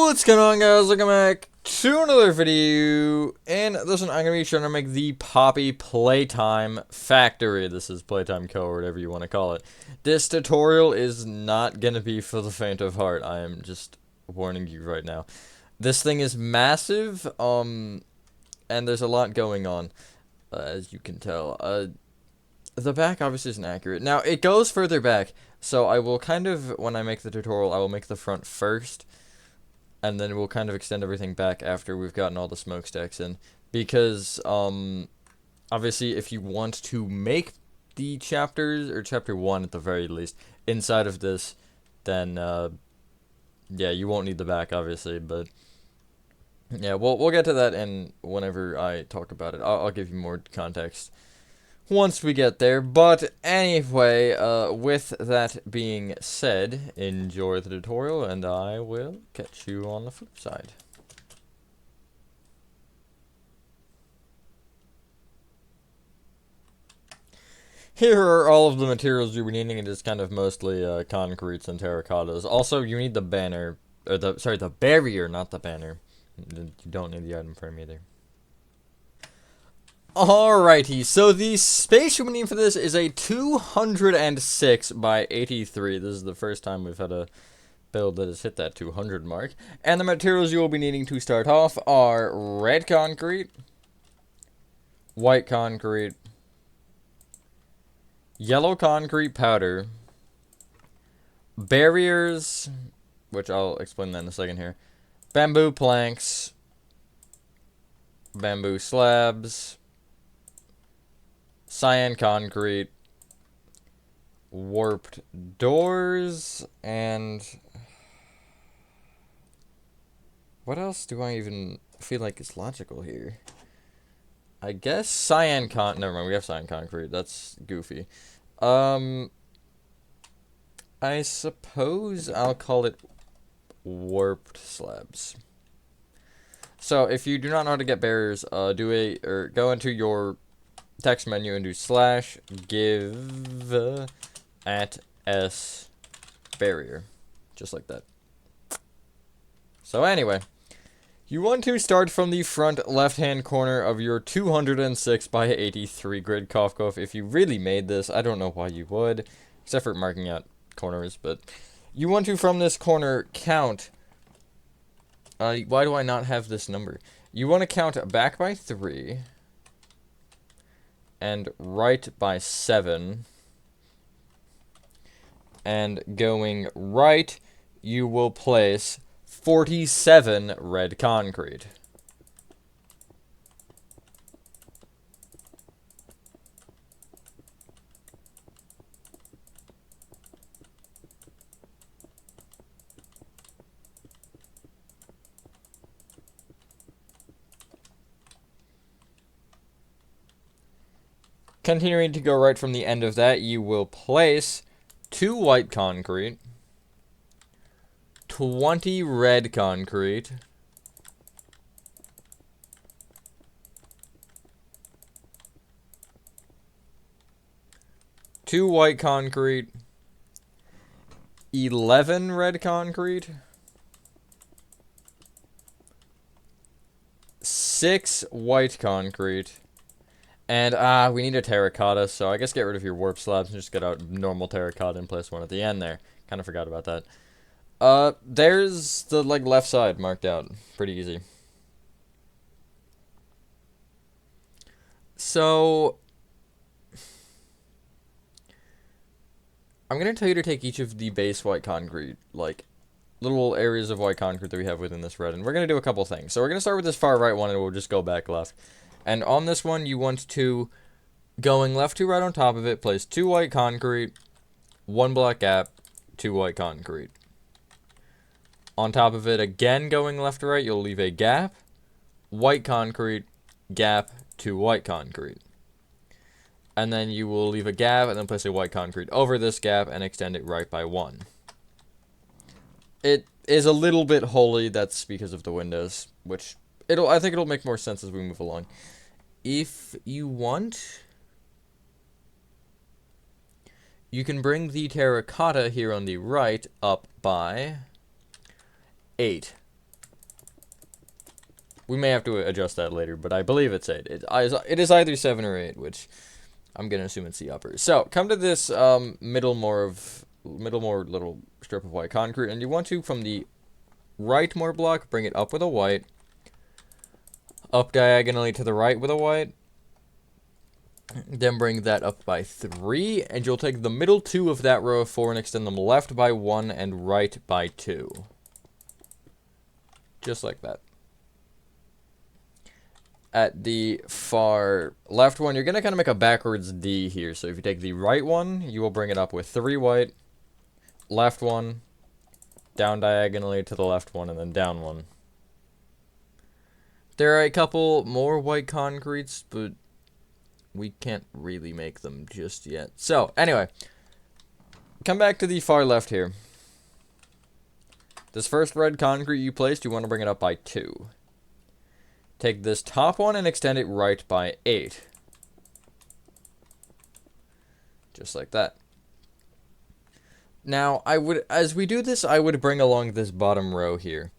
What's going on, guys? Welcome back to another video. And this one, I'm going to be trying to make the Poppy Playtime Factory. This is Playtime Co. or whatever you want to call it. This tutorial is not going to be for the faint of heart. I am just warning you right now. This thing is massive, and there's a lot going on, as you can tell. The back obviously isn't accurate. Now, it goes further back, so I will kind of, when I make the tutorial, I will make the front first, and then we'll kind of extend everything back after we've gotten all the smokestacks in. Because, obviously, if you want to make the chapters, or chapter 1 at the very least, inside of this, then, yeah, you won't need the back, obviously, but yeah, we'll get to that in whenever I talk about it. I'll give you more context once we get there. But anyway, with that being said, enjoy the tutorial, and I will catch you on the flip side. Here are all of the materials you'll be needing. It is kind of mostly concretes and terracottas. Also, you need the banner, or the barrier, not the banner. You don't need the item frame either. Alrighty, so the space you'll need for this is a 206 by 83. This is the first time we've had a build that has hit that 200 mark. And the materials you will be needing to start off are red concrete, white concrete, yellow concrete powder, barriers, which I'll explain that in a second here, bamboo planks, bamboo slabs, cyan concrete, warped doors, and what else do I even feel like is logical here? I guess never mind, we have cyan concrete, that's goofy. I suppose I'll call it warped slabs. So if you do not know how to get barriers, go into your text menu and do /give @s barrier, just like that. So anyway, you want to start from the front left hand corner of your 206 by 83 grid. Cough. If you really made this, I don't know why you would, except for marking out corners, but you want to, from this corner, count. Why do I not have this number? You want to count back by 3 and right by 7, and going right, you will place 47 red concrete. Continuing to go right from the end of that, you will place 2 white concrete, 20 red concrete, two white concrete, 11 red concrete, 6 white concrete, and, we need a terracotta, so I guess get rid of your warp slabs and just get out normal terracotta and place one at the end there. Kind of forgot about that. There's the, left side marked out. Pretty easy. So, I'm gonna tell you to take each of the base white concrete, little areas of white concrete that we have within this red, and we're gonna do a couple things. So we're gonna start with this far right one, and we'll just go back left. And on this one, you want to, going left to right on top of it, place 2 white concrete, 1 black gap, 2 white concrete. On top of it, again going left to right, you'll leave a gap, white concrete, gap, 2 white concrete. And then you will leave a gap and then place a white concrete over this gap and extend it right by 1. It is a little bit holy, that's because of the windows, which I think it'll make more sense as we move along. If you want, you can bring the terracotta here on the right up by 8. We may have to adjust that later, but I believe it's 8. It is either 7 or 8, which I'm going to assume it's the upper. So, come to this middle more little strip of white concrete, and you want to, from the right more block, bring it up with a white, up diagonally to the right with a white, then bring that up by 3, and you'll take the middle 2 of that row of 4 and extend them left by 1 and right by 2. Just like that. At the far left one, you're going to kind of make a backwards D here. So if you take the right one, you will bring it up with 3 white, left one, down diagonally to the left one, and then down one. There are a couple more white concretes, but we can't really make them just yet. So, anyway, come back to the far left here. This first red concrete you placed, you want to bring it up by 2. Take this top one and extend it right by 8. Just like that. Now, as we do this, I would bring along this bottom row here.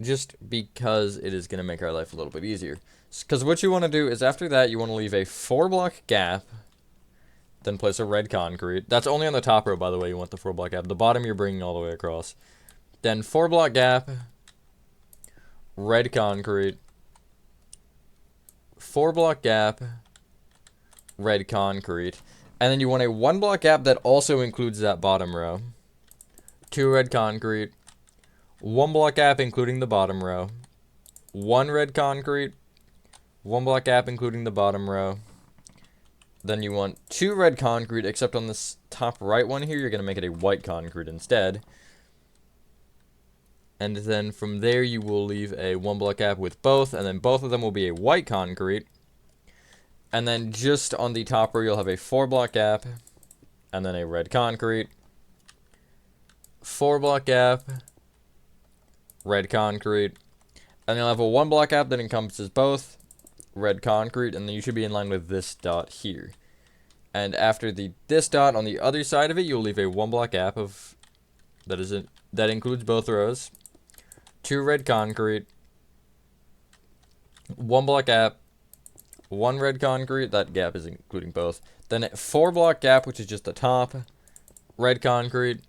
Just because it is going to make our life a little bit easier. Because what you want to do is after that, you want to leave a 4-block gap. Then place a red concrete. That's only on the top row, by the way, you want the 4-block gap. The bottom, you're bringing all the way across. Then 4-block gap. Red concrete. 4-block gap, red concrete, and then you want a 1-block gap that also includes that bottom row. 2 red concrete, 1-block gap including the bottom row, 1 red concrete, 1-block gap including the bottom row. Then you want 2 red concrete, except on this top right one here, you're going to make it a white concrete instead. And then from there, you will leave a 1-block gap with both, and then both of them will be a white concrete. And then just on the top row, you'll have a 4-block gap, and then a red concrete. 4-block gap, red concrete. And you'll have a 1-block gap that encompasses both, red concrete, and then you should be in line with this dot here. And after this dot on the other side of it, you'll leave a 1-block gap that includes both rows. 2 red concrete, 1-block gap, 1 red concrete, that gap is including both. Then a 4-block gap, which is just the top, red concrete,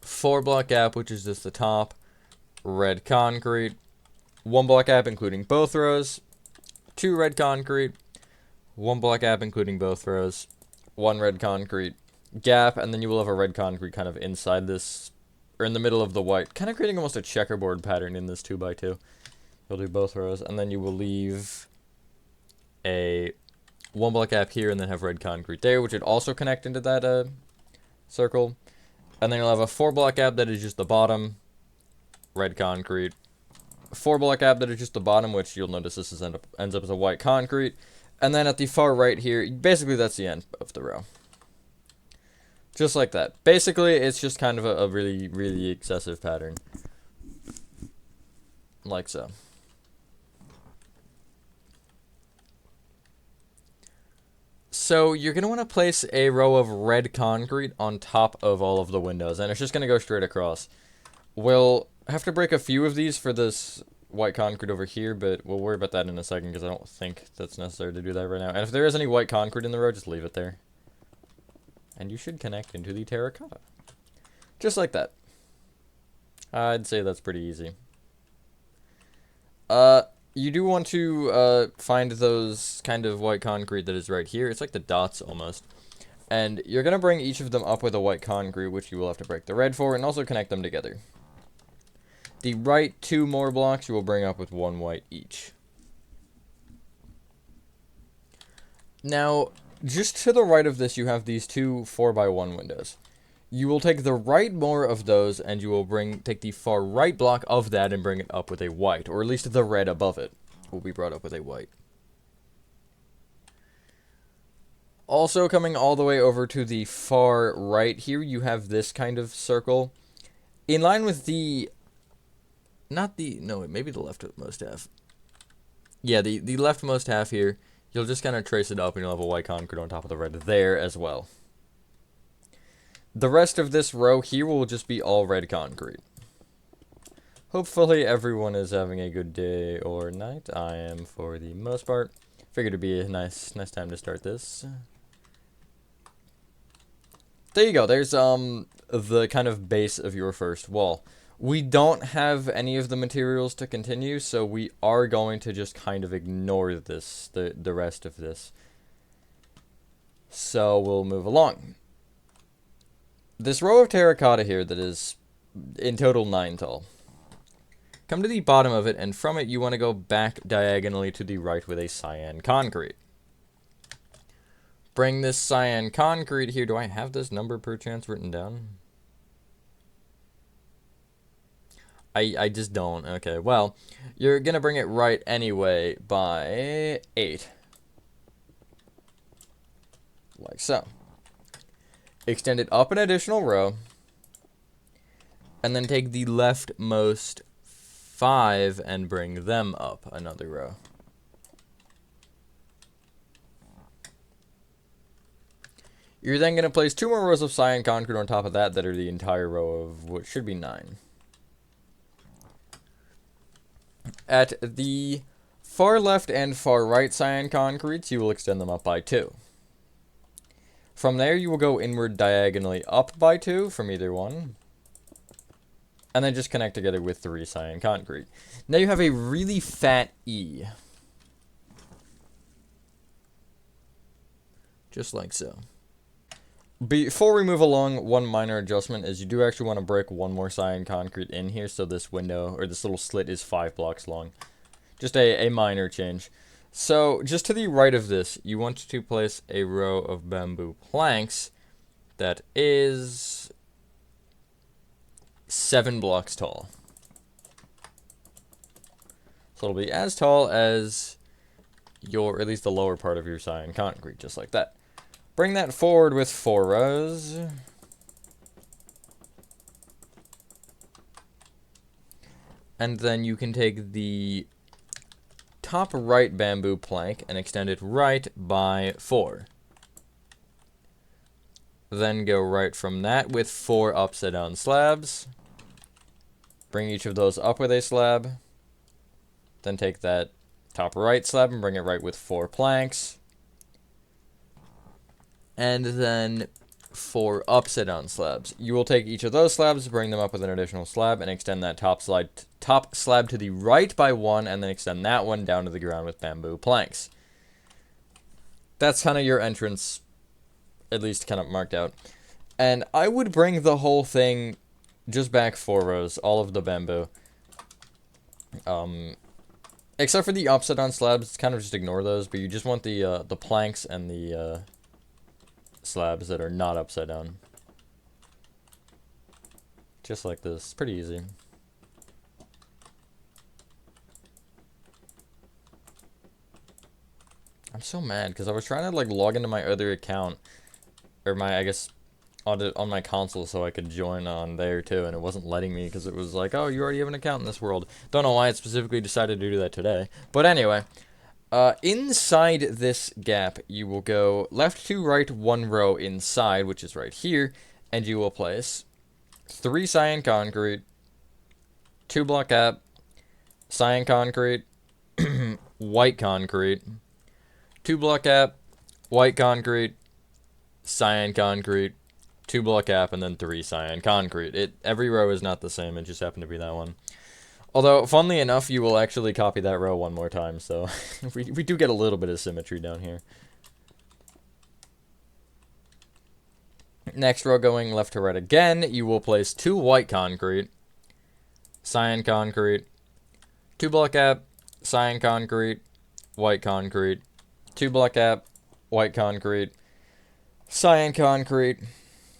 4-block gap, which is just the top, red concrete, 1-block gap including both rows, 2 red concrete, 1-block gap including both rows, 1 red concrete gap, and then you will have a red concrete kind of inside this, or in the middle of the white, kind of creating almost a checkerboard pattern in this 2x2. You'll do both rows, and then you will leave a 1-block gap here, and then have red concrete there, which would also connect into that circle. And then you'll have a 4-block gap that is just the bottom, red concrete. 4-block gap that is just the bottom, which you'll notice this ends up as a white concrete. And then at the far right here, basically that's the end of the row. Just like that. Basically, it's just kind of a really, really excessive pattern. Like so. So, you're going to want to place a row of red concrete on top of all of the windows, and it's just going to go straight across. We'll have to break a few of these for this white concrete over here, but we'll worry about that in a second, because I don't think that's necessary to do that right now. And if there is any white concrete in the road, just leave it there. And you should connect into the terracotta. Just like that. I'd say that's pretty easy. You do want to find those kind of white concrete that is right here. It's like the dots almost. And you're going to bring each of them up with a white concrete, which you will have to break the red for, and also connect them together. The right 2 more blocks you will bring up with 1 white each. Now, just to the right of this, you have these 2 4x1 windows. You will take the right more of those, and you will take the far right block of that and bring it up with a white, or at least the red above it will be brought up with a white. Also, coming all the way over to the far right here, you have this kind of circle. In line with maybe the leftmost half. Yeah, the leftmost half here. You'll just kind of trace it up, and you'll have a white concrete on top of the red there as well. The rest of this row here will just be all red concrete. Hopefully everyone is having a good day or night. I am for the most part. Figured it'd be a nice time to start this. There you go. There's the kind of base of your first wall. We don't have any of the materials to continue, so we are going to just kind of ignore this, the rest of this. So we'll move along. This row of terracotta here that is in total 9 tall. Come to the bottom of it, and from it you want to go back diagonally to the right with a cyan concrete. Bring this cyan concrete here. Do I have this number per chance written down? I just don't. Okay, well, you're going to bring it right anyway by 8. Like so. Extend it up an additional row. And then take the leftmost 5 and bring them up another row. You're then going to place 2 more rows of cyan concrete on top of that are the entire row of what should be 9. At the far left and far right cyan concretes, you will extend them up by 2. From there, you will go inward diagonally up by 2 from either one. And then just connect together with 3 cyan concrete. Now you have a really fat E. Just like so. Before we move along, one minor adjustment is you do actually want to break 1 more cyan concrete in here, so this window, or this little slit, is 5 blocks long. Just a minor change. So, just to the right of this, you want to place a row of bamboo planks that is 7 blocks tall. So it'll be as tall as or at least the lower part of your cyan concrete, just like that. Bring that forward with 4 rows. And then you can take the top right bamboo plank and extend it right by 4. Then go right from that with 4 upside down slabs. Bring each of those up with a slab. Then take that top right slab and bring it right with 4 planks. And then 4 upside down slabs. You will take each of those slabs, bring them up with an additional slab, and extend that top slab to the right by 1, and then extend that one down to the ground with bamboo planks. That's kind of your entrance, at least kind of marked out. And I would bring the whole thing just back 4 rows, all of the bamboo. Except for the upside down slabs, kind of just ignore those, but you just want the planks and the slabs that are not upside down. Just like this. Pretty easy. I'm so mad because I was trying to like log into my other account, or my, I guess, on my console so I could join on there too, and it wasn't letting me because it was like, oh, you already have an account in this world. Don't know why it specifically decided to do that today. But anyway, inside this gap, you will go left to right 1 row inside, which is right here, and you will place 3 cyan concrete, 2 block gap, cyan concrete, white concrete, 2 block gap, white concrete, cyan concrete, 2 block gap, and then 3 cyan concrete. Every row is not the same, it just happened to be that one. Although, funnily enough, you will actually copy that row 1 more time, so we do get a little bit of symmetry down here. Next row, going left to right again, you will place 2 white concrete, cyan concrete, 2 block gap, cyan concrete, white concrete, 2 block gap, white concrete, cyan concrete,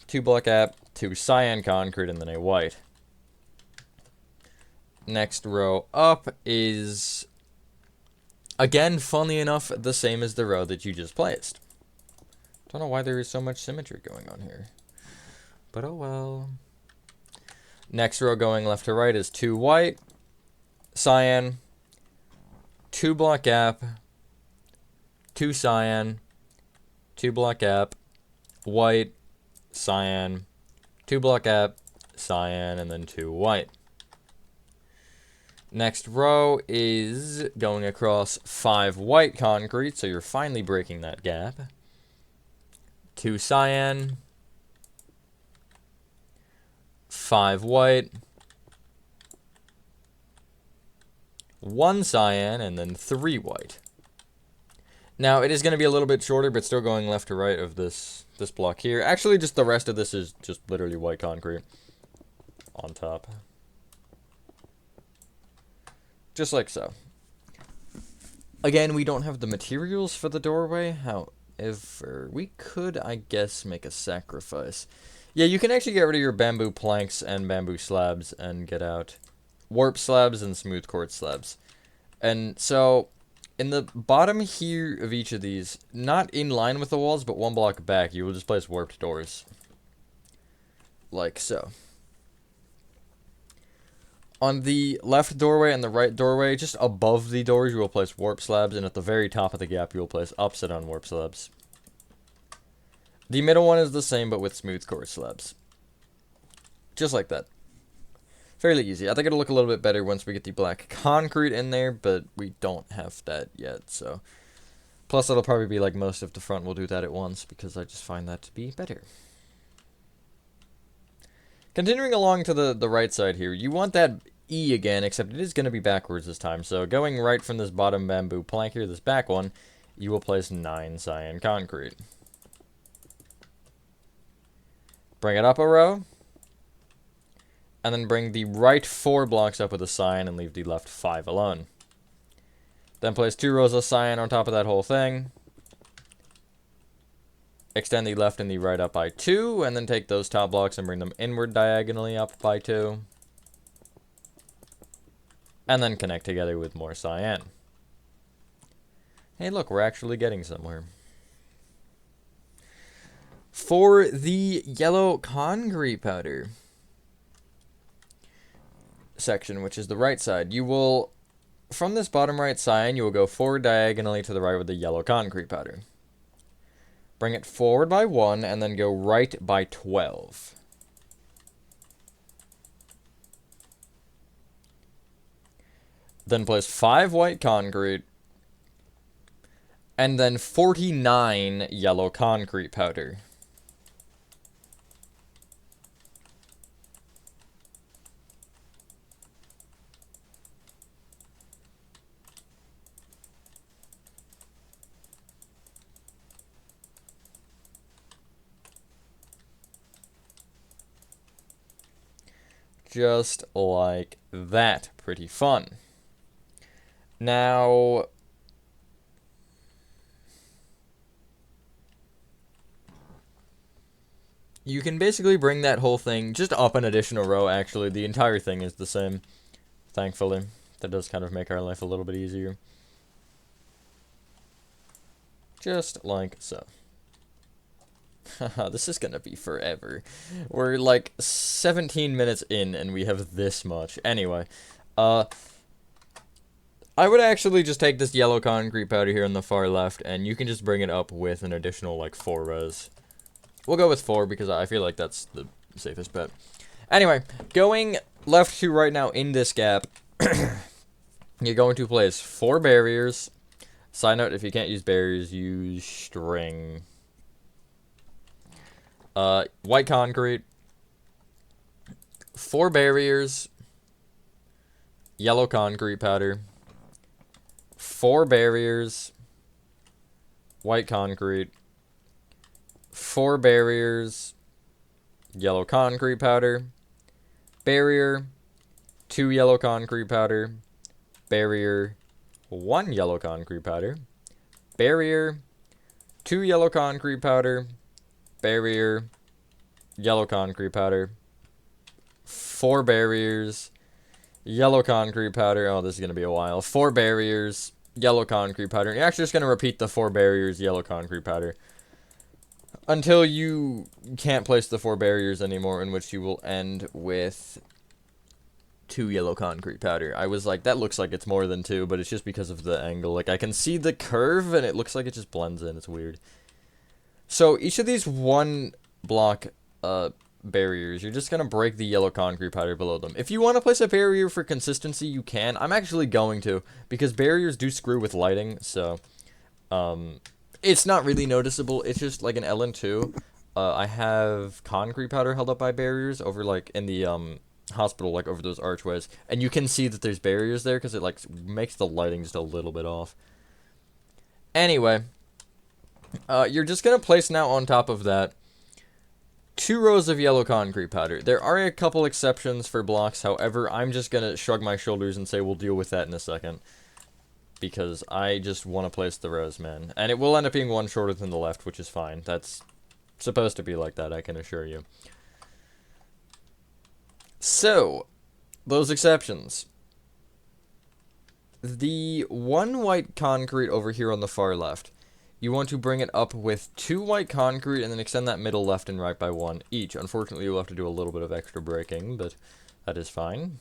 2 block gap, 2 cyan concrete, and then a white. Next row up is, again, funnily enough, the same as the row that you just placed. Don't know why there is so much symmetry going on here. But oh well. Next row going left to right is 2 white, cyan, 2 block gap, 2 cyan, 2 block gap, white, cyan, 2 block gap, cyan, and then 2 white. Next row is going across 5 white concrete, so you're finally breaking that gap. 2 cyan, 5 white, 1 cyan, and then 3 white. Now, it is going to be a little bit shorter, but still going left to right of this block here. Actually, just the rest of this is just literally white concrete on top. Just like so. Again, we don't have the materials for the doorway. However, we could, I guess, make a sacrifice. Yeah, you can actually get rid of your bamboo planks and bamboo slabs and get out warp slabs and smooth quartz slabs. And so, in the bottom here of each of these, not in line with the walls, but 1 block back, you will just place warped doors. Like so. On the left doorway and the right doorway, just above the doors, you will place warp slabs, and at the very top of the gap, you will place upside down warp slabs. The middle one is the same, but with smooth quartz slabs. Just like that. Fairly easy. I think it'll look a little bit better once we get the black concrete in there, but we don't have that yet, so. Plus, it'll probably be like most of the front will do that at once, because I just find that to be better. Continuing along to the right side here, you want that E again, except it is going to be backwards this time. So going right from this bottom bamboo plank here, this back one, you will place 9 cyan concrete. Bring it up a row. And then bring the right 4 blocks up with a cyan and leave the left 5 alone. Then place 2 rows of cyan on top of that whole thing. Extend the left and the right up by 2, and then take those top blocks and bring them inward diagonally up by 2. And then connect together with more cyan. Hey, look, we're actually getting somewhere. For the yellow concrete powder section, which is the right side, you will, from this bottom right cyan, you will go forward diagonally to the right with the yellow concrete powder. Bring it forward by 1, and then go right by 12. Then place 5 white concrete, and then 49 yellow concrete powder. Just like that. Pretty fun. Now, you can basically bring that whole thing just up an additional row, actually. The entire thing is the same, thankfully. That does kind of make our life a little bit easier. Just like so. Haha, this is gonna be forever. We're like 17 minutes in and we have this much. Anyway, I would actually just take this yellow concrete powder here on the far left, and you can just bring it up with an additional like 4 rows. We'll go with 4 because I feel like that's the safest bet. Anyway, going left to right now in this gap, you're going to place 4 barriers. Side note, if you can't use barriers, use string. White concrete, 4 barriers, yellow concrete powder, 4 barriers, white concrete, 4 barriers, yellow concrete powder, barrier, 2 yellow concrete powder, barrier, 1 yellow concrete powder, barrier, 2 yellow concrete powder, barrier, yellow concrete powder, 4 barriers, yellow concrete powder. Oh, this is going to be a while. 4 barriers, yellow concrete powder. You're actually just going to repeat the 4 barriers, yellow concrete powder, until you can't place the 4 barriers anymore, in which you will end with 2 yellow concrete powder. I was like, that looks like it's more than 2, but it's just because of the angle. Like, I can see the curve, and it looks like it just blends in. It's weird. So, each of these 1 block barriers, you're just going to break the yellow concrete powder below them. If you want to place a barrier for consistency, you can. I'm actually going to, because barriers do screw with lighting, so it's not really noticeable. It's just like an LN2. I have concrete powder held up by barriers over, like, in the hospital, like, over those archways, and you can see that there's barriers there because it, like, makes the lighting just a little bit off. Anyway, you're just going to place now on top of that 2 rows of yellow concrete powder. There are a couple exceptions for blocks, however, I'm just going to shrug my shoulders and say we'll deal with that in a second. Because I just want to place the rows, man. And it will end up being one shorter than the left, which is fine. That's supposed to be like that, I can assure you. So, those exceptions. The 1 white concrete over here on the far left. You want to bring it up with 2 white concrete and then extend that middle left and right by 1 each. Unfortunately, you'll have to do a little bit of extra breaking, but that is fine.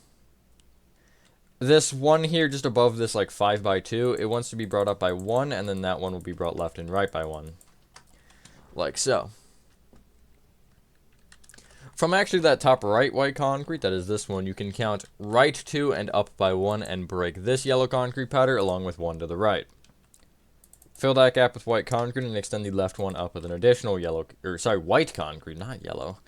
This one here, just above this, like, 5x2, it wants to be brought up by 1, and then that one will be brought left and right by 1. Like so. From actually that top right white concrete, that is this one, you can count right 2 and up by 1 and break this yellow concrete powder along with 1 to the right. Fill that gap with white concrete and extend the left one up with an additional white concrete, not yellow.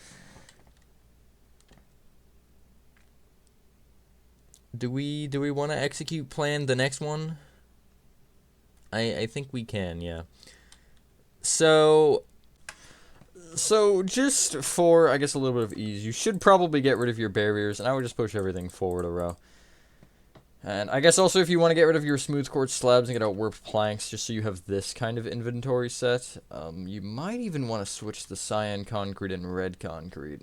Do we want to execute plan the next one? I think we can, yeah. So just for, I guess, a little bit of ease, you should probably get rid of your barriers, and I would just push everything forward a row. And I guess also if you want to get rid of your smooth quartz slabs and get out warped planks, just so you have this kind of inventory set, you might even want to switch the cyan concrete and red concrete.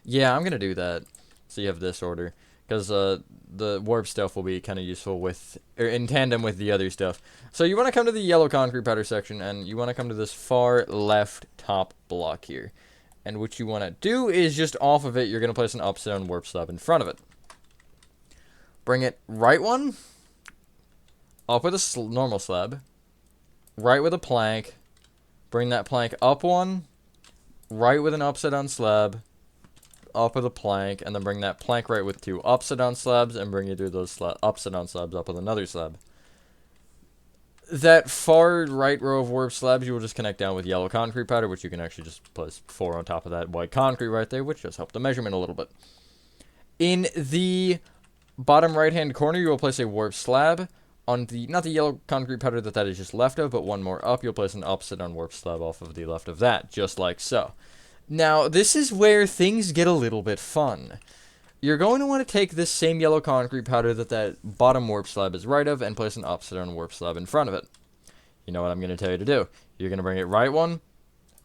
Yeah, I'm going to do that, so you have this order. Because the warp stuff will be kind of useful with, or in tandem with the other stuff. So you want to come to the yellow concrete powder section, and you want to come to this far left top block here. And what you want to do is just off of it, you're going to place an upside down warp slab in front of it. Bring it right one, up with a normal slab, right with a plank, bring that plank up one, right with an upside down slab, up with a plank, and then bring that plank right with 2 upside down slabs, and bring it through those upside down slabs up with another slab. That far right row of warp slabs you will just connect down with yellow concrete powder, which you can actually just place 4 on top of that white concrete right there, which does help the measurement a little bit. In the bottom right hand corner, you will place a warp slab on the, not the yellow concrete powder that is just left of, but one more up, you'll place an upside down warp slab off of the left of that, just like so. Now, this is where things get a little bit fun. You're going to want to take this same yellow concrete powder that bottom warp slab is right of, and place an upside down warp slab in front of it. You know what I'm going to tell you to do. You're going to bring it right one,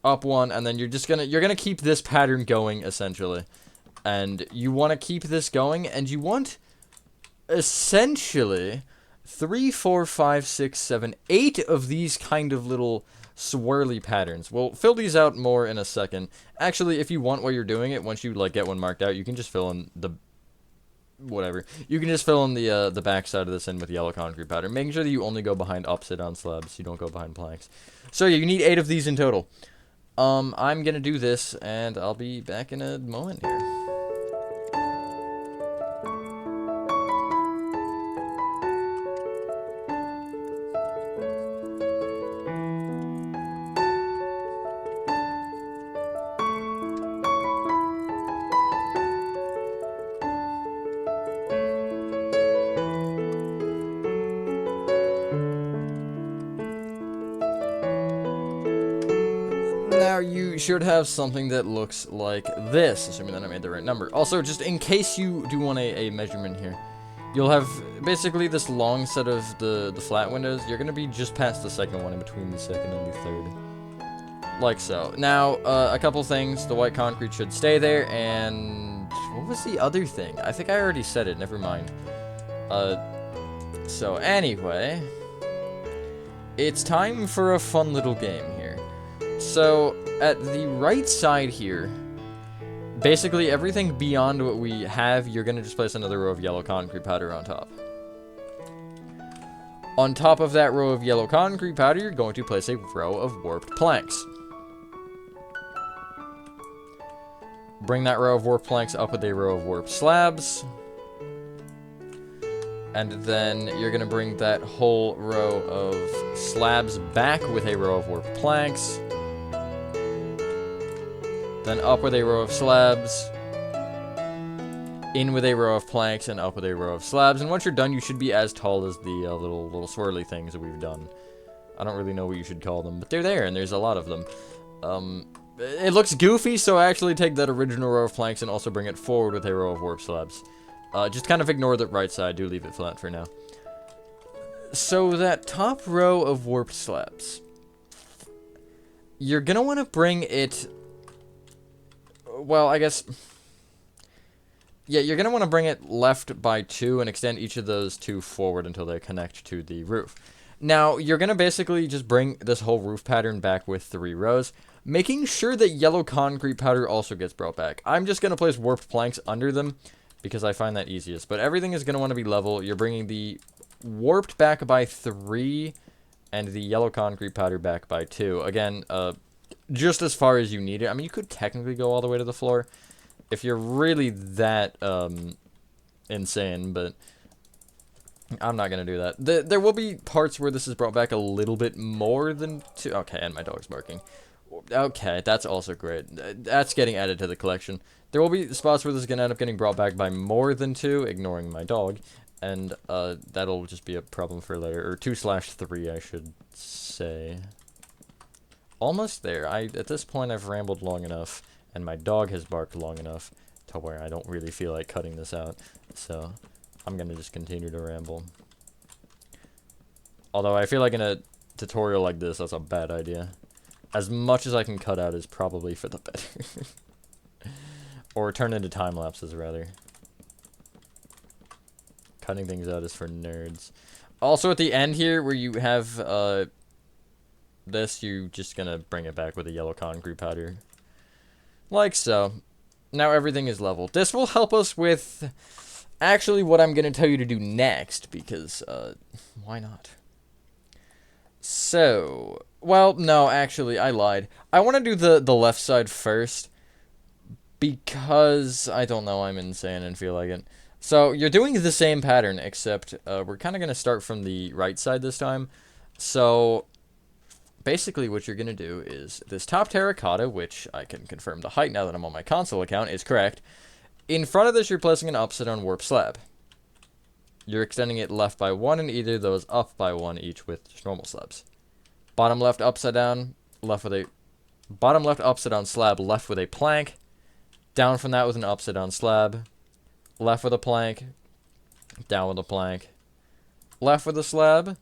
up one, and then you're going to keep this pattern going, essentially. And you want to keep this going, and you want, essentially, 3, 4, 5, 6, 7, 8 of these kind of little swirly patterns. We'll fill these out more in a second. Actually, if you want while you're doing it, once you like get one marked out, you can just fill in the whatever. You can just fill in the back side of this in with yellow concrete powder, making sure that you only go behind upside down slabs. You don't go behind planks. So yeah, you need 8 of these in total. I'm gonna do this, and I'll be back in a moment here. Now you should have something that looks like this, assuming that I made the right number. Also, just in case you do want a measurement here, you'll have basically this long set of the flat windows. You're going to be just past the second one, in between the second and the third. Like so. Now, a couple things. The white concrete should stay there, and what was the other thing? I think I already said it, never mind. So anyway, it's time for a fun little game here. So, at the right side here, basically everything beyond what we have, you're going to just place another row of yellow concrete powder on top. On top of that row of yellow concrete powder, you're going to place a row of warped planks. Bring that row of warp planks up with a row of warp slabs. And then you're going to bring that whole row of slabs back with a row of warp planks. Then up with a row of slabs. In with a row of planks and up with a row of slabs. And once you're done, you should be as tall as the little swirly things that we've done. I don't really know what you should call them, but they're there, and there's a lot of them. It looks goofy, so I actually take that original row of planks and also bring it forward with a row of warp slabs. Just kind of ignore the right side. Do leave it flat for now. So that top row of warped slabs, you're going to want to bring it... Well, I guess... Yeah, you're going to want to bring it left by 2 and extend each of those 2 forward until they connect to the roof. Now, you're going to basically just bring this whole roof pattern back with 3 rows, making sure that yellow concrete powder also gets brought back. I'm just going to place warped planks under them because I find that easiest. But everything is going to want to be level. You're bringing the warped back by 3 and the yellow concrete powder back by 2. Again, just as far as you need it. I mean, you could technically go all the way to the floor if you're really that insane, but I'm not going to do that. There will be parts where this is brought back a little bit more than 2. Okay, and my dog's barking. Okay, that's also great. That's getting added to the collection. There will be spots where this is going to end up getting brought back by more than 2, ignoring my dog, and that'll just be a problem for later, or 2/3, I should say. Almost there. At this point, I've rambled long enough, and my dog has barked long enough to where I don't really feel like cutting this out, so I'm going to just continue to ramble. Although I feel like in a tutorial like this, that's a bad idea. As much as I can cut out is probably for the better. Or turn into time lapses, rather. Cutting things out is for nerds. Also, at the end here, where you have this, you're just going to bring it back with a yellow concrete powder. Like so. Now everything is level. This will help us with actually what I'm going to tell you to do next, because why not? So, well, no, actually, I lied. I want to do the left side first, because, I don't know, I'm insane and feel like it. So, you're doing the same pattern, except we're kind of going to start from the right side this time. So, basically what you're going to do is this top terracotta, which I can confirm the height now that I'm on my console account, is correct. In front of this, you're placing an upside down warp slab. You're extending it left by 1 and either of those up by 1 each with just normal slabs. Bottom left upside down, left with a... Bottom left upside down slab, left with a plank. Down from that with an upside down slab. Left with a plank. Down with a plank. Left with a slab.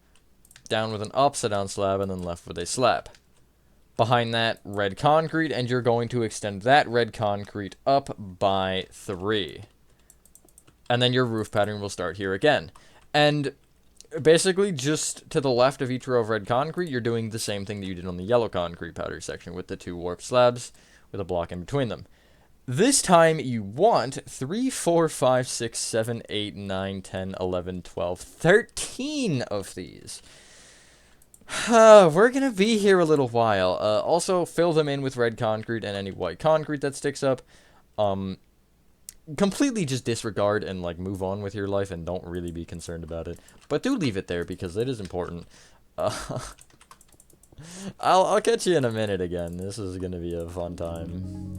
Down with an upside down slab, and then left with a slab. Behind that, red concrete, and you're going to extend that red concrete up by 3. And then your roof pattern will start here again. And basically, just to the left of each row of red concrete, you're doing the same thing that you did on the yellow concrete powder section with the 2 warped slabs with a block in between them. This time, you want 3, 4, 5, 6, 7, 8, 9, 10, 11, 12, 13 of these. We're going to be here a little while. Also, fill them in with red concrete and any white concrete that sticks up. Completely just disregard and, like, move on with your life and don't really be concerned about it. But do leave it there because it is important. I'll catch you in a minute again. This is going to be a fun time.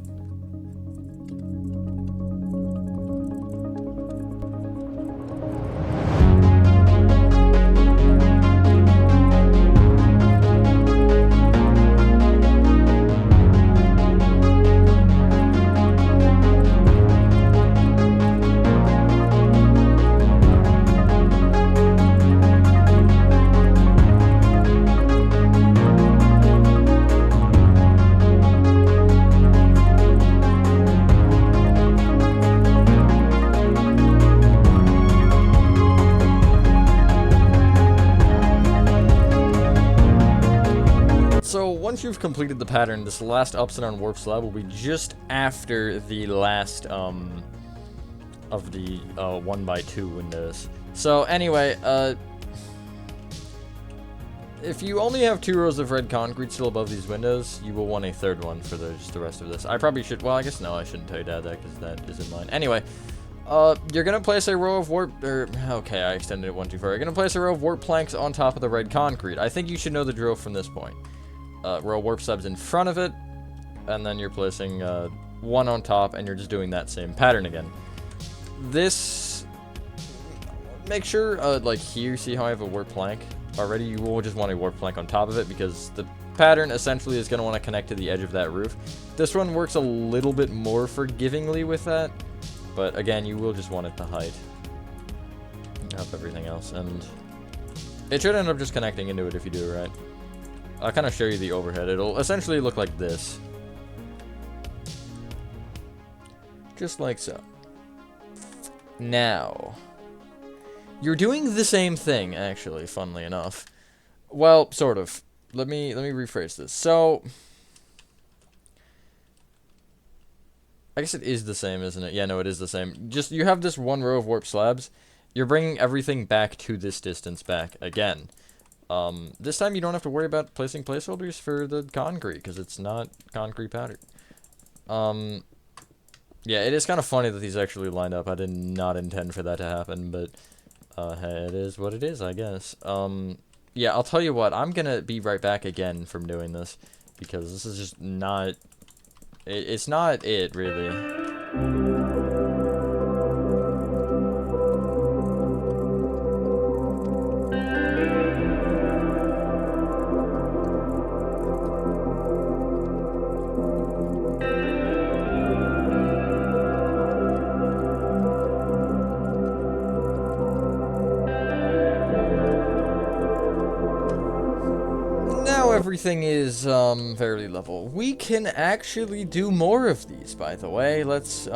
Once you've completed the pattern, this last upside down warp slab will be just after the last of the 1x2 windows. So anyway, if you only have 2 rows of red concrete still above these windows, you will want a third one for the rest of this. I probably should, well, I guess no, I shouldn't tell you that because that isn't mine. Anyway, you're gonna place a row of okay, I extended it one too far. You're gonna place a row of warp planks on top of the red concrete. I think you should know the drill from this point. Row of warp slabs in front of it, and then you're placing, one on top, and you're just doing that same pattern again. This, make sure, like here, see how I have a warp plank already? You will just want a warp plank on top of it, because the pattern essentially is gonna want to connect to the edge of that roof. This one works a little bit more forgivingly with that. But again, you will just want it to height up everything else, and it should end up just connecting into it if you do it right. I'll kind of show you the overhead. It'll essentially look like this. Just like so. Now, you're doing the same thing, actually, funnily enough. Well, sort of. Let me rephrase this. So, I guess it is the same, isn't it? Yeah, no, it is the same. Just, you have this one row of warp slabs. You're bringing everything back to this distance back again. This time you don't have to worry about placing placeholders for the concrete, because it's not concrete powder. Yeah, it is kind of funny that these actually lined up. I did not intend for that to happen, but, hey, it is what it is, I guess. Yeah, I'll tell you what, I'm gonna be right back again from doing this, because this is just not... It's not it, really. Everything is, fairly level. We can actually do more of these, by the way. Let's,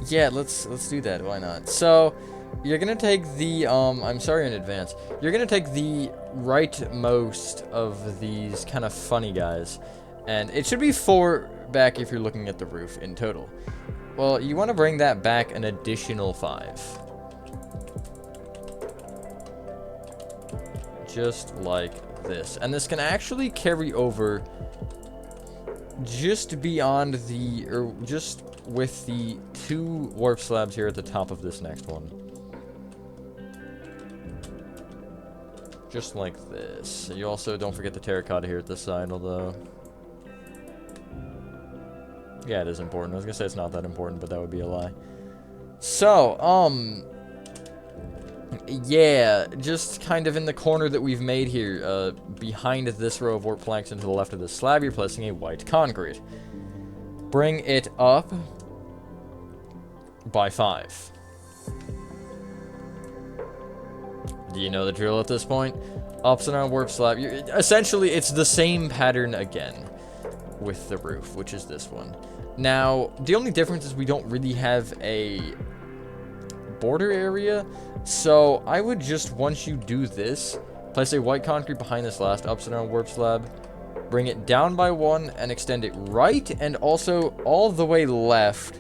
yeah, let's do that. Why not? So, you're gonna take the, I'm sorry in advance. You're gonna take the rightmost of these kind of funny guys. And it should be 4 back if you're looking at the roof in total. Well, you want to bring that back an additional 5. Just like this. And this can actually carry over just beyond the, or just with the 2 warp slabs here at the top of this next one. Just like this. You also don't forget the terracotta here at this side, although... yeah, it is important. I was gonna say it's not that important, but that would be a lie. So, yeah, just kind of in the corner that we've made here, behind this row of warp planks and to the left of this slab, you're placing a white concrete. Bring it up by 5. Do you know the drill at this point? Upside down warp slab. Essentially, it's the same pattern again with the roof, which is this one. Now, the only difference is we don't really have a border area, so I would just, once you do this, place a white concrete behind this last upside down warp slab, bring it down by 1, and extend it right and also all the way left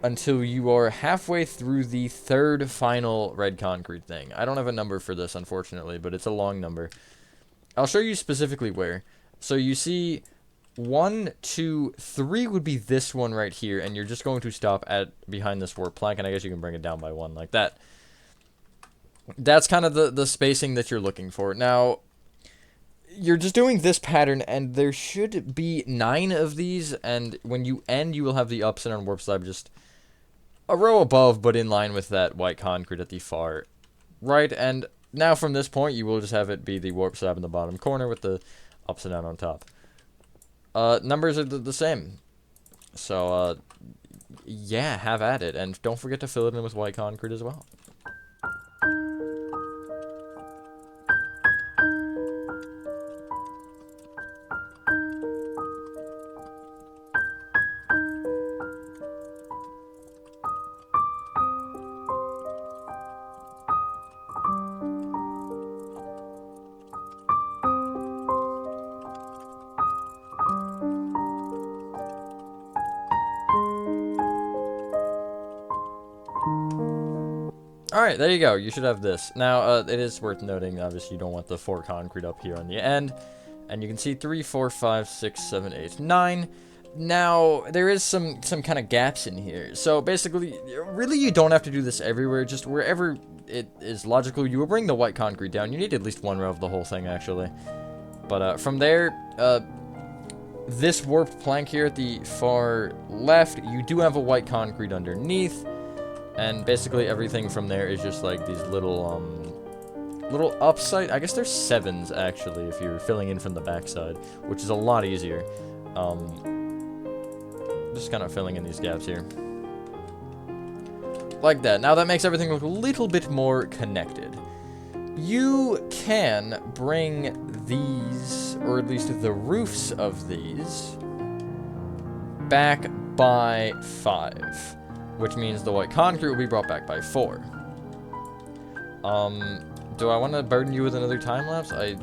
until you are halfway through the 3rd final red concrete thing. I don't have a number for this, unfortunately, but it's a long number. I'll show you specifically where. So you see 1, 2, 3 would be this one right here, and you're just going to stop at behind this warp plank, and I guess you can bring it down by 1 like that. That's kind of the spacing that you're looking for. Now, you're just doing this pattern, and there should be 9 of these, and when you end, you will have the upside down warp slab just a row above, but in line with that white concrete at the far right, and now from this point, you will just have it be the warp slab in the bottom corner with the upside down on top. Numbers are the same. So, yeah, have at it. And don't forget to fill it in with white concrete as well. Alright, there you go. You should have this. Now, it is worth noting, obviously, you don't want the 4 concrete up here on the end. And you can see 3, 4, 5, 6, 7, 8, 9. Now, there is some kind of gaps in here. So, basically, really you don't have to do this everywhere. Just wherever it is logical, you will bring the white concrete down. You need at least 1 row of the whole thing, actually. But, from there, this warped plank here at the far left, you do have a white concrete underneath. And basically everything from there is just like these little, little upside. I guess there's 7s, actually, if you're filling in from the backside, which is a lot easier. Just kind of filling in these gaps here. Like that. Now that makes everything look a little bit more connected. You can bring these, or at least the roofs of these, back by 5. Which means the white concrete will be brought back by 4. Do I want to burden you with another time lapse? I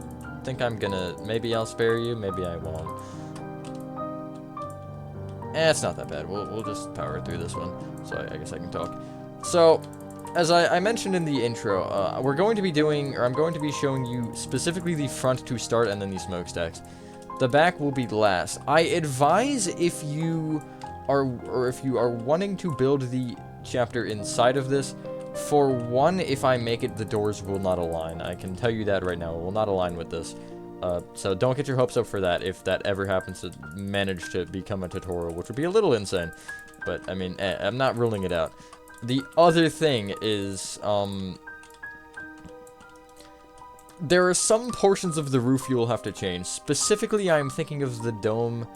think I'm gonna. Maybe I'll spare you, maybe I won't. It's not that bad. We'll just power through this one. So I guess I can talk. So, as I mentioned in the intro, we're going to be doing, or I'm going to be showing you specifically the front to start and then the smokestacks. The back will be last. I advise if you are wanting to build the chapter inside of this, for one, if I make it, the doors will not align. I can tell you that right now. It will not align with this. So don't get your hopes up for that if that ever happens to manage to become a tutorial, which would be a little insane. But, I mean, I'm not ruling it out. The other thing is, there are some portions of the roof you will have to change. Specifically, I'm thinking of the dome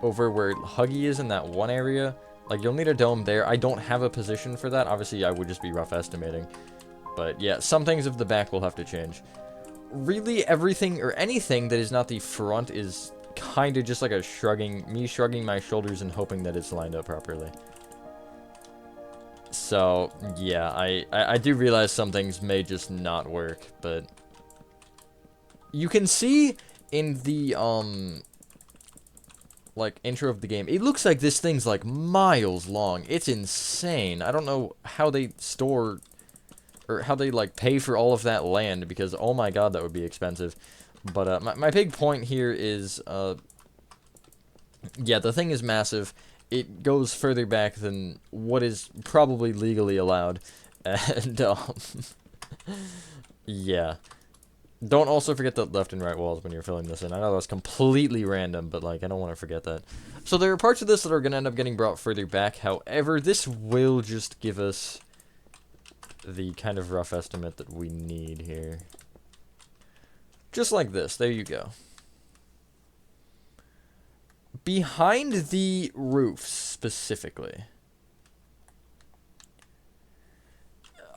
over where Huggy is in that one area. Like, you'll need a dome there. I don't have a position for that. Obviously, I would just be rough estimating. But, yeah, some things of the back will have to change. Really, everything, or anything that is not the front is kind of just like me shrugging my shoulders and hoping that it's lined up properly. So, yeah, I do realize some things may just not work, but you can see in the, like, intro of the game, it looks like this thing's, like, miles long. It's insane. I don't know how they store, or how they, like, pay for all of that land, because, oh my god, that would be expensive. But, my big point here is, yeah, the thing is massive. It goes further back than what is probably legally allowed, and, yeah. Don't also forget the left and right walls when you're filling this in. I know that's completely random, but, like, I don't want to forget that. So there are parts of this that are going to end up getting brought further back. However, this will just give us the kind of rough estimate that we need here. Just like this. There you go. Behind the roofs, specifically,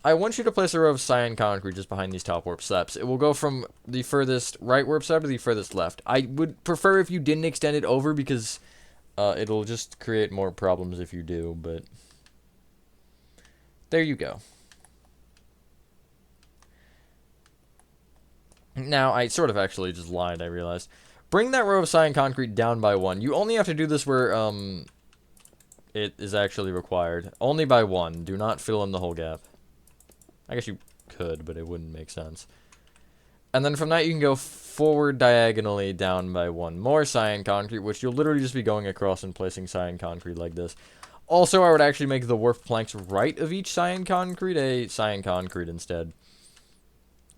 I want you to place a row of cyan concrete just behind these top warp steps. It will go from the furthest right warp step to the furthest left. I would prefer if you didn't extend it over, because it'll just create more problems if you do, but there you go. Now, I sort of actually just lied, I realized. Bring that row of cyan concrete down by 1. You only have to do this where it is actually required. Only by 1. Do not fill in the whole gap. I guess you could, but it wouldn't make sense. And then from that, you can go forward diagonally down by 1 more cyan concrete, which you'll literally just be going across and placing cyan concrete like this. Also, I would actually make the warp planks right of each cyan concrete a cyan concrete instead,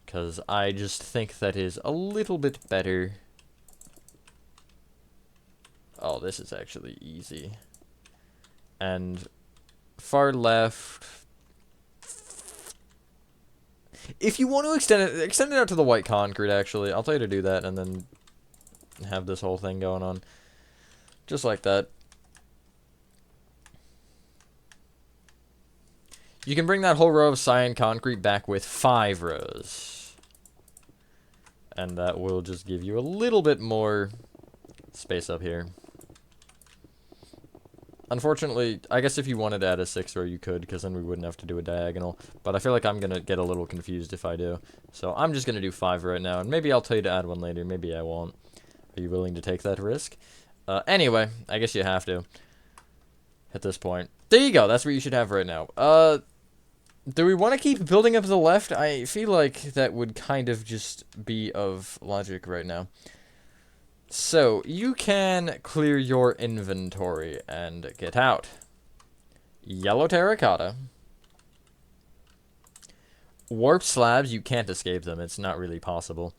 because I just think that is a little bit better. Oh, this is actually easy. And far left. If you want to extend it out to the white concrete, actually. I'll tell you to do that and then have this whole thing going on. Just like that. You can bring that whole row of cyan concrete back with 5 rows. And that will just give you a little bit more space up here. Unfortunately, I guess if you wanted to add a 6th row, you could, because then we wouldn't have to do a diagonal. But I feel like I'm going to get a little confused if I do. So I'm just going to do 5 right now, and maybe I'll tell you to add one later. Maybe I won't. Are you willing to take that risk? Anyway, I guess you have to at this point. There you go. That's what you should have right now. Do we want to keep building up to the left? I feel like that would kind of just be of logic right now. So, you can clear your inventory and get out. Yellow terracotta. Warp slabs, you can't escape them. It's not really possible.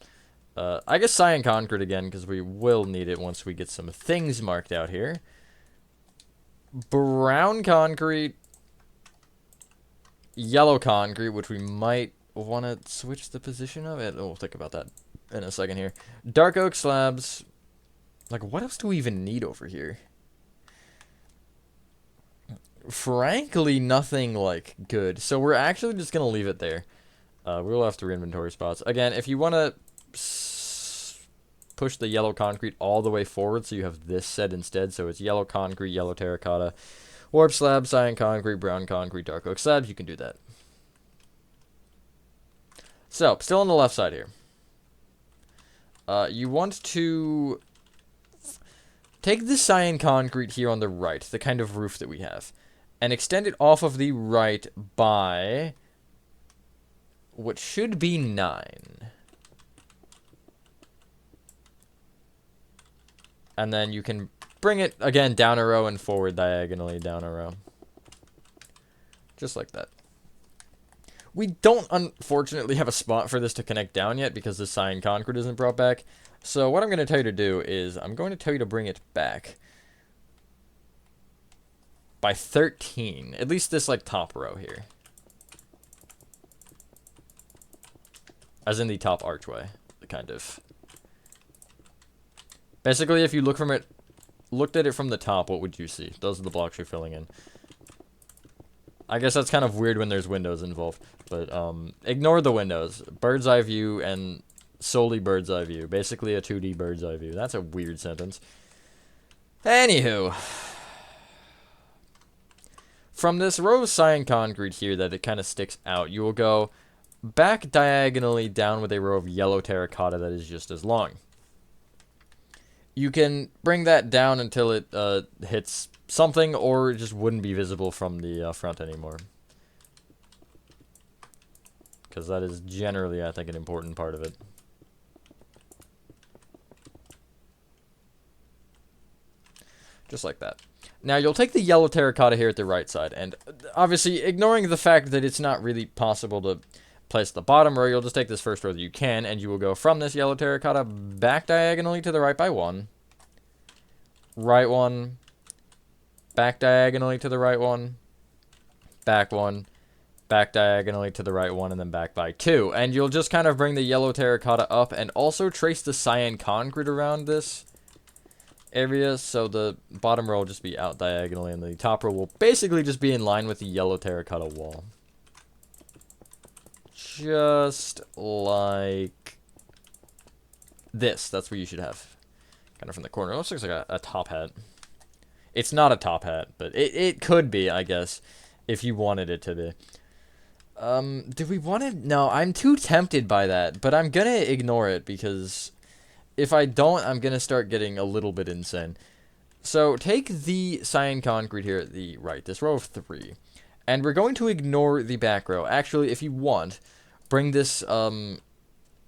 I guess cyan concrete again, because we will need it once we get some things marked out here. Brown concrete. Yellow concrete, which we might want to switch the position of it. We'll think about that in a second here. Dark oak slabs. Like, what else do we even need over here? Frankly, nothing, like, good. So we're actually just going to leave it there. We'll have 3 inventory spots. Again, if you want to push the yellow concrete all the way forward so you have this set instead. So it's yellow concrete, yellow terracotta, warp slab, cyan concrete, brown concrete, dark oak slabs. You can do that. So, still on the left side here. You want to take the cyan concrete here on the right, the kind of roof that we have, and extend it off of the right by what should be 9. And then you can bring it, again, down a row and forward diagonally down a row. Just like that. We don't, unfortunately, have a spot for this to connect down yet because the cyan concrete isn't brought back. So what I'm going to tell you to do is I'm going to tell you to bring it back by 13. At least this, like, top row here. As in the top archway, the kind of. Basically, if you looked at it from the top, what would you see? Those are the blocks you're filling in. I guess that's kind of weird when there's windows involved, but ignore the windows. Bird's eye view and solely bird's eye view. Basically a 2D bird's eye view. That's a weird sentence. Anywho. From this row of cyan concrete here that it kind of sticks out, you will go back diagonally down with a row of yellow terracotta that is just as long. You can bring that down until it hits something, or it just wouldn't be visible from the front anymore. Because that is generally, I think, an important part of it. Just like that. Now, you'll take the yellow terracotta here at the right side, and obviously, ignoring the fact that it's not really possible to place the bottom row, you'll just take this first row that you can, and you will go from this yellow terracotta back diagonally to the right by 1. Right 1. Back diagonally to the right 1. Back 1. Back diagonally to the right 1, and then back by 2. And you'll just kind of bring the yellow terracotta up, and also trace the cyan concrete around this area, so the bottom row will just be out diagonally, and the top row will basically just be in line with the yellow terracotta wall. Just like this. That's what you should have. Kind of from the corner. It looks like a top hat. It's not a top hat, but it could be, I guess, if you wanted it to be. Do we want to? No, I'm too tempted by that, but I'm gonna ignore it because if I don't, I'm gonna start getting a little bit insane. So take the cyan concrete here at the right, this row of 3, and we're going to ignore the back row. Actually, if you want, bring this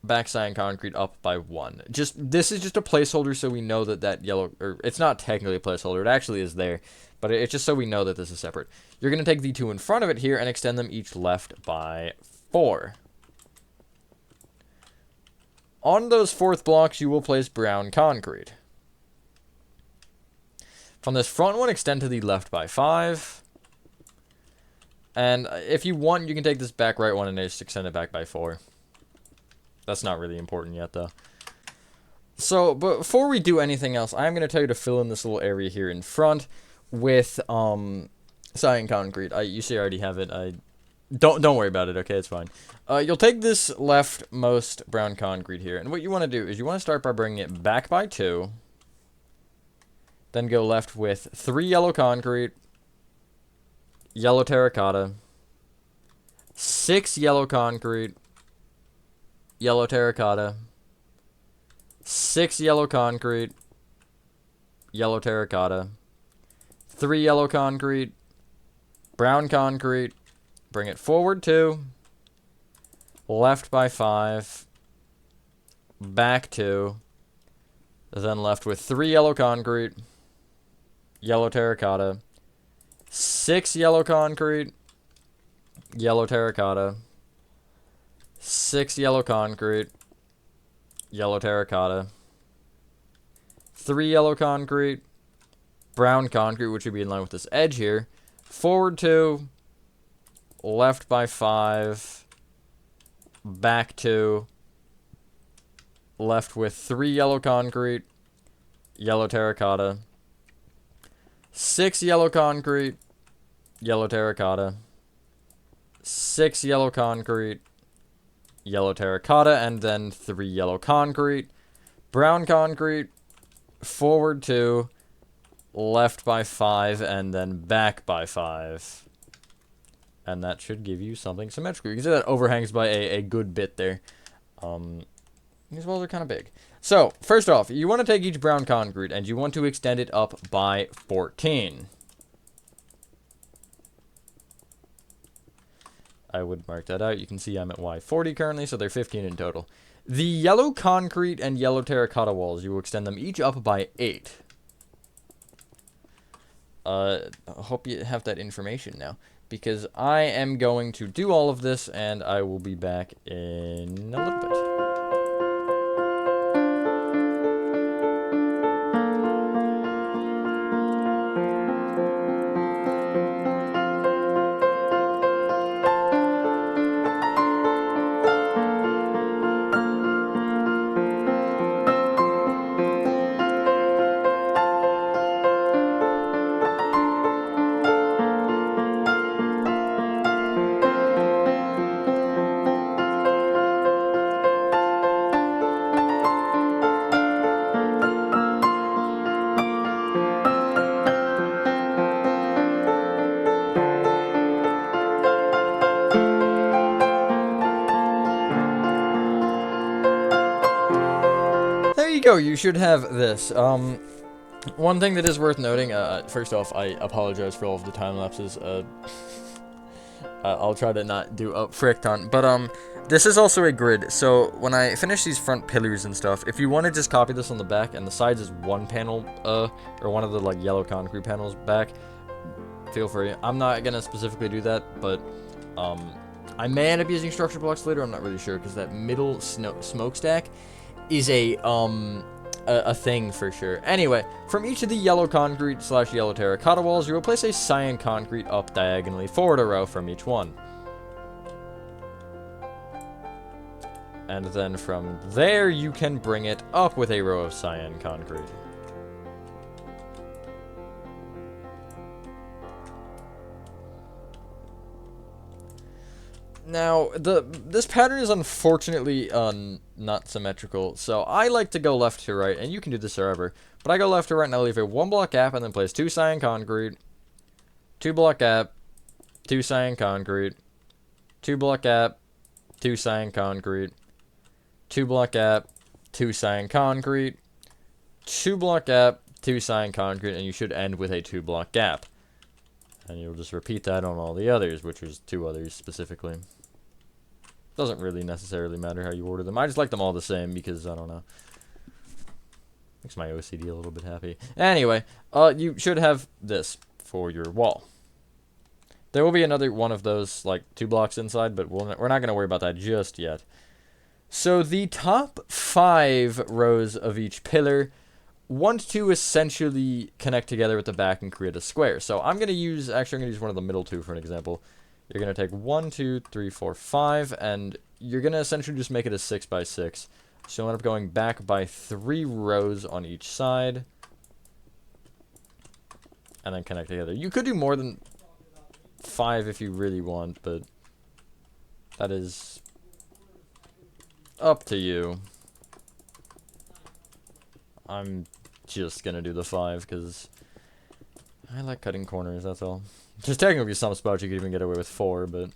back cyan concrete up by 1. This is just a placeholder so we know that yellow, or it's not technically a placeholder, it actually is there, but it's just so we know that this is separate. You're going to take the 2 in front of it here and extend them each left by 4. On those 4th blocks, you will place brown concrete. From this front one, extend to the left by 5. And if you want, you can take this back right one and just extend it back by 4. That's not really important yet, though. So, before we do anything else, I'm going to tell you to fill in this little area here in front with cyan concrete. You see I already have it. Don't worry about it, okay? It's fine. You'll take this leftmost brown concrete here, and what you want to do is you want to start by bringing it back by 2. Then go left with 3 yellow concrete, yellow terracotta, 6 yellow concrete, yellow terracotta, 6 yellow concrete, yellow terracotta, 3 yellow concrete, brown concrete, bring it forward 2, left by 5, back 2, then left with 3 yellow concrete, yellow terracotta, 6 yellow concrete, yellow terracotta, 6 yellow concrete, yellow terracotta, 3 yellow concrete, brown concrete, which would be in line with this edge here, forward 2, left by 5, back 2, left with 3 yellow concrete, yellow terracotta, 6 yellow concrete, yellow terracotta, 6 yellow concrete, yellow terracotta, and then 3 yellow concrete, brown concrete, forward 2, left by 5, and then back by 5. And that should give you something symmetrical. You can see that overhangs by a good bit there. These walls are kind of big. So, first off, you want to take each brown concrete, and you want to extend it up by 14. I would mark that out. You can see I'm at Y40 currently, so they're 15 in total. The yellow concrete and yellow terracotta walls, you will extend them each up by 8. I hope you have that information now, because I am going to do all of this, and I will be back in a little bit. Go, you should have this. One thing that is worth noting, first off, I apologize for all of the time lapses. I'll try to not do a frick ton, but this is also a grid, so when I finish these front pillars and stuff, if you want to just copy this on the back, and the sides is one panel, or one of the, like, yellow concrete panels back, feel free. I'm not gonna specifically do that, but, I may end up using structure blocks later, I'm not really sure, because that middle smokestack is a thing for sure. Anyway, from each of the yellow concrete / yellow terracotta walls, you will place a cyan concrete up diagonally forward a row from each one. And then from there, you can bring it up with a row of cyan concrete. Now, this pattern is unfortunately not symmetrical, so I like to go left to right, and you can do this forever, but I go left to right and I leave a 1 block gap and then place 2 cyan concrete, 2 block gap, 2 cyan concrete, 2 block gap, 2 cyan concrete, 2 block gap, 2 cyan concrete, 2 block gap, 2 cyan concrete, and you should end with a 2 block gap. And you'll just repeat that on all the others, which is 2 others specifically. Doesn't really necessarily matter how you order them. I just like them all the same because, I don't know. Makes my OCD a little bit happy. Anyway, you should have this for your wall. There will be another one of those, like, 2 blocks inside, but we're not going to worry about that just yet. So the top 5 rows of each pillar want to essentially connect together with the back and create a square. So I'm going to use one of the middle 2 for an example. You're going to take 1, 2, 3, 4, 5, and you're going to essentially just make it a 6 by 6. So you'll end up going back by 3 rows on each side, and then connect together. You could do more than 5 if you really want, but that is up to you. I'm just gonna do the 5 because I like cutting corners, that's all. There's technically some spots you could even get away with 4, but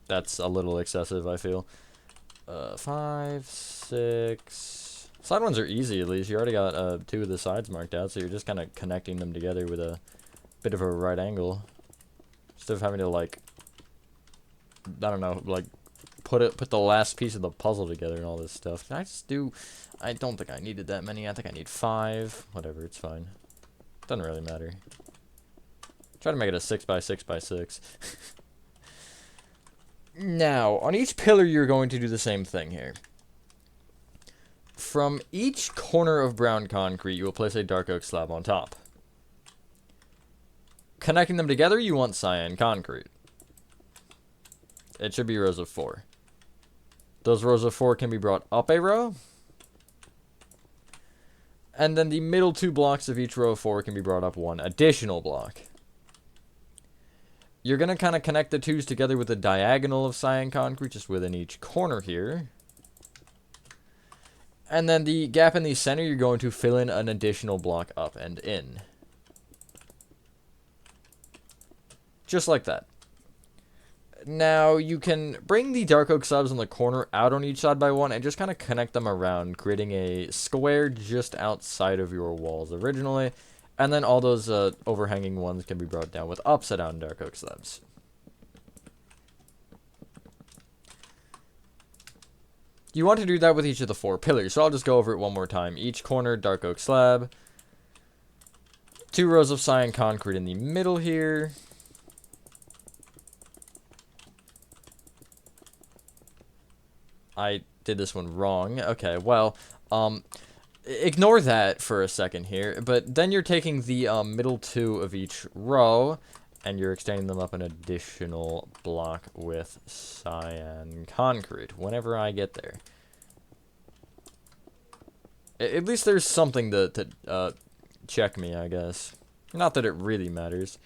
that's a little excessive, I feel. 5, 6. Side ones are easy, at least. You already got 2 of the sides marked out, so you're just kind of connecting them together with a bit of a right angle. Just instead of having to, like, I don't know, like, put the last piece of the puzzle together and all this stuff. Can I just do... I don't think I needed that many. I think I need 5. Whatever, it's fine. Doesn't really matter. Try to make it a 6x6x6. Now, on each pillar, you're going to do the same thing here. From each corner of brown concrete, you will place a dark oak slab on top. Connecting them together, you want cyan concrete. It should be rows of 4. Those rows of 4 can be brought up a row. And then the middle 2 blocks of each row of 4 can be brought up 1 additional block. You're going to kind of connect the 2s together with a diagonal of cyan concrete just within each corner here. And then the gap in the center, you're going to fill in an additional block up and in. Just like that. Now, you can bring the dark oak slabs on the corner out on each side by 1 and just kind of connect them around, creating a square just outside of your walls originally. And then all those overhanging ones can be brought down with upside down dark oak slabs. You want to do that with each of the 4 pillars, so I'll just go over it one more time. Each corner, dark oak slab. 2 rows of cyan concrete in the middle here. I did this one wrong. Okay, well, ignore that for a second here. But then you're taking the middle 2 of each row, and you're extending them up an additional block with cyan concrete whenever I get there. At least there's something to check me, I guess. Not that it really matters.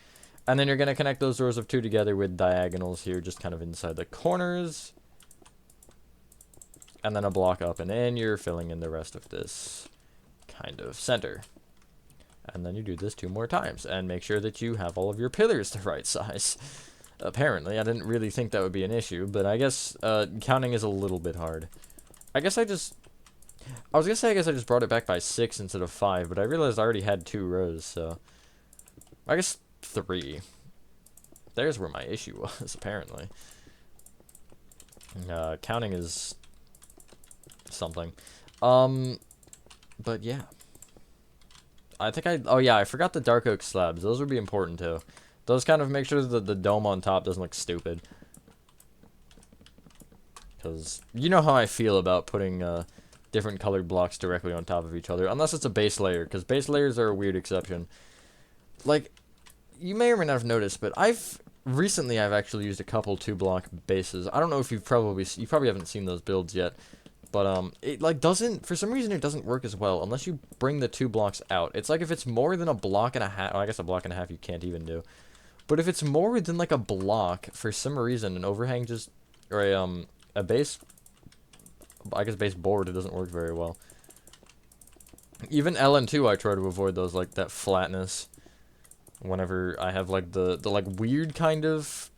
And then you're going to connect those rows of 2 together with diagonals here, just kind of inside the corners. And then a block up and in, you're filling in the rest of this kind of center. And then you do this 2 more times, and make sure that you have all of your pillars the right size. Apparently, I didn't really think that would be an issue, but I guess counting is a little bit hard. I guess I just brought it back by 6 instead of 5, but I realized I already had 2 rows, so... I guess 3. There's where my issue was, apparently. Counting is... something. But yeah. I think oh yeah, I forgot the dark oak slabs. Those would be important too. Those kind of make sure that the dome on top doesn't look stupid. Because you know how I feel about putting different colored blocks directly on top of each other. Unless it's a base layer, because base layers are a weird exception. Like, you may or may not have noticed, but recently I've actually used a couple 2-block bases. I don't know if you probably haven't seen those builds yet. But, it, like, for some reason it doesn't work as well unless you bring the 2 blocks out. It's like if it's more than a block and a half, well, I guess a block and a half you can't even do. But if it's more than, like, a block, for some reason, an overhang just, or a base, I guess base board, it doesn't work very well. Even LN2, I try to avoid those, like, that flatness whenever I have, like, the like, weird kind of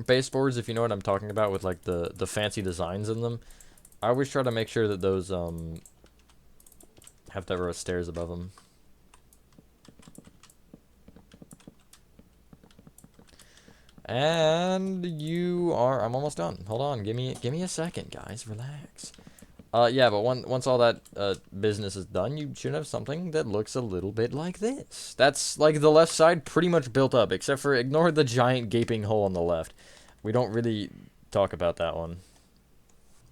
baseboards, if you know what I'm talking about, with, like, the fancy designs in them. I always try to make sure that those, have that row of stairs above them. And I'm almost done. Hold on, give me a second, guys, relax. Yeah, but once all that, business is done, you should have something that looks a little bit like this. That's, like, the left side pretty much built up, except for ignore the giant gaping hole on the left. We don't really talk about that one.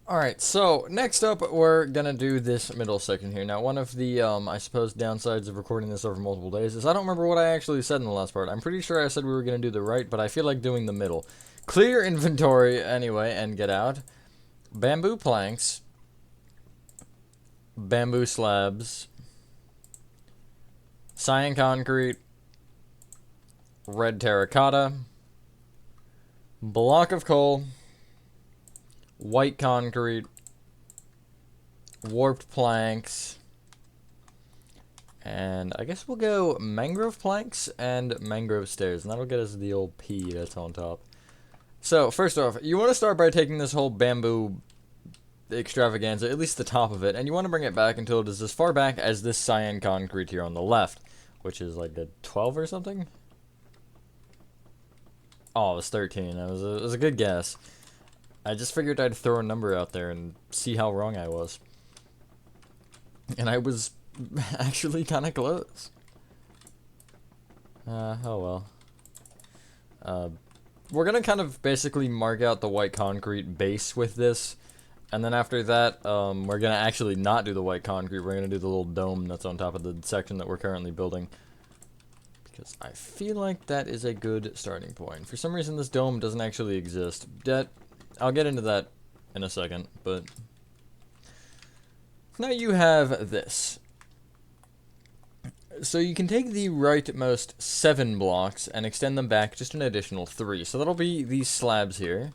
Alright, so next up we're gonna do this middle section here. Now, one of the, I suppose, downsides of recording this over multiple days is I don't remember what I actually said in the last part. I'm pretty sure I said we were gonna do the right, but I feel like doing the middle. Clear inventory, anyway, and get out. Bamboo planks. Bamboo slabs. Cyan concrete. Red terracotta. Block of coal. White concrete, warped planks, and I guess we'll go mangrove planks and mangrove stairs, and that'll get us the old P that's on top. So, first off, you want to start by taking this whole bamboo extravaganza, at least the top of it, and you want to bring it back until it is as far back as this cyan concrete here on the left, which is like a 12 or something? Oh, it was 13. It was a good guess. I just figured I'd throw a number out there and see how wrong I was. And I was actually kind of close. Oh well. We're gonna kind of basically mark out the white concrete base with this. And then after that, we're gonna actually not do the white concrete. We're gonna do the little dome that's on top of the section that we're currently building. Because I feel like that is a good starting point. For some reason, this dome doesn't actually exist. I'll get into that in a second, but now you have this. So you can take the rightmost 7 blocks and extend them back just an additional 3. So that'll be these slabs here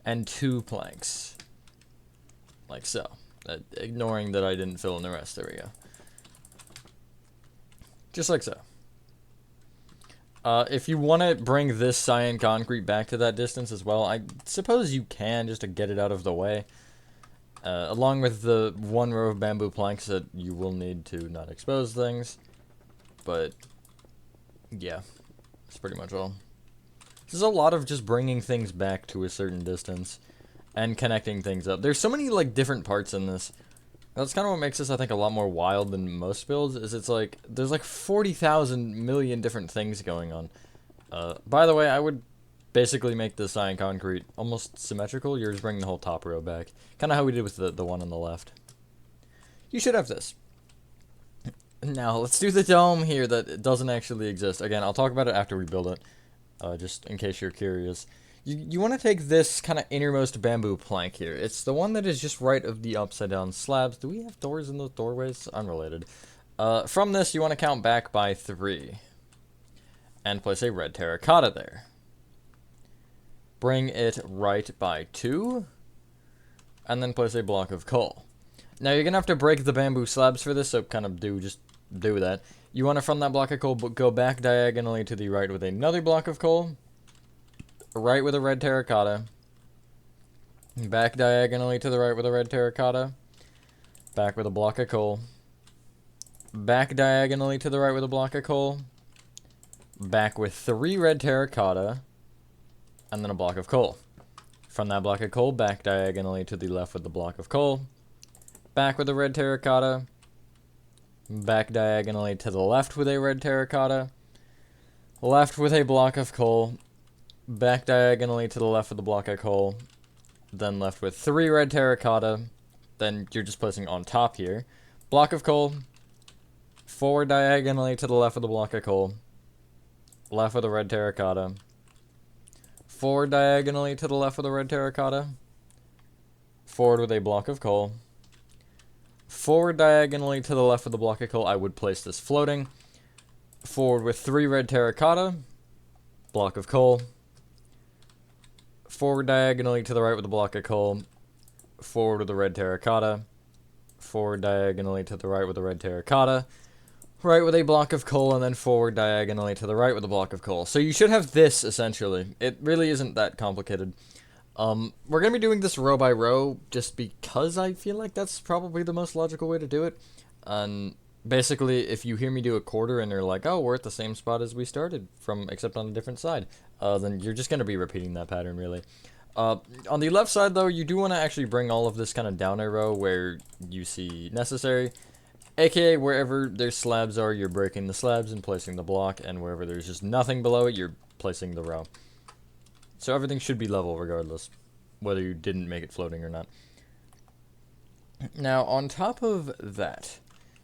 and 2 planks. Like so. Ignoring that I didn't fill in the rest. There we go. Just like so. If you want to bring this cyan concrete back to that distance as well, I suppose you can just to get it out of the way. Along with the 1 row of bamboo planks that you will need to not expose things. But, yeah, that's pretty much all. This is a lot of just bringing things back to a certain distance and connecting things up. There's so many, like, different parts in this. That's kind of what makes this, I think, a lot more wild than most builds, is it's like, there's like 40,000 million different things going on. By the way, I would basically make the cyan concrete almost symmetrical. You're just bringing the whole top row back. Kind of how we did with the one on the left. You should have this. Now, let's do the dome here that doesn't actually exist. Again, I'll talk about it after we build it, just in case you're curious. You want to take this kind of innermost bamboo plank here. It's the one that is just right of the upside down slabs. Do we have doors in those doorways? Unrelated. From this, you want to count back by 3. And place a red terracotta there. Bring it right by 2. And then place a block of coal. Now, you're going to have to break the bamboo slabs for this, so kind of just do that. You want to, from that block of coal, go back diagonally to the right with another block of coal. Right with a red terracotta. Back diagonally to the right with a red terracotta. Back with a block of coal. Back diagonally to the right with a block of coal. Back with 3 red terracotta. And then a block of coal. From that block of coal, back diagonally to the left with the block of coal. Back with a red terracotta. Back diagonally to the left with a red terracotta. Left with a block of coal. Back diagonally to the left with the block of coal. Then left with 3 red terracotta. Then you're just placing on top here. Block of coal. Forward diagonally to the left with the block of coal. Left with a red terracotta. Forward diagonally to the left with a red terracotta. Forward with a block of coal. Forward diagonally to the left with the block of coal. I would place this floating. Forward with 3 red terracotta. Block of coal. Forward diagonally to the right with the block of coal. Forward with the red terracotta. Forward diagonally to the right with the red terracotta. Right with a block of coal, and then forward diagonally to the right with a block of coal. So you should have this, essentially. It really isn't that complicated. We're going to be doing this row by row, just because I feel like that's probably the most logical way to do it. And basically, if you hear me do a quarter and you're like, oh, we're at the same spot as we started from, except on a different side, then you're just going to be repeating that pattern, really. On the left side, though, you do want to actually bring all of this kind of down a row where you see necessary. AKA, wherever there's slabs are, you're breaking the slabs and placing the block, and wherever there's just nothing below it, you're placing the row. So everything should be level regardless, whether you didn't make it floating or not. Now, on top of that,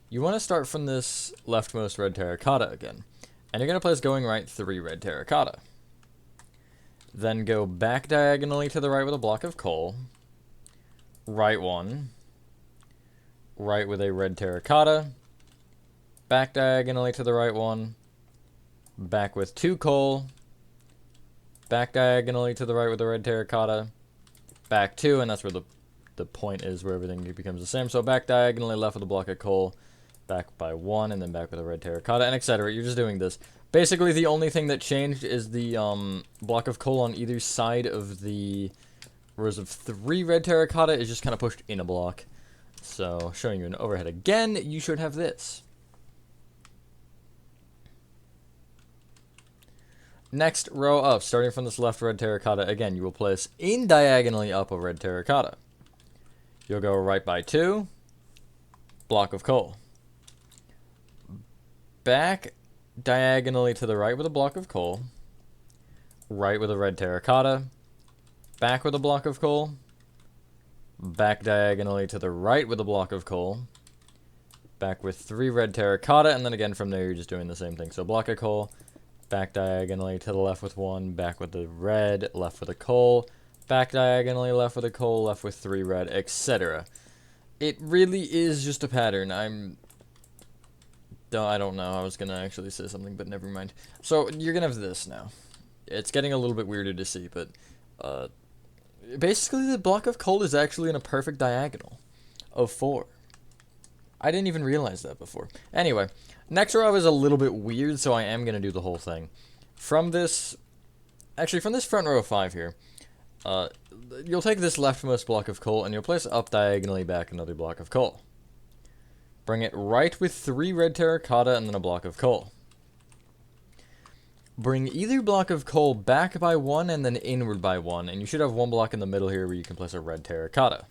you want to start from this leftmost red terracotta again. And you're going to place going right 3 red terracotta. Then go back diagonally to the right with a block of coal. Right 1. Right with a red terracotta. Back diagonally to the right 1. Back with 2 coal. Back diagonally to the right with a red terracotta. Back 2, and that's where the point is where everything becomes the same. So back diagonally left with a block of coal. Back by 1, and then back with a red terracotta, and etc. You're just doing this. Basically, the only thing that changed is the block of coal on either side of the rows of 3 red terracotta is just kind of pushed in a block. So, showing you an overhead again, you should have this. Next row up, starting from this left red terracotta, again, you will place in diagonally up a red terracotta. You'll go right by 2, block of coal. Back diagonally to the right with a block of coal. Right with a red terracotta. Back with a block of coal. Back diagonally to the right with a block of coal. Back with 3 red terracotta, and then again from there you're just doing the same thing. So block of coal, back diagonally to the left with 1, back with the red, left with a coal, back diagonally left with a coal, left with 3 red, etc. It really is just a pattern. I don't know. I was going to actually say something, but never mind. So you're going to have this now. It's getting a little bit weirder to see, but basically the block of coal is actually in a perfect diagonal of 4. I didn't even realize that before. Anyway, next row is a little bit weird, so I am going to do the whole thing. From this front row of 5 here, you'll take this leftmost block of coal, and you'll place up diagonally back another block of coal. Bring it right with 3 red terracotta and then a block of coal. Bring either block of coal back by 1 and then inward by 1, and you should have 1 block in the middle here where you can place a red terracotta.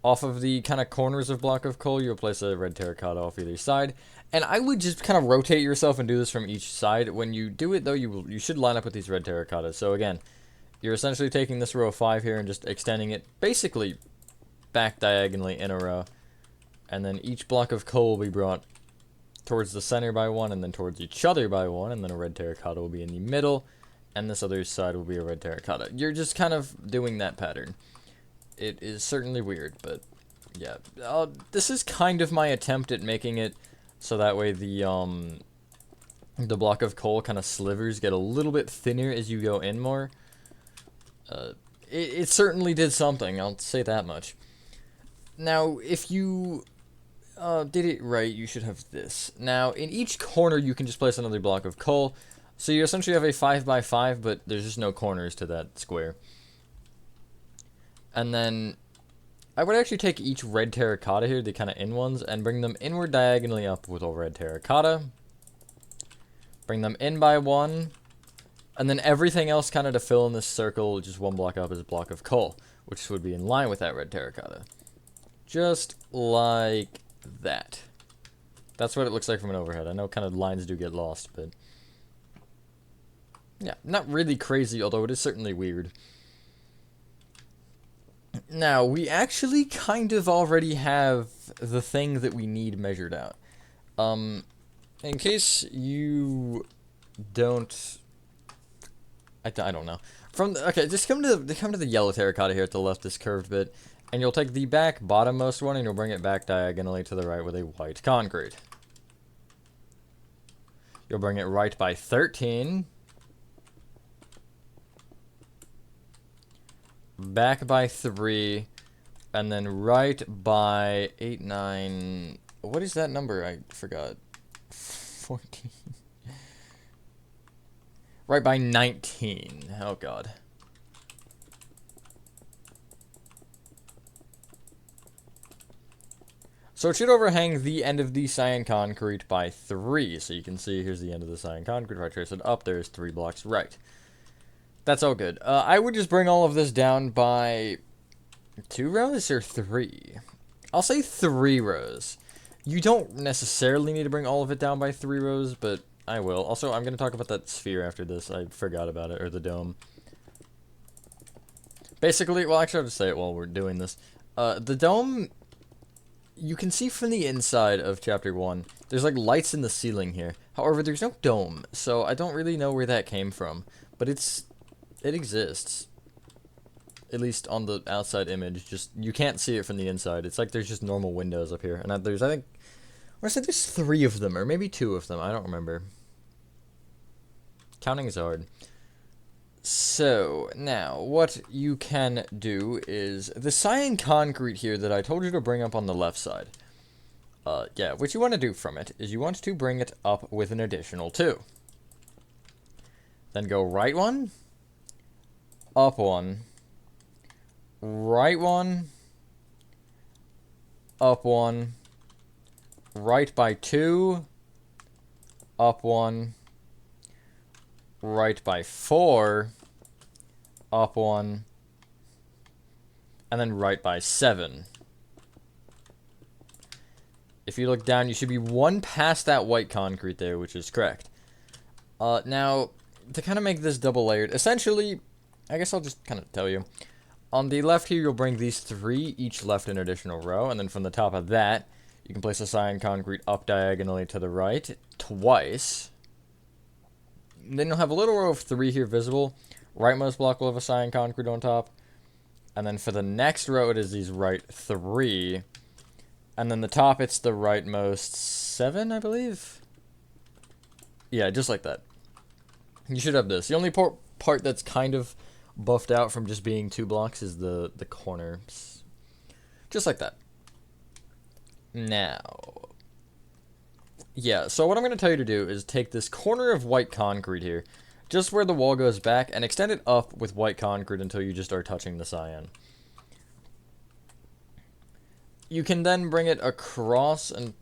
Off of the kind of corners of block of coal, you'll place a red terracotta off either side. And I would just kind of rotate yourself and do this from each side. When you do it, though, you should line up with these red terracottas. So again, you're essentially taking this row of 5 here and just extending it basically back diagonally in a row. And then each block of coal will be brought towards the center by 1 and then towards each other by 1. And then a red terracotta will be in the middle. And this other side will be a red terracotta. You're just kind of doing that pattern. It is certainly weird, but yeah. This is kind of my attempt at making it so that way the block of coal kind of slivers get a little bit thinner as you go in more. It certainly did something, I'll say that much. Now, if you did it right, you should have this. Now, in each corner, you can just place another block of coal. So you essentially have a 5 by 5, but there's just no corners to that square. And then I would actually take each red terracotta here, the kind of in ones, and bring them inward diagonally up with a red terracotta. Bring them in by 1. And then everything else kind of to fill in this circle, just 1 block up is a block of coal, which would be in line with that red terracotta. Just like that. That's what it looks like from an overhead. I know kind of lines do get lost, but yeah, not really crazy, although it is certainly weird. Now, we actually kind of already have the thing that we need measured out. In case you don't... I don't know. Okay, just come to the yellow terracotta here at the left, this curved bit, and you'll take the back bottommost one and you'll bring it back diagonally to the right with a white concrete. You'll bring it right by 13. Back by 3, and then right by 8, 9... What is that number? I forgot. 14. Right by 19. Oh, God. So it should overhang the end of the cyan concrete by 3. So you can see here's the end of the cyan concrete. If I trace it up, there's 3 blocks right. That's all good. I would just bring all of this down by 2 rows or 3? I'll say 3 rows. You don't necessarily need to bring all of it down by 3 rows, but I will. Also, I'm going to talk about that sphere after this. I forgot about it, or the dome. Basically, well, actually, I'll just say it while we're doing this. The dome, you can see from the inside of Chapter 1, there's like lights in the ceiling here. However, there's no dome, so I don't really know where that came from. But it exists. At least on the outside image. Just, you can't see it from the inside. It's like there's just normal windows up here. And there's, I think, I said there's 3 of them, or maybe 2 of them. I don't remember. Counting is hard. So, now, what you can do is, the cyan concrete here that I told you to bring up on the left side. Yeah, what you want to do from it is you want to bring it up with an additional 2. Then go right 1, up 1, right 1, up 1, right by 2, up 1, right by 4, up 1, and then right by 7. If you look down, you should be 1 past that white concrete there, which is correct. Now, to kind of make this double layered, essentially, I guess I'll just kind of tell you. On the left here, you'll bring these 3, each left an additional row, and then from the top of that, you can place a cyan concrete up diagonally to the right twice. Then you'll have a little row of 3 here visible. Rightmost block will have a cyan concrete on top. And then for the next row, it is these right 3. And then the top, it's the rightmost 7, I believe? Yeah, just like that. You should have this. The only part that's kind of buffed out from just being 2 blocks is the corners. Just like that. Now, yeah, so what I'm going to tell you to do is take this corner of white concrete here, just where the wall goes back, and extend it up with white concrete until you just are touching the cyan. You can then bring it across and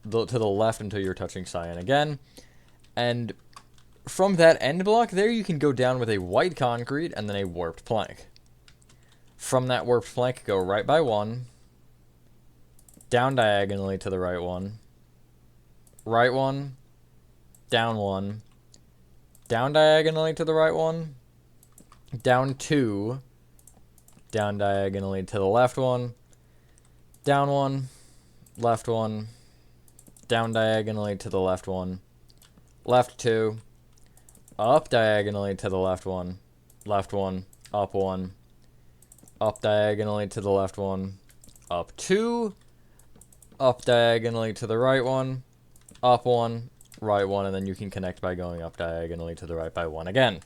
to the left until you're touching cyan again, and from that end block there, you can go down with a white concrete and then a warped plank. From that warped plank, go right by 1, down diagonally to the right 1, right 1, down 1, down diagonally to the right 1, down 2, down diagonally to the left 1, down 1, left 1, down diagonally to the left 1, left 2, up diagonally to the left 1, up 1, up diagonally to the left 1, up 2, up diagonally to the right 1, up 1, right 1, and then you can connect by going up diagonally to the right by 1 again.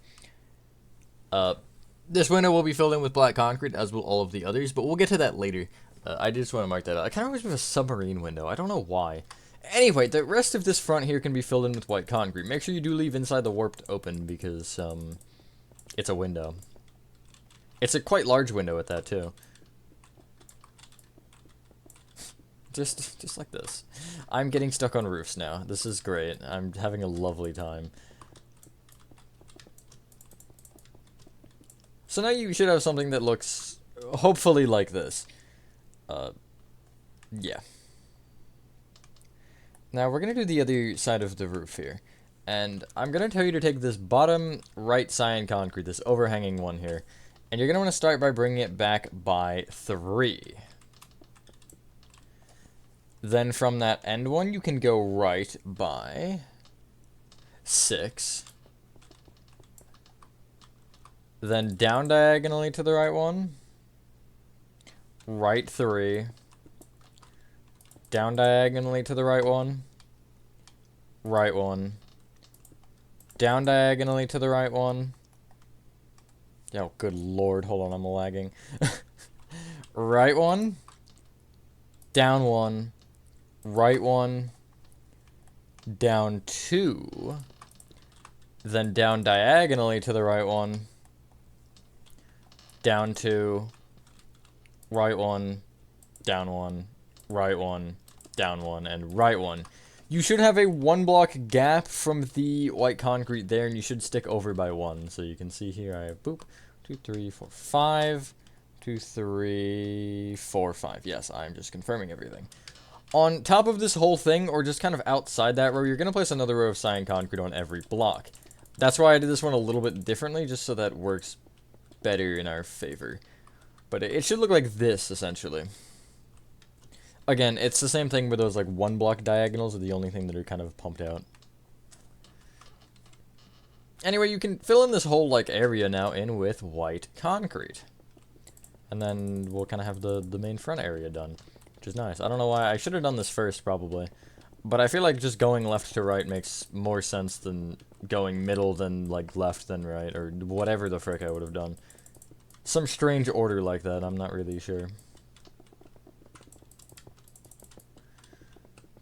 This window will be filled in with black concrete, as will all of the others, but we'll get to that later. I just want to mark that out. I kind of wish it was a submarine window. I don't know why. Anyway, the rest of this front here can be filled in with white concrete. Make sure you do leave inside the warped open, because it's a window. It's a quite large window at that, too. Just like this. I'm getting stuck on roofs now. This is great. I'm having a lovely time. So now you should have something that looks hopefully like this. Yeah. Now we're going to do the other side of the roof here. And I'm going to tell you to take this bottom right cyan concrete, this overhanging one here, and you're going to want to start by bringing it back by 3. Then from that end one, you can go right by 6. Then down diagonally to the right one, right 3, down diagonally to the right 1, right 1, down diagonally to the right 1. Oh, good lord, hold on, I'm lagging. Right 1, down 1, right 1, down 2, then down diagonally to the right 1, down 2, right 1, down 1, right 1, down 1, and right 1. You should have a 1 block gap from the white concrete there, and you should stick over by 1. So you can see here I have, boop, 2, 3, 4, 5, 2, 3, 4, 5. Yes, I'm just confirming everything. On top of this whole thing, or just kind of outside that row, you're going to place another row of cyan concrete on every block. That's why I did this one a little bit differently, just so that works better in our favor. But it should look like this, essentially. Again, it's the same thing where those, like, 1 block diagonals are the only thing that are kind of pumped out. Anyway, you can fill in this whole, like, area now in with white concrete. And then we'll kind of have the main front area done, which is nice. I don't know why. I should have done this first, probably. But I feel like just going left to right makes more sense than going middle than, like, left than right, or whatever the frick I would have done. Some strange order like that, I'm not really sure.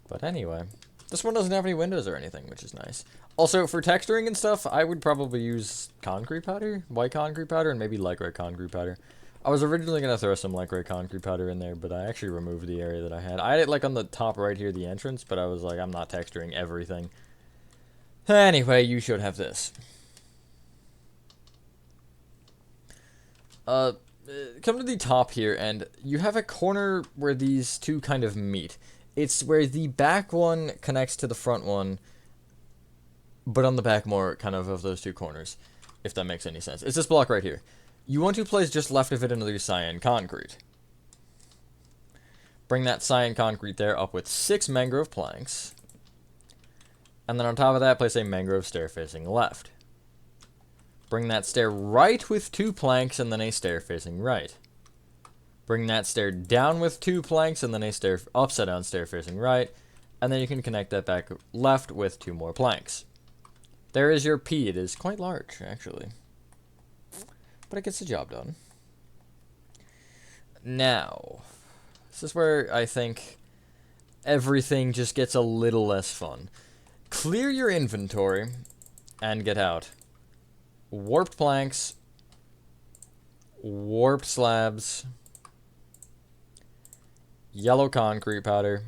But anyway, this one doesn't have any windows or anything, which is nice. Also, for texturing and stuff, I would probably use concrete powder, white concrete powder, and maybe light gray concrete powder. I was originally going to throw some light gray concrete powder in there, but I actually removed the area that I had. I had it like on the top right here, the entrance, but I was like, I'm not texturing everything. Anyway, you should have this. come to the top here, and you have a corner where these two kind of meet. It's where the back one connects to the front one, but on the back more kind of those two corners, if that makes any sense. It's this block right here. You want to place just left of it another cyan concrete. Bring that cyan concrete there up with 6 mangrove planks. And then on top of that, place a mangrove stair facing left. Bring that stair right with 2 planks and then a stair facing right. Bring that stair down with 2 planks and then a stair upside down stair facing right. And then you can connect that back left with 2 more planks. There is your P. It is quite large, actually. But it gets the job done. Now, this is where I think everything just gets a little less fun. Clear your inventory and get out warped planks, warped slabs, yellow concrete powder,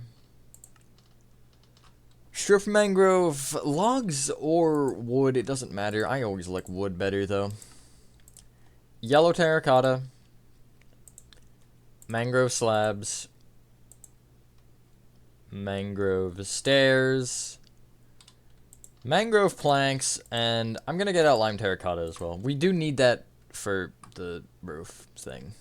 stripped mangrove, logs or wood, it doesn't matter. I always like wood better though. Yellow terracotta, mangrove slabs, mangrove stairs, mangrove planks, and I'm gonna get out lime terracotta as well. We do need that for the roof thing.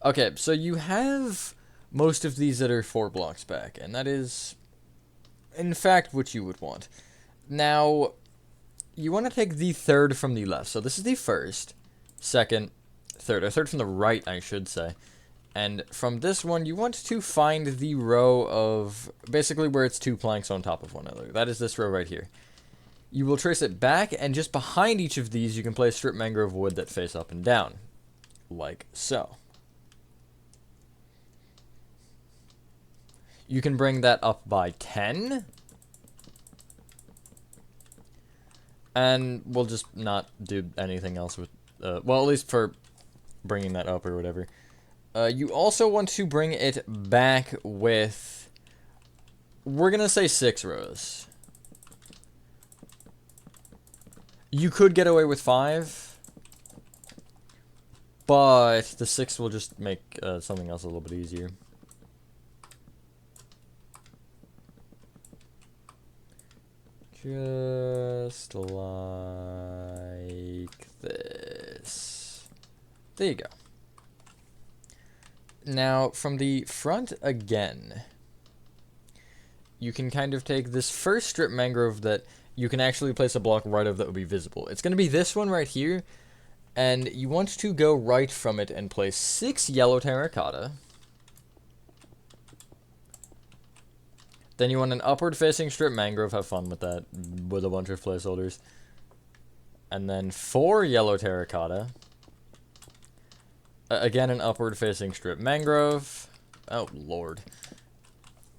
Okay, so you have most of these that are 4 blocks back, and that is, in fact, what you would want. Now, you want to take the third from the left. So this is the first, second, third, or third from the right, I should say. And from this one, you want to find the row of, basically where it's 2 planks on top of one another. That is this row right here. You will trace it back, and just behind each of these, you can place strip mangrove wood that face up and down. Like so. You can bring that up by 10. And we'll just not do anything else with, well, at least for bringing that up or whatever. You also want to bring it back with, we're going to say 6 rows. You could get away with 5, but the 6 will just make something else a little bit easier. Just like this. There you go. Now, from the front again, you can kind of take this first strip mangrove that you can actually place a block right of that would be visible. It's going to be this one right here, and you want to go right from it and place 6 yellow terracotta. Then you want an upward-facing strip mangrove. Have fun with that, with a bunch of placeholders. And then 4 yellow terracotta. Again, an upward-facing strip mangrove. Oh, Lord.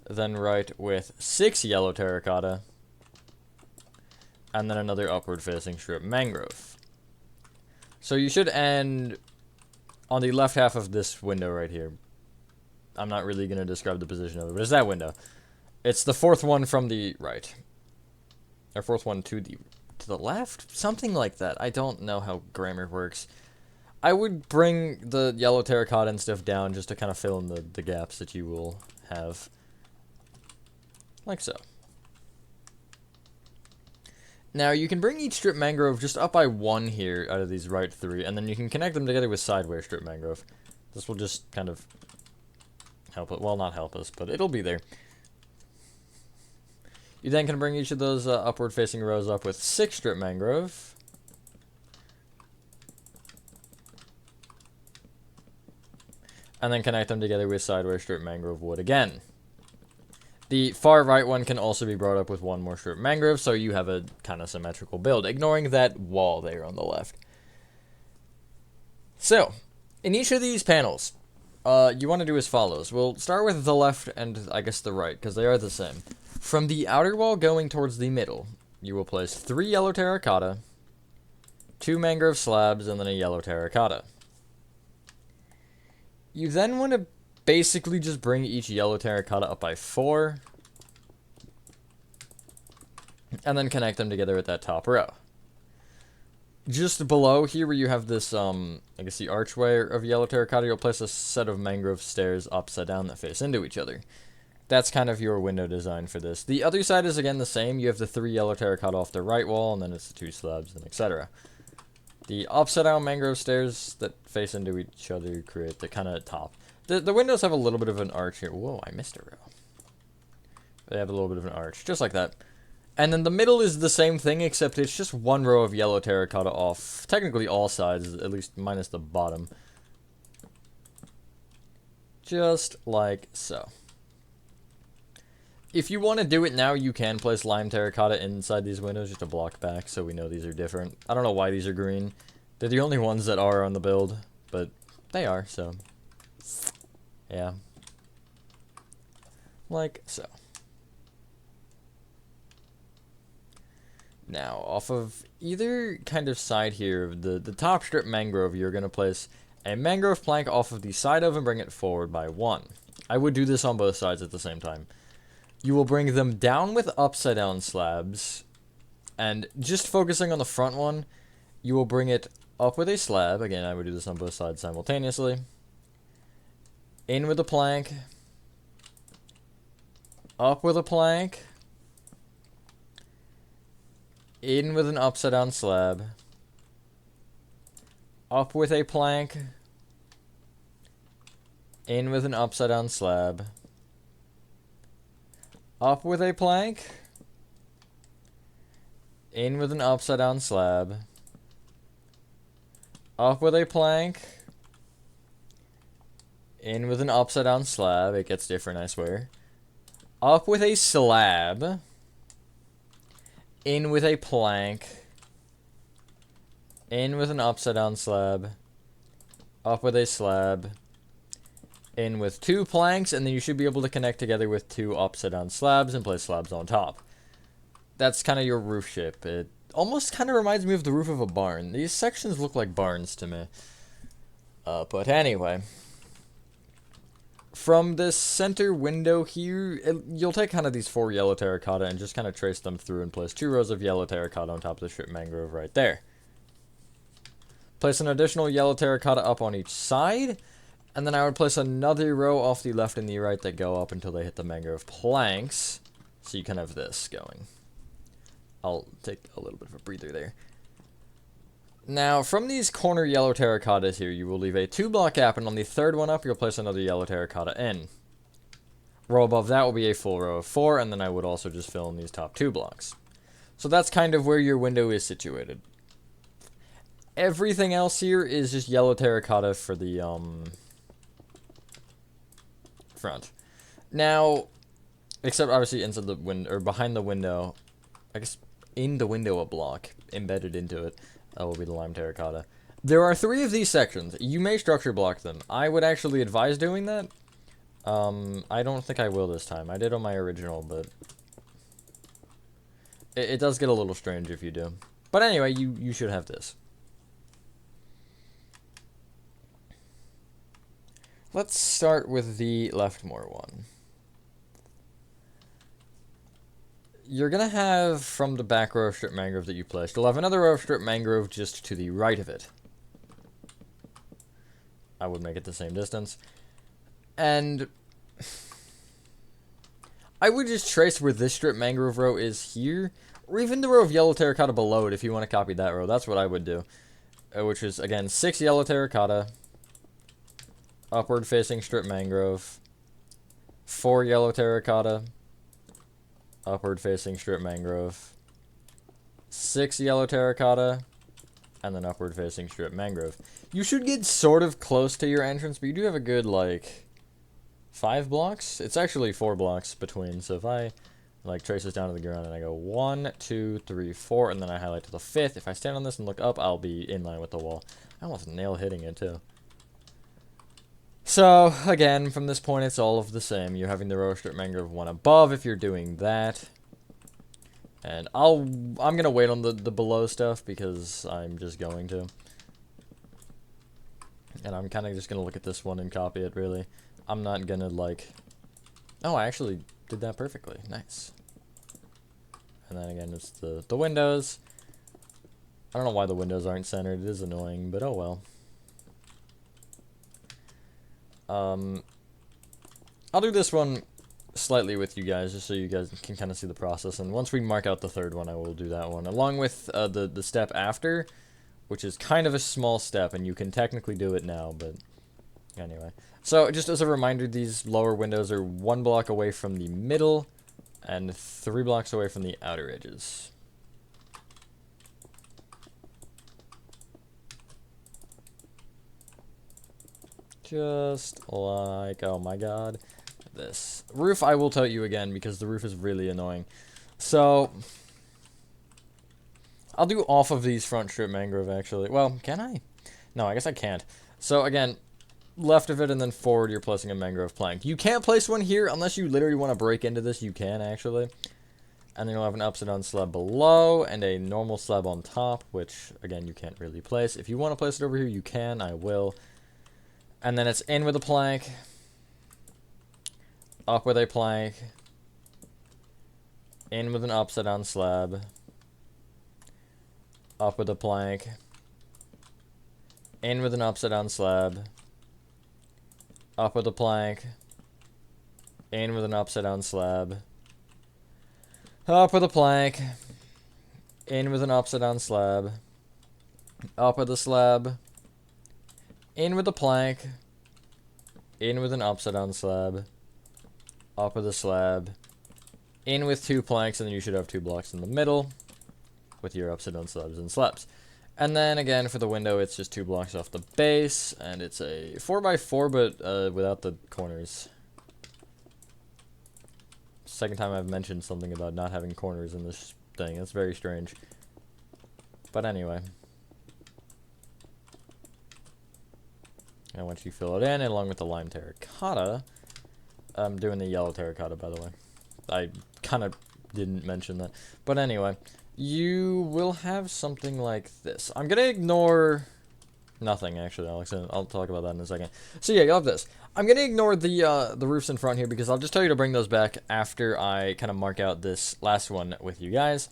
Then right with 6 yellow terracotta. And then another upward-facing strip mangrove. So you should end on the left half of this window right here. I'm not really going to describe the position of it, but it's that window. It's the 4th one from the right. Or 4th one to the left? Something like that. I don't know how grammar works. I would bring the yellow terracotta and stuff down just to kind of fill in the gaps that you will have. Like so. Now, you can bring each strip mangrove just up by 1 here out of these right 3, and then you can connect them together with sideways strip mangrove. This will just kind of help it. Well, not help us, but it'll be there. You then can bring each of those upward-facing rows up with 6 strip mangrove. And then connect them together with sideways strip mangrove wood again. The far right one can also be brought up with 1 more strip mangrove, so you have a kind of symmetrical build, ignoring that wall there on the left. So, in each of these panels, you want to do as follows. We'll start with the left and, I guess, the right, because they are the same. From the outer wall going towards the middle, you will place 3 yellow terracotta, 2 mangrove slabs, and then a yellow terracotta. You then want to basically just bring each yellow terracotta up by 4, and then connect them together at that top row. Just below here where you have this, I guess the archway of yellow terracotta, you'll place a set of mangrove stairs upside down that face into each other. That's kind of your window design for this. The other side is again the same. You have the 3 yellow terracotta off the right wall, and then it's the 2 slabs, and etc. The upside down mangrove stairs that face into each other create the kind of top. The windows have a little bit of an arch here. Whoa, I missed a row. They have a little bit of an arch, just like that. And then the middle is the same thing, except it's just 1 row of yellow terracotta off, technically all sides, at least minus the bottom. Just like so. If you want to do it now, you can place lime terracotta inside these windows just to block back, so we know these are different. I don't know why these are green. They're the only ones that are on the build, but they are, so yeah. Like so. Now, off of either kind of side here, the top strip mangrove, you're going to place a mangrove plank off of the side of and bring it forward by 1. I would do this on both sides at the same time. You will bring them down with upside down slabs, and just focusing on the front one, you will bring it up with a slab. Again, I would do this on both sides simultaneously. In with a plank, up with a plank, in with an upside down slab, up with a plank, in with an upside down slab, up with a plank, in with an upside down slab, up with a plank, in with an upside down slab. It gets different, I swear. Up with a slab, in with a plank, in with an upside down slab, up with a slab, in with 2 planks, and then you should be able to connect together with 2 upside down slabs and place slabs on top. That's kind of your roof shape. It almost kind of reminds me of the roof of a barn. These sections look like barns to me. But anyway, from this center window here, you'll take kind of these 4 yellow terracotta and just kind of trace them through and place 2 rows of yellow terracotta on top of the strip mangrove right there. Place an additional yellow terracotta up on each side, and then I would place another row off the left and the right that go up until they hit the mangrove planks, so you can have this going. I'll take a little bit of a breather there. Now, from these corner yellow terracottas here, you will leave a 2-block gap, and on the 3rd one up, you'll place another yellow terracotta in. Row above that will be a full row of 4, and then I would also just fill in these top 2 blocks. So that's kind of where your window is situated. Everything else here is just yellow terracotta for the, front. Now, except obviously inside the window, or behind the window, I guess in the window a block, embedded into it, will be the lime terracotta. There are 3 of these sections. You may structure block them. I would actually advise doing that. I don't think I will this time. I did on my original, but it does get a little strange if you do. But anyway, you should have this. Let's start with the leftmost one. You're going to have, from the back row of strip mangrove that you placed, you'll have another row of strip mangrove just to the right of it. I would make it the same distance. And I would just trace where this strip mangrove row is here, or even the row of yellow terracotta below it if you want to copy that row. That's what I would do. Which is, again, 6 yellow terracotta, upward facing strip mangrove, 4 yellow terracotta, upward facing strip mangrove, 6 yellow terracotta, and then upward facing strip mangrove. You should get sort of close to your entrance, but you do have a good, like, 5 blocks? It's actually 4 blocks between, so if I, like, trace this down to the ground and I go 1, 2, 3, 4, and then I highlight to the 5th, if I stand on this and look up, I'll be in line with the wall. I almost nail hitting it, too. So, again, from this point, it's all of the same. You're having the row strip mangrove one above if you're doing that. And I'm going to wait on the below stuff because I'm just going to. And I'm kind of just going to look at this one and copy it, really. I'm not going to, like... Oh, I actually did that perfectly. Nice. And then, again, it's the windows. I don't know why the windows aren't centered. It is annoying, but oh well. I'll do this one slightly with you guys, just so you guys can kind of see the process. And once we mark out the third one, I will do that one, along with the step after, which is kind of a small step, and you can technically do it now, but anyway. So just as a reminder, these lower windows are 1 block away from the middle and 3 blocks away from the outer edges. Just like, oh my god, this. Roof, I will tell you again, because the roof is really annoying. So, I'll do off of these front strip mangrove, actually. Well, can I? No, I guess I can't. So, again, left of it and then forward, you're placing a mangrove plank. You can't place one here unless you literally want to break into this. You can, actually. And then you'll have an upside down slab below and a normal slab on top, which, again, you can't really place. If you want to place it over here, you can. I will. And then it's in with a plank, up with a plank, in with an upside down slab, up with a plank, in with an upside down slab, up with a plank, in with an upside down slab, up with a plank, in with an upside down slab, up with a slab, in with a plank, in with an upside down slab, up with a slab, in with 2 planks, and then you should have 2 blocks in the middle with your upside down slabs and slabs. And then again for the window, it's just 2 blocks off the base, and it's a 4x4, but without the corners. Second time I've mentioned something about not having corners in this thing. That's very strange. But anyway. And once you fill it in, along with the lime terracotta, I'm doing the yellow terracotta, by the way. I kind of didn't mention that. But anyway, you will have something like this. I'm going to ignore nothing, actually, Alex. I'll talk about that in a second. So yeah, you'll have this. I'm going to ignore the roofs in front here, because I'll just tell you to bring those back after I kind of mark out this last one with you guys.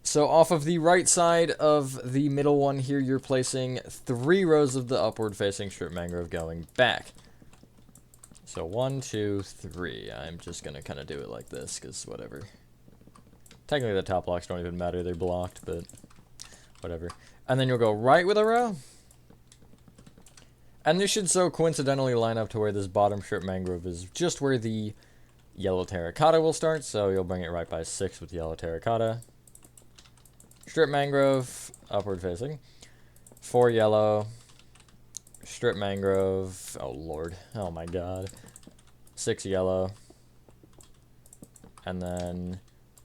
So off of the right side of the middle one here, you're placing 3 rows of the upward facing strip mangrove going back. So 1, 2, 3. I'm just going to kind of do it like this, because whatever. Technically the top blocks don't even matter, they're blocked, but whatever. And then you'll go right with a row. And this should so coincidentally line up to where this bottom strip mangrove is just where the yellow terracotta will start, so you'll bring it right by 6 with yellow terracotta. Strip mangrove, upward facing. 4 yellow. Strip mangrove. Oh, Lord. Oh, my God. 6 yellow. And then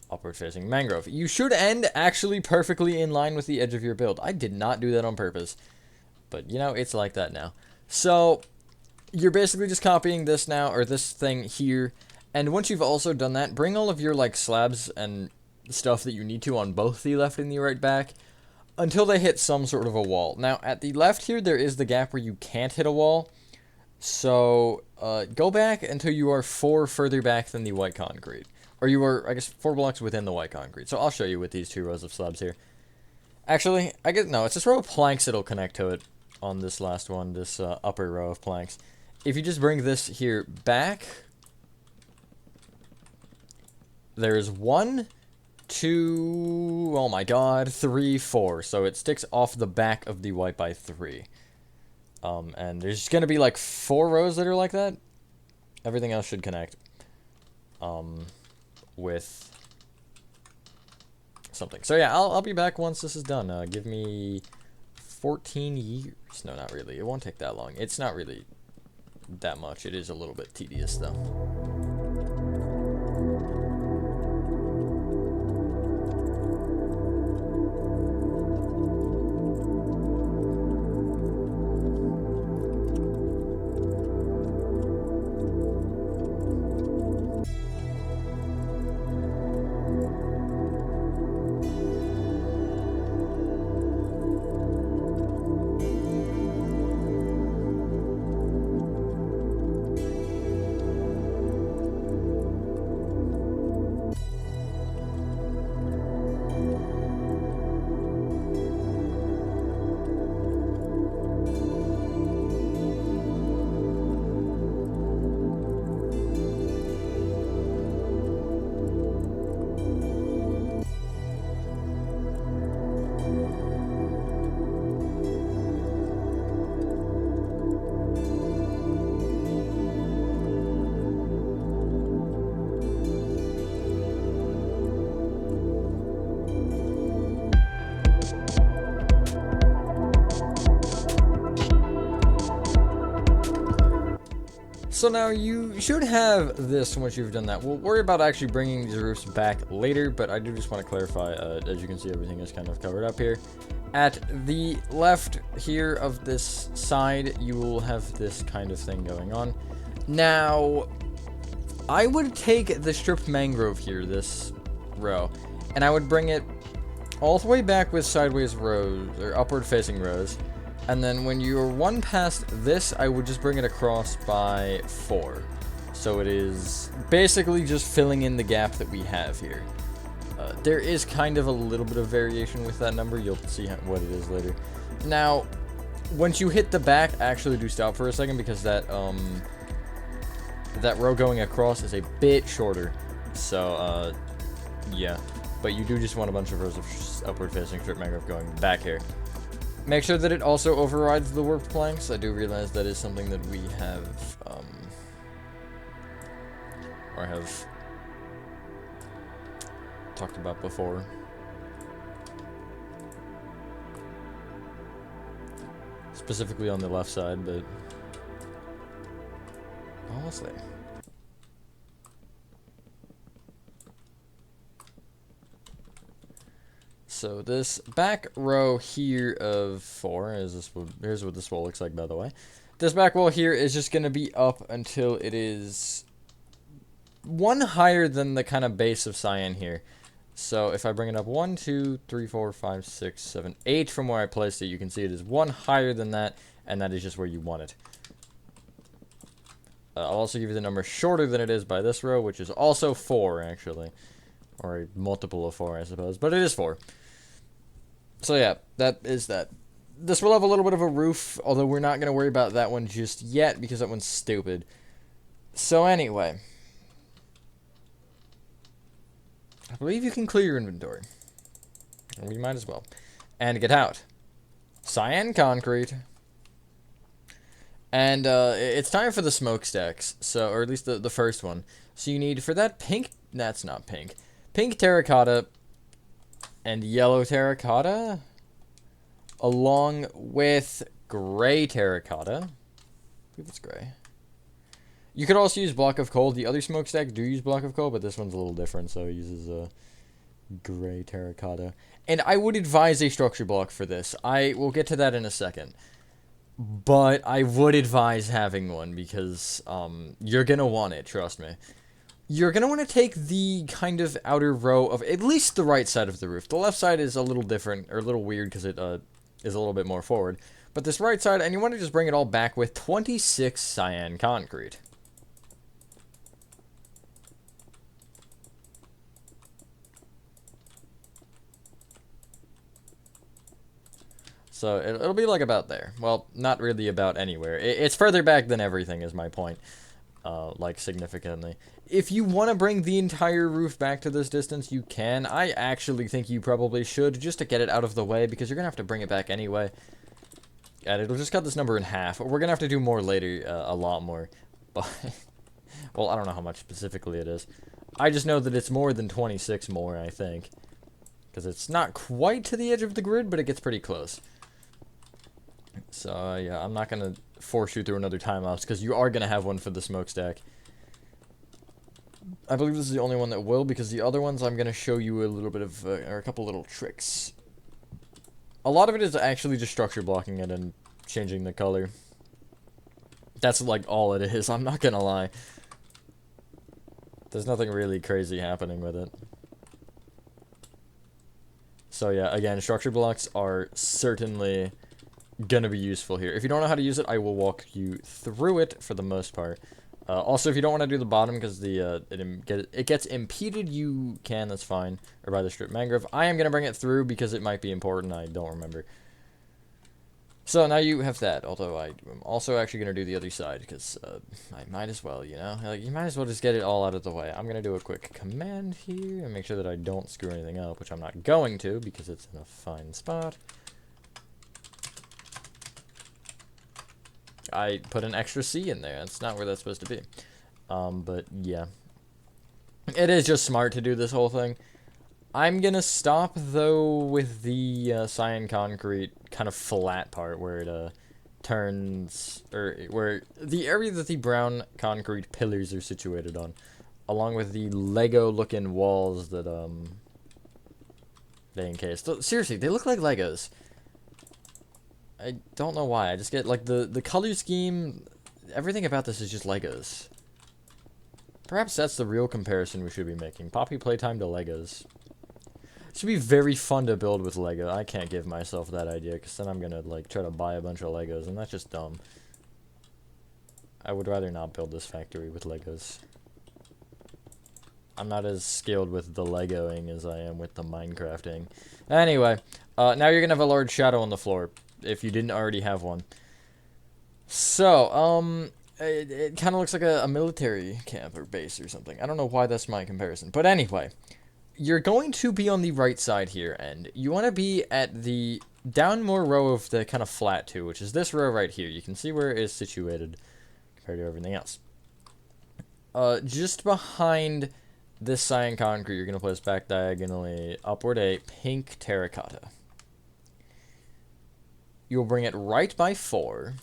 upward facing mangrove. You should end actually perfectly in line with the edge of your build. I did not do that on purpose. But, you know, it's like that now. So, you're basically just copying this now, or this thing here. And once you've also done that, bring all of your, like, slabs and stuff that you need to on both the left and the right back until they hit some sort of a wall. Now, at the left here, there is the gap where you can't hit a wall. So, go back until you are 4 further back than the white concrete. Or you are, I guess, 4 blocks within the white concrete. So, I'll show you with these 2 rows of slabs here. Actually, I guess, no, it's this row of planks that'll connect to it on this last one, this upper row of planks. If you just bring this here back, there's 1, 2, oh my god, 3, 4. So it sticks off the back of the white by 3. And there's going to be like 4 rows that are like that. Everything else should connect. With something. So yeah, I'll be back once this is done. Give me 14 years. No, not really. It won't take that long. It's not really that much. It is a little bit tedious though. So now you should have this once you've done that. We'll worry about actually bringing these roofs back later, but I do just want to clarify, as you can see, everything is kind of covered up here. At the left here of this side, you will have this kind of thing going on. Now, I would take the stripped mangrove here, this row, and I would bring it all the way back with sideways rows, or upward facing rows. And then when you're one past this, I would just bring it across by 4. So it is basically just filling in the gap that we have here. There is kind of a little bit of variation with that number. You'll see what it is later. Now, once you hit the back, actually do stop for a second because that row going across is a bit shorter. So, yeah. But you do just want a bunch of rows of upward facing strip mangrove going back here. Make sure that it also overrides the warped planks. I do realize that is something that we have, or have talked about before. Specifically on the left side, but almost there. So this back row here of 4 is this. Here's what this wall looks like, by the way. This back wall here is just going to be up until it is 1 higher than the kind of base of cyan here. So if I bring it up 1, 2, 3, 4, 5, 6, 7, 8 from where I placed it, you can see it is 1 higher than that, and that is just where you want it. I'll also give you the number shorter than it is by this row, which is also 4 actually, or a multiple of 4, I suppose, but it is 4. So yeah, that is that. This will have a little bit of a roof, although we're not going to worry about that one just yet, because that one's stupid. So anyway, I believe you can clear your inventory. We might as well. And get out. Cyan concrete. And it's time for the smokestacks, so, or at least the first one. So you need, for that pink, that's not pink, pink terracotta, and yellow terracotta, along with gray terracotta. I believe it's gray. You could also use block of coal. The other smokestacks do use block of coal, but this one's a little different, so it uses gray terracotta. And I would advise a structure block for this. I will get to that in a second. But I would advise having one, because you're going to want it, trust me. You're going to want to take the kind of outer row of at least the right side of the roof. The left side is a little different, or a little weird, because it is a little bit more forward. But this right side, and you want to just bring it all back with 26 cyan concrete. So it'll be like about there. Well, not really about anywhere. It's further back than everything is my point. Like significantly. If you want to bring the entire roof back to this distance, you can. I actually think you probably should, just to get it out of the way, because you're going to have to bring it back anyway. And it'll just cut this number in half. We're going to have to do more later, a lot more. But, well, I don't know how much specifically it is. I just know that it's more than 26 more, I think. Because it's not quite to the edge of the grid, but it gets pretty close. So, yeah, I'm not going to force you through another time-lapse, because you are going to have one for the smokestack. I believe this is the only one that will, because the other ones I'm going to show you a little bit of, or a couple little tricks. A lot of it is actually just structure blocking it and changing the color. That's, like, all it is, I'm not going to lie. There's nothing really crazy happening with it. So, yeah, again, structure blocks are certainly gonna be useful here. If you don't know how to use it, I will walk you through it for the most part. Also, if you don't want to do the bottom because it gets impeded, you can, that's fine. Or by the strip mangrove. I am gonna bring it through because it might be important, I don't remember. So now you have that, although I'm also actually gonna do the other side because I might as well, you know? Like, you might as well just get it all out of the way. I'm gonna do a quick command here and make sure that I don't screw anything up, which I'm not going to because it's in a fine spot. I put an extra C in there. That's not where that's supposed to be. But yeah. It is just smart to do this whole thing. I'm gonna stop, though, with the cyan concrete kind of flat part where it turns, or where the area that the brown concrete pillars are situated on, along with the Lego-looking walls that, they encase. Seriously, they look like Legos. I don't know why. I just get, like, the color scheme, everything about this is just Legos. Perhaps that's the real comparison we should be making. Poppy Playtime to Legos. It should be very fun to build with Lego. I can't give myself that idea, because then I'm gonna, like, try to buy a bunch of Legos, and that's just dumb. I would rather not build this factory with Legos. I'm not as skilled with the Legoing as I am with the Minecrafting. Anyway, now you're gonna have a large shadow on the floor, if you didn't already have one. So, it kind of looks like a military camp or base or something. I don't know why that's my comparison. But anyway, you're going to be on the right side here, and you want to be at the down more row of the kind of flat two, which is this row right here. You can see where it is situated compared to everything else. Just behind this cyan concrete, you're going to place back diagonally upward a pink terracotta. You'll bring it right by 4.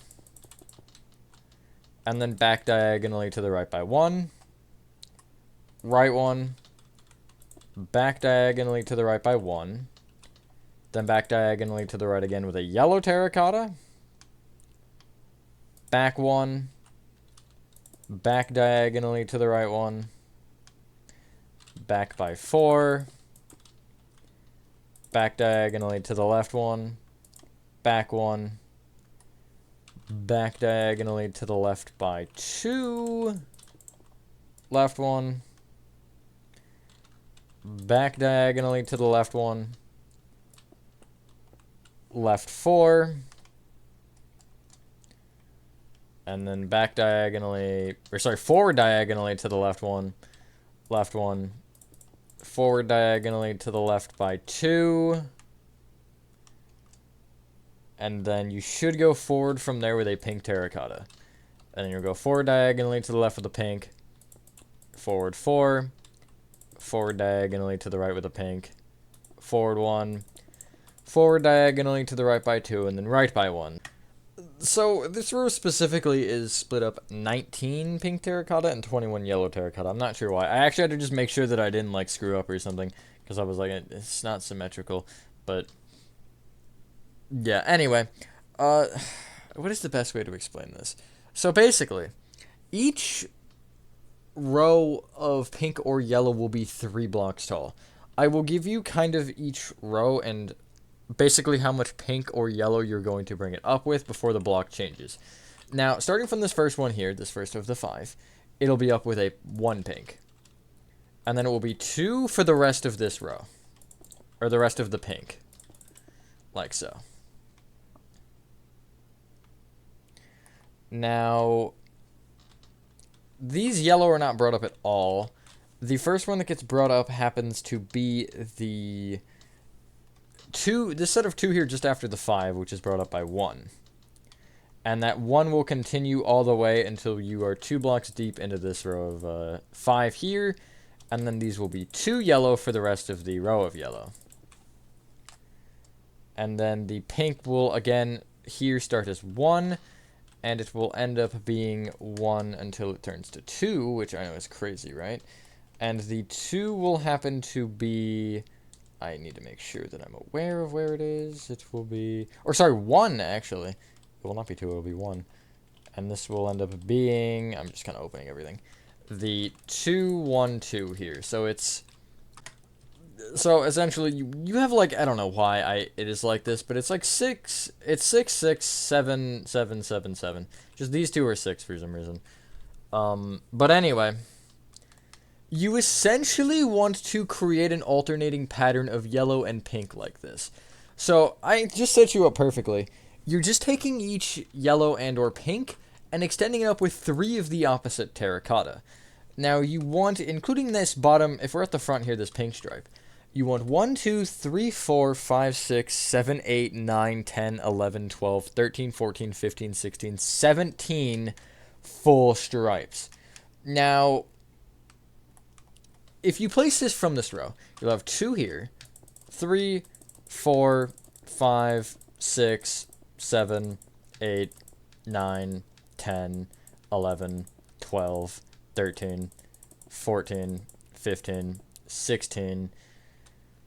And then back diagonally to the right by 1. Right 1. Back diagonally to the right by 1. Then back diagonally to the right again with a yellow terracotta. Back 1. Back diagonally to the right 1. Back by 4. Back diagonally to the left 1. Back 1. Back diagonally to the left by 2. Left 1. Back diagonally to the left 1. Left 4. And then back diagonally, or sorry, forward diagonally to the left 1. Left 1. Forward diagonally to the left by 2. And then you should go forward from there with a pink terracotta. And then you'll go forward diagonally to the left with a pink. Forward 4. Forward diagonally to the right with a pink. Forward 1. Forward diagonally to the right by 2. And then right by 1. So this row specifically is split up 19 pink terracotta and 21 yellow terracotta. I'm not sure why. I actually had to just make sure that I didn't, like, screw up or something. Because I was like, it's not symmetrical. But yeah, anyway, what is the best way to explain this? So basically, each row of pink or yellow will be 3 blocks tall. I will give you kind of each row and basically how much pink or yellow you're going to bring it up with before the block changes. Now, starting from this first one here, this first of the 5, it'll be up with a 1 pink. And then it will be 2 for the rest of this row. Or the rest of the pink. Like so. Now, these yellow are not brought up at all. The first one that gets brought up happens to be the 2, this set of 2 here just after the 5, which is brought up by 1. And that 1 will continue all the way until you are 2 blocks deep into this row of 5 here. And then these will be 2 yellow for the rest of the row of yellow. And then the pink will, again, here start as 1. And it will end up being 1 until it turns to 2, which I know is crazy, right? And the 2 will happen to be... I need to make sure that I'm aware of where it is. It will be... Or, sorry, 1, actually. It will not be 2, it will be 1. And this will end up being... I'm just kind of opening everything. The 2, 1, 2 here. So it's... So, essentially, you have, like, I don't know why it is like this, but it's like 6, it's 6, 6, 7, 7, 7, 7. Just these 2 are 6 for some reason. But anyway, you essentially want to create an alternating pattern of yellow and pink like this. So, I just set you up perfectly. You're just taking each yellow and or pink and extending it up with 3 of the opposite terracotta. Now, you want, including this bottom, if we're at the front here, this pink stripe, you want 1, 2, 3, 4, 5, 6, 7, 8, 9, 10, 11, 12, 13, 14, 15, 16, 17 full stripes. Now, if you place this from this row, you'll have 2 here, 3, 4, 5, 6, 7, 8, 9, 10, 11, 12, 13, 14, 15, 16,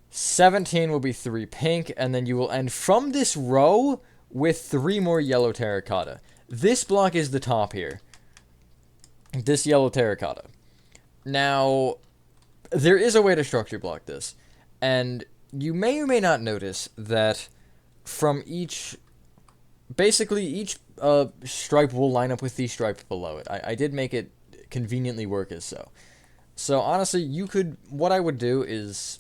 17 will be 3 pink, and then you will end from this row with 3 more yellow terracotta. This block is the top here. This yellow terracotta. Now, there is a way to structure block this, and you may or may not notice that from basically each stripe will line up with the stripe below it. I did make it conveniently work as so. So honestly, what I would do is,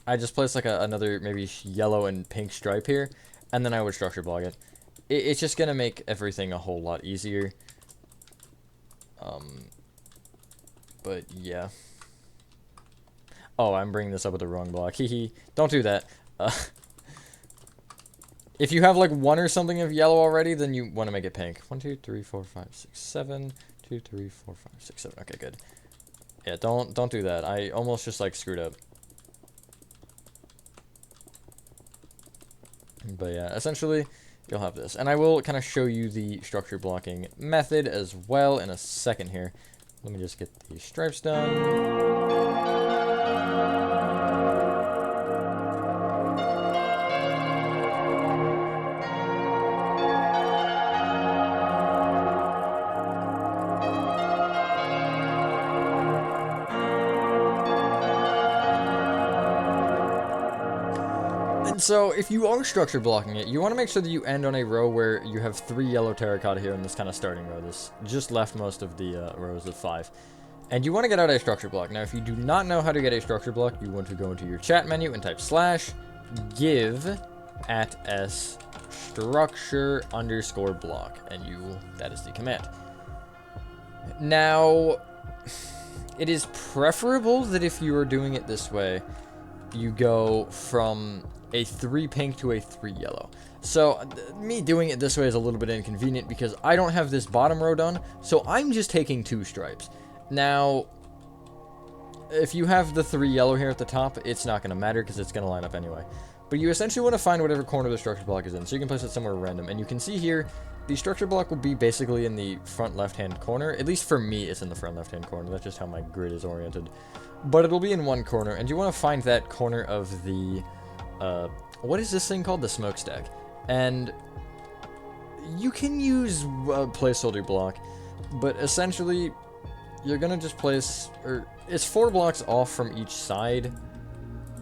I just place like another maybe yellow and pink stripe here, and then I would structure block it. It's just gonna make everything a whole lot easier. But yeah. Oh, I'm bringing this up with the wrong block. Hehe. Don't do that. If you have like 1 or something of yellow already, then you want to make it pink. 1, 2, 3, 4, 5, 6, 7. 2, 3, 4, 5, 6, 7. Okay, good. Yeah, don't do that. I almost just like screwed up. But yeah, essentially, you'll have this. And I will kind of show you the structure blocking method as well in a second here. Let me just get the stripes done. So, if you are structure blocking it, you want to make sure that you end on a row where you have 3 yellow terracotta here in this kind of starting row. This just left most of the rows of 5. And you want to get out a structure block. Now, if you do not know how to get a structure block, you want to go into your chat menu and type /give @s structure _ block. And that is the command. Now, it is preferable that if you are doing it this way, you go from a 3 pink to a 3 yellow. So, me doing it this way is a little bit inconvenient because I don't have this bottom row done, so I'm just taking 2 stripes. Now, if you have the 3 yellow here at the top, it's not going to matter because it's going to line up anyway. But you essentially want to find whatever corner the structure block is in, so you can place it somewhere random. And you can see here, the structure block will be basically in the front left-hand corner. At least for me, it's in the front left-hand corner. That's just how my grid is oriented. But it'll be in one corner, and you want to find that corner of the, what is this thing called? The smokestack. And you can use a placeholder block, but essentially, you're going to just place, it's 4 blocks off from each side,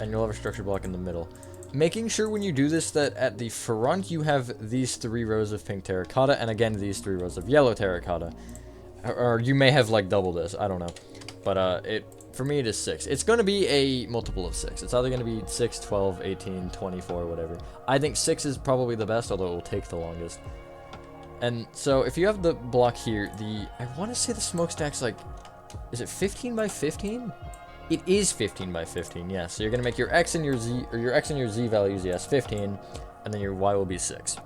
and you'll have a structure block in the middle. Making sure when you do this that at the front you have these 3 rows of pink terracotta, and again these 3 rows of yellow terracotta. Or you may have like double this, I don't know. But for me it is 6. It's going to be a multiple of 6. It's either going to be 6, 12, 18, 24, whatever. I think 6 is probably the best, although it will take the longest. And so if you have the block here, I want to say the smokestack's like, is it 15 by 15? It is 15 by 15, yes. So you're going to make your X and your Z, or your X and your Z values, yes, 15, and then your Y will be 6.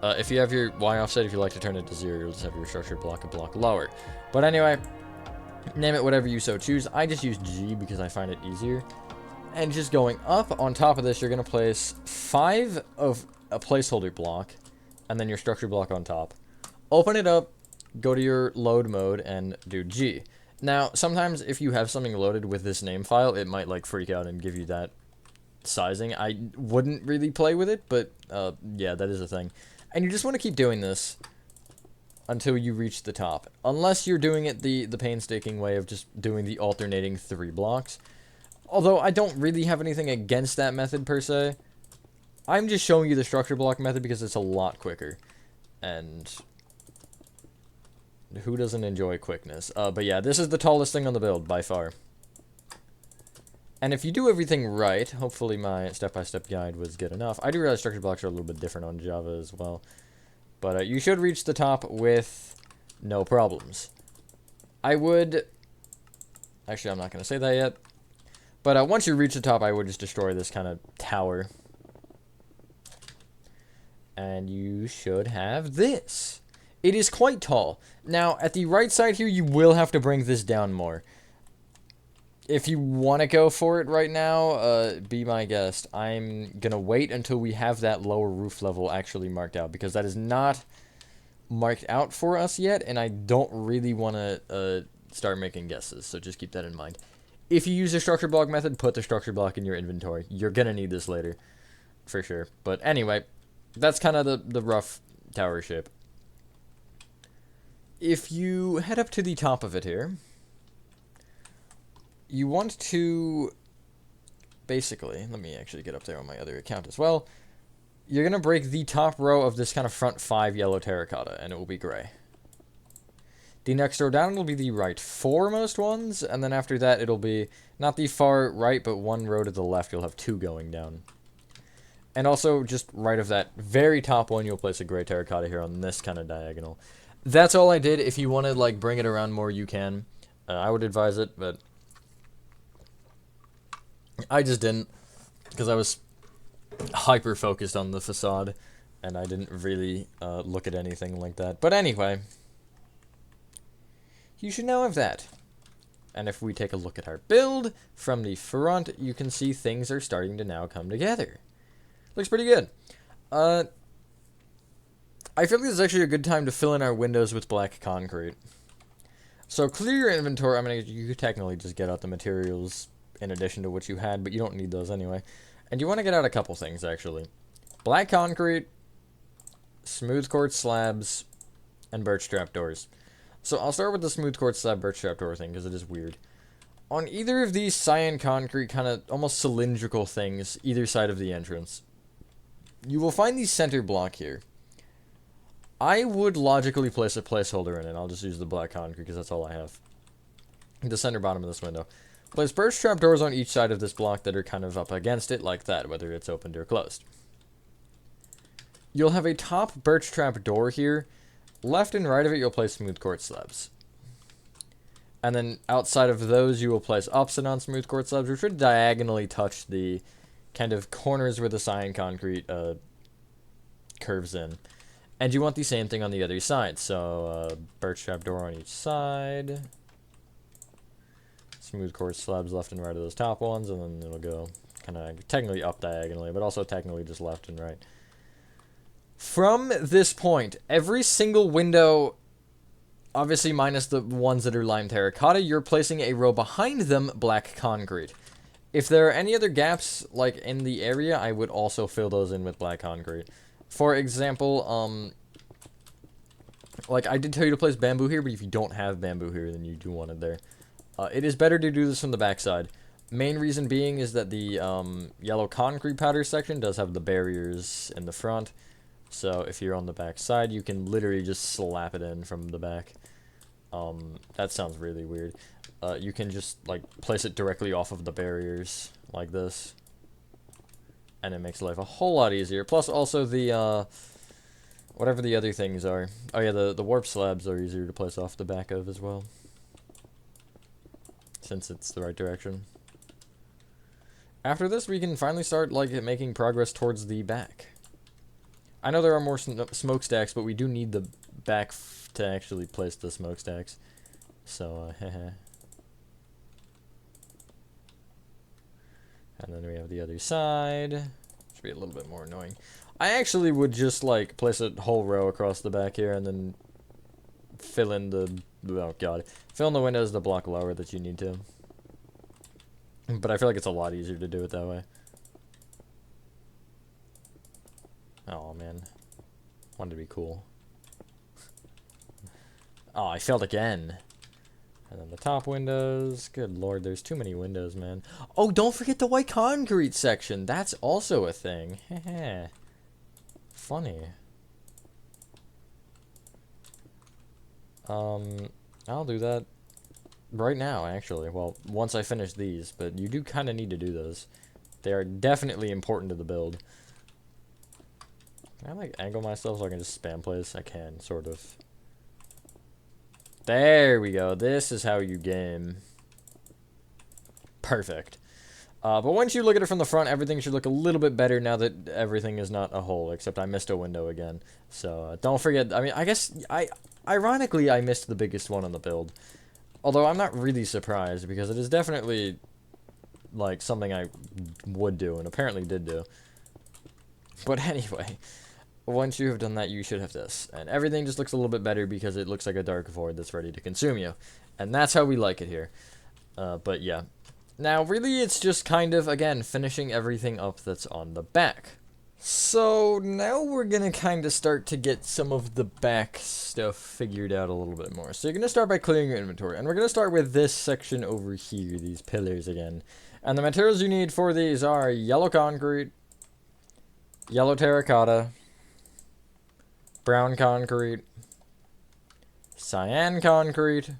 If you have your Y offset, if you like to turn it to 0, you'll just have your structure block a block lower. But anyway, name it whatever you so choose. I just use G because I find it easier. And just going up, on top of this, you're going to place 5 of a placeholder block, and then your structure block on top. Open it up, go to your load mode, and do G. Now, sometimes if you have something loaded with this name file, it might like freak out and give you that sizing. I wouldn't really play with it, but yeah, that is a thing. And you just want to keep doing this until you reach the top. Unless you're doing it the painstaking way of just doing the alternating 3 blocks. Although I don't really have anything against that method per se. I'm just showing you the structure block method because it's a lot quicker. And who doesn't enjoy quickness? But yeah, this is the tallest thing on the build, by far. And if you do everything right, hopefully my step-by-step guide was good enough. I do realize structure blocks are a little bit different on Java as well. But you should reach the top with no problems. I would... Actually, I'm not going to say that yet. But once you reach the top, I would just destroy this kind of tower. And you should have this. It is quite tall. Now, at the right side here, you will have to bring this down more. If you want to go for it right now, be my guest. I'm going to wait until we have that lower roof level actually marked out, because that is not marked out for us yet, and I don't really want to start making guesses, so just keep that in mind. If you use the structure block method, put the structure block in your inventory. You're going to need this later, for sure. But anyway, that's kind of the rough tower shape. If you head up to the top of it here, you want to basically, let me actually get up there on my other account as well. You're going to break the top row of this kind of front 5 yellow terracotta, and it will be gray. The next row down will be the right foremost ones, and then after that it'll be not the far right, but one row to the left. You'll have 2 going down. And also, just right of that very top one, you'll place a gray terracotta here on this kind of diagonal. That's all I did. If you want to like bring it around more, you can. I would advise it, but I just didn't, because I was hyper focused on the facade, and I didn't really look at anything like that. But anyway, you should now have that. And if we take a look at our build from the front, you can see things are starting to now come together. Looks pretty good. I feel like this is actually a good time to fill in our windows with black concrete. So clear your inventory. I mean, you could technically just get out the materials in addition to what you had, but you don't need those anyway. And you want to get out a couple things, actually. Black concrete, smooth quartz slabs, and birch trapdoors. So I'll start with the smooth quartz slab birch trapdoor thing, because it is weird. On either of these cyan concrete kind of almost cylindrical things, either side of the entrance, you will find the center block here. I would logically place a placeholder in it. I'll just use the black concrete because that's all I have. The center bottom of this window. Place birch trapdoors on each side of this block that are kind of up against it like that, whether it's opened or closed. You'll have a top birch trap door here. Left and right of it, you'll place smooth quartz slabs. And then outside of those, you will place opposite on smooth quartz slabs, which should diagonally touch the kind of corners where the cyan concrete curves in. And you want the same thing on the other side. So, birch trap door on each side. Smooth quartz slabs left and right of those top ones, and then it'll go kind of technically up diagonally, but also technically just left and right. From this point, every single window, obviously minus the ones that are lime terracotta, you're placing a row behind them black concrete. If there are any other gaps, like in the area, I would also fill those in with black concrete. For example, like I did tell you to place bamboo here, but if you don't have bamboo here, then you do want it there. It is better to do this from the backside. Main reason being is that the yellow concrete powder section does have the barriers in the front. So if you're on the back side, you can literally just slap it in from the back. That sounds really weird. You can just like place it directly off of the barriers like this. And it makes life a whole lot easier. Plus also the, whatever the other things are. Oh yeah, the warp slabs are easier to place off the back of as well. Since it's the right direction. After this, we can finally start like making progress towards the back. I know there are more smokestacks, but we do need the back to actually place the smokestacks. So, And then we have the other side. Should be a little bit more annoying. I actually would just like place a whole row across the back here and then fill in the, oh god, fill in the windows the block lower that you need to. But I feel like it's a lot easier to do it that way. Oh man, wanted to be cool. Oh, I failed again. And then the top windows. Good lord, there's too many windows, man. Oh, don't forget the white concrete section. That's also a thing. Heh. Funny. I'll do that right now, actually. Well, once I finish these, but you do kind of need to do those. They are definitely important to the build. Can I, like, angle myself so I can just spam place? I can, sort of. There we go. This is how you game. Perfect. But once you look at it from the front, everything should look a little bit better now that everything is not a hole, except I missed a window again. So, don't forget, I mean, I guess, ironically, I missed the biggest one on the build. Although, I'm not really surprised, because it is definitely, like, something I would do, and apparently did do. But anyway, once you have done that, you should have this. And everything just looks a little bit better because it looks like a dark void that's ready to consume you. And that's how we like it here. But yeah. Now, really, it's just kind of, again, finishing everything up that's on the back. So, now we're going to kind of start to get some of the back stuff figured out a little bit more. So, you're going to start by clearing your inventory. And we're going to start with this section over here, these pillars again. And the materials you need for these are yellow concrete, yellow terracotta, brown concrete, cyan concrete,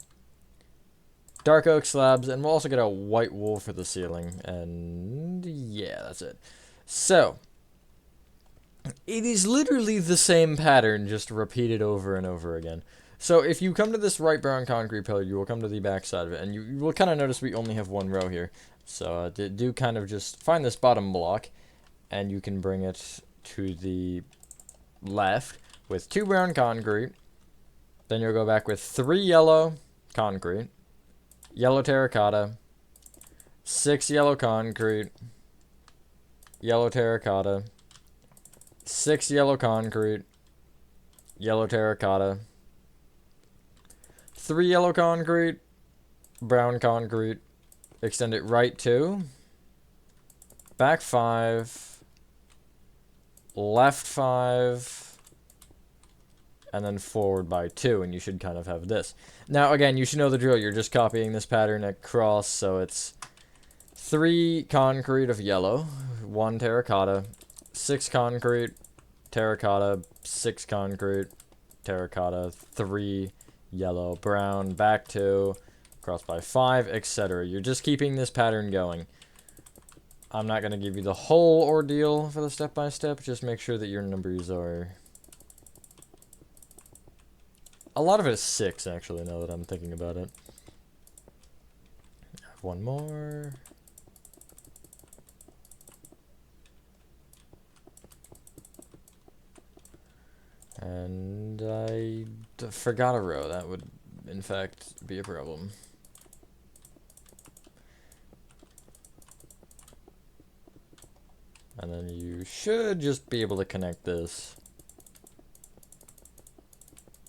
dark oak slabs, and we'll also get a white wool for the ceiling. And yeah, that's it. So, it is literally the same pattern, just repeated over and over again. So if you come to this right brown concrete pillar, you will come to the back side of it, and you will kind of notice we only have one row here. So do kind of just find this bottom block, and you can bring it to the left with 2 brown concrete. Then you'll go back with 3 yellow concrete, yellow terracotta, 6 yellow concrete, yellow terracotta, 6 yellow concrete, yellow terracotta, 3 yellow concrete, brown concrete, extend it right 2, back 5, left 5, and then forward by 2, and you should kind of have this. Now, again, you should know the drill. You're just copying this pattern across, so it's 3 concrete of yellow, 1 terracotta, 6 concrete, terracotta, 6 concrete, terracotta, 3 yellow, brown, back 2, cross by 5, etc. You're just keeping this pattern going. I'm not going to give you the whole ordeal for the step-by-step. Just make sure that your numbers are... A lot of it is 6, actually, now that I'm thinking about it. I have one more... And I forgot a row. That would, in fact, be a problem. And then you should just be able to connect this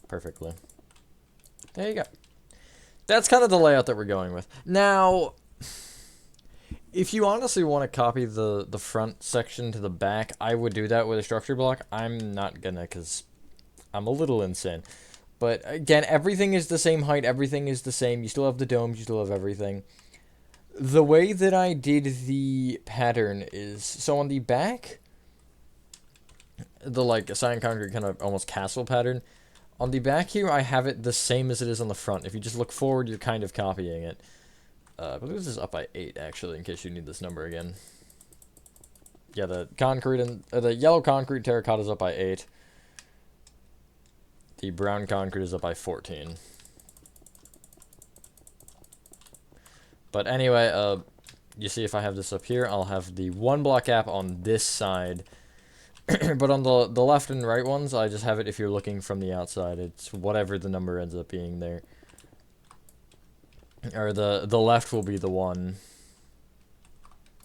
perfectly. There you go. That's kind of the layout that we're going with. Now, if you honestly want to copy the front section to the back, I would do that with a structure block. I'm not gonna, because I'm a little insane. But again, everything is the same height, everything is the same. You still have the domes, you still have everything. The way that I did the pattern is, so on the back, the like cyan concrete kind of almost castle pattern, on the back here I have it the same as it is on the front. If you just look forward, you're kind of copying it. I believe this is up by 8 actually, in case you need this number again. Yeah, the concrete and the yellow concrete terracotta is up by 8. The brown concrete is up by 14. But anyway, you see if I have this up here, I'll have the 1 block gap on this side. But on the left and right ones, I just have it if you're looking from the outside. It's whatever the number ends up being there. Or the left will be the 1.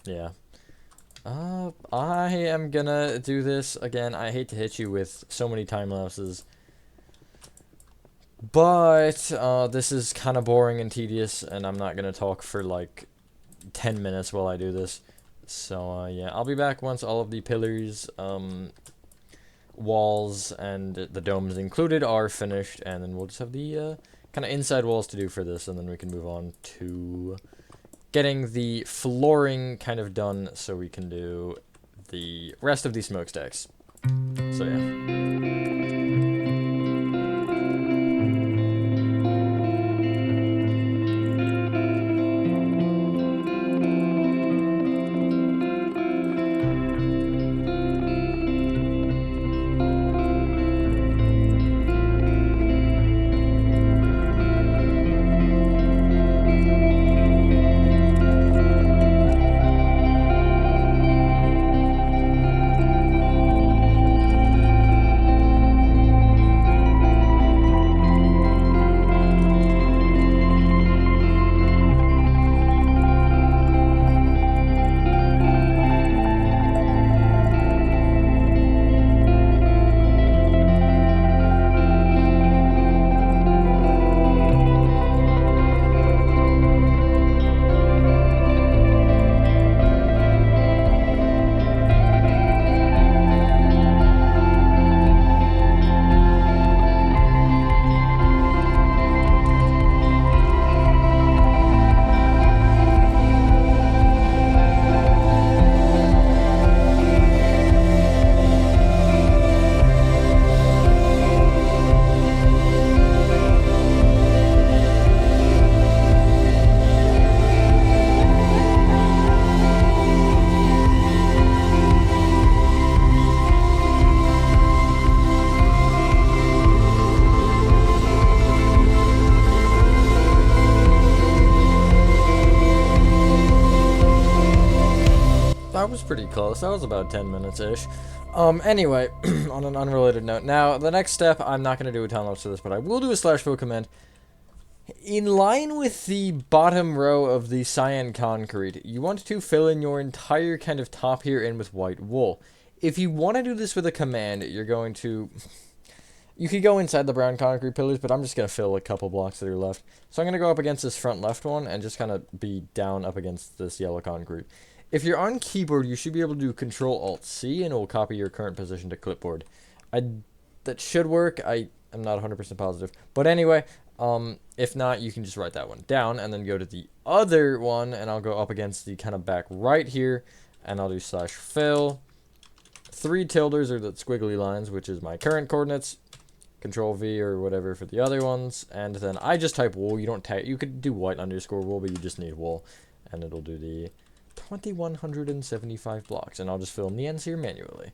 Yeah. I am gonna do this again. I hate to hit you with so many time lapses. But, this is kind of boring and tedious, and I'm not going to talk for, like, 10 minutes while I do this. So, yeah, I'll be back once all of the pillars, walls, and the domes included are finished, and then we'll just have the, kind of inside walls to do for this, and then we can move on to getting the flooring kind of done so we can do the rest of the smokestacks. So, yeah. close. That was about 10 minutes-ish. Anyway, on an unrelated note. Now, the next step, I'm not going to do a time lapse to this, but I will do a /fill command. In line with the bottom row of the cyan concrete, you want to fill in your entire kind of top here in with white wool. If you want to do this with a command, you're going to... You could go inside the brown concrete pillars, but I'm just going to fill a couple blocks that are left. So I'm going to go up against this front left one and just kind of be down up against this yellow concrete. If you're on keyboard, you should be able to do Control-Alt-C and it will copy your current position to clipboard. That should work. I'm not 100% positive. But anyway, if not, you can just write that one down and then go to the other one and I'll go up against the kind of back right here and I'll do /fill. 3 tilders or the squiggly lines, which is my current coordinates. Control V or whatever for the other ones, and then I just type wool. You don't type. You could do white underscore wool, but you just need wool, and it'll do the 2175 blocks, and I'll just fill in the ends here manually.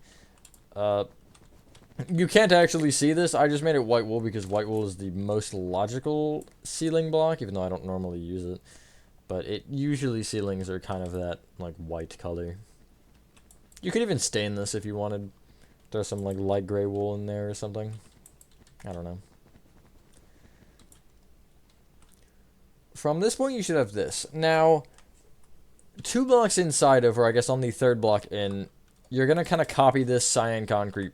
You can't actually see this. I just made it white wool because white wool is the most logical ceiling block, even though I don't normally use it. But usually ceilings are kind of that like white color. You could even stain this if you wanted. Throw some like light gray wool in there or something. I don't know. From this point, you should have this. Now, 2 blocks inside of, or I guess on the 3rd block in, you're going to kind of copy this cyan concrete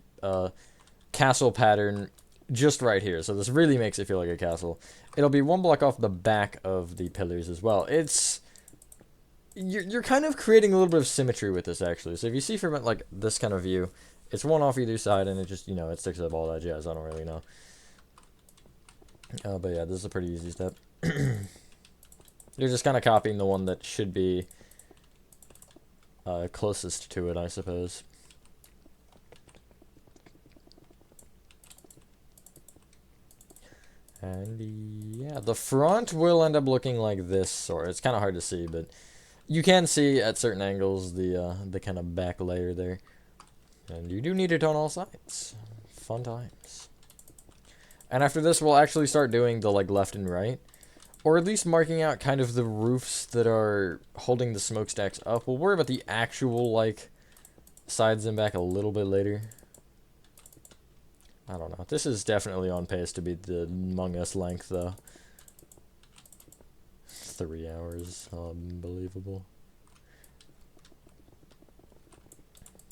castle pattern just right here. So this really makes it feel like a castle. It'll be 1 block off the back of the pillars as well. You're kind of creating a little bit of symmetry with this, actually. So if you see from like this kind of view, it's 1 off either side, and it just, it sticks up all that jazz. I don't really know. But yeah, this is a pretty easy step. You're just kind of copying the one that should be closest to it, I suppose. And yeah, the front will end up looking like this sort. It's kind of hard to see, but you can see at certain angles the kind of back layer there. And you do need it on all sides. Fun times. And after this, we'll actually start doing the like left and right. Or at least marking out kind of the roofs that are holding the smokestacks up. We'll worry about the actual like sides and back a little bit later. I don't know. This is definitely on pace to be the Among Us length though. 3 hours. Unbelievable.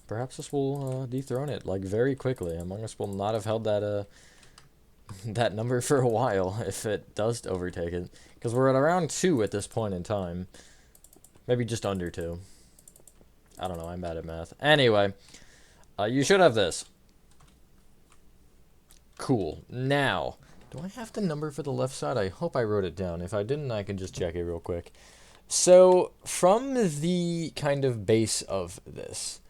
Perhaps this will dethrone it, like, very quickly. Among Us will not have held that, that number for a while if it does overtake it. Because we're at around 2 at this point in time. Maybe just under 2. I don't know, I'm bad at math. Anyway, you should have this. Cool. Now, do I have the number for the left side? I hope I wrote it down. If I didn't, I can just check it real quick. So, from the kind of base of this...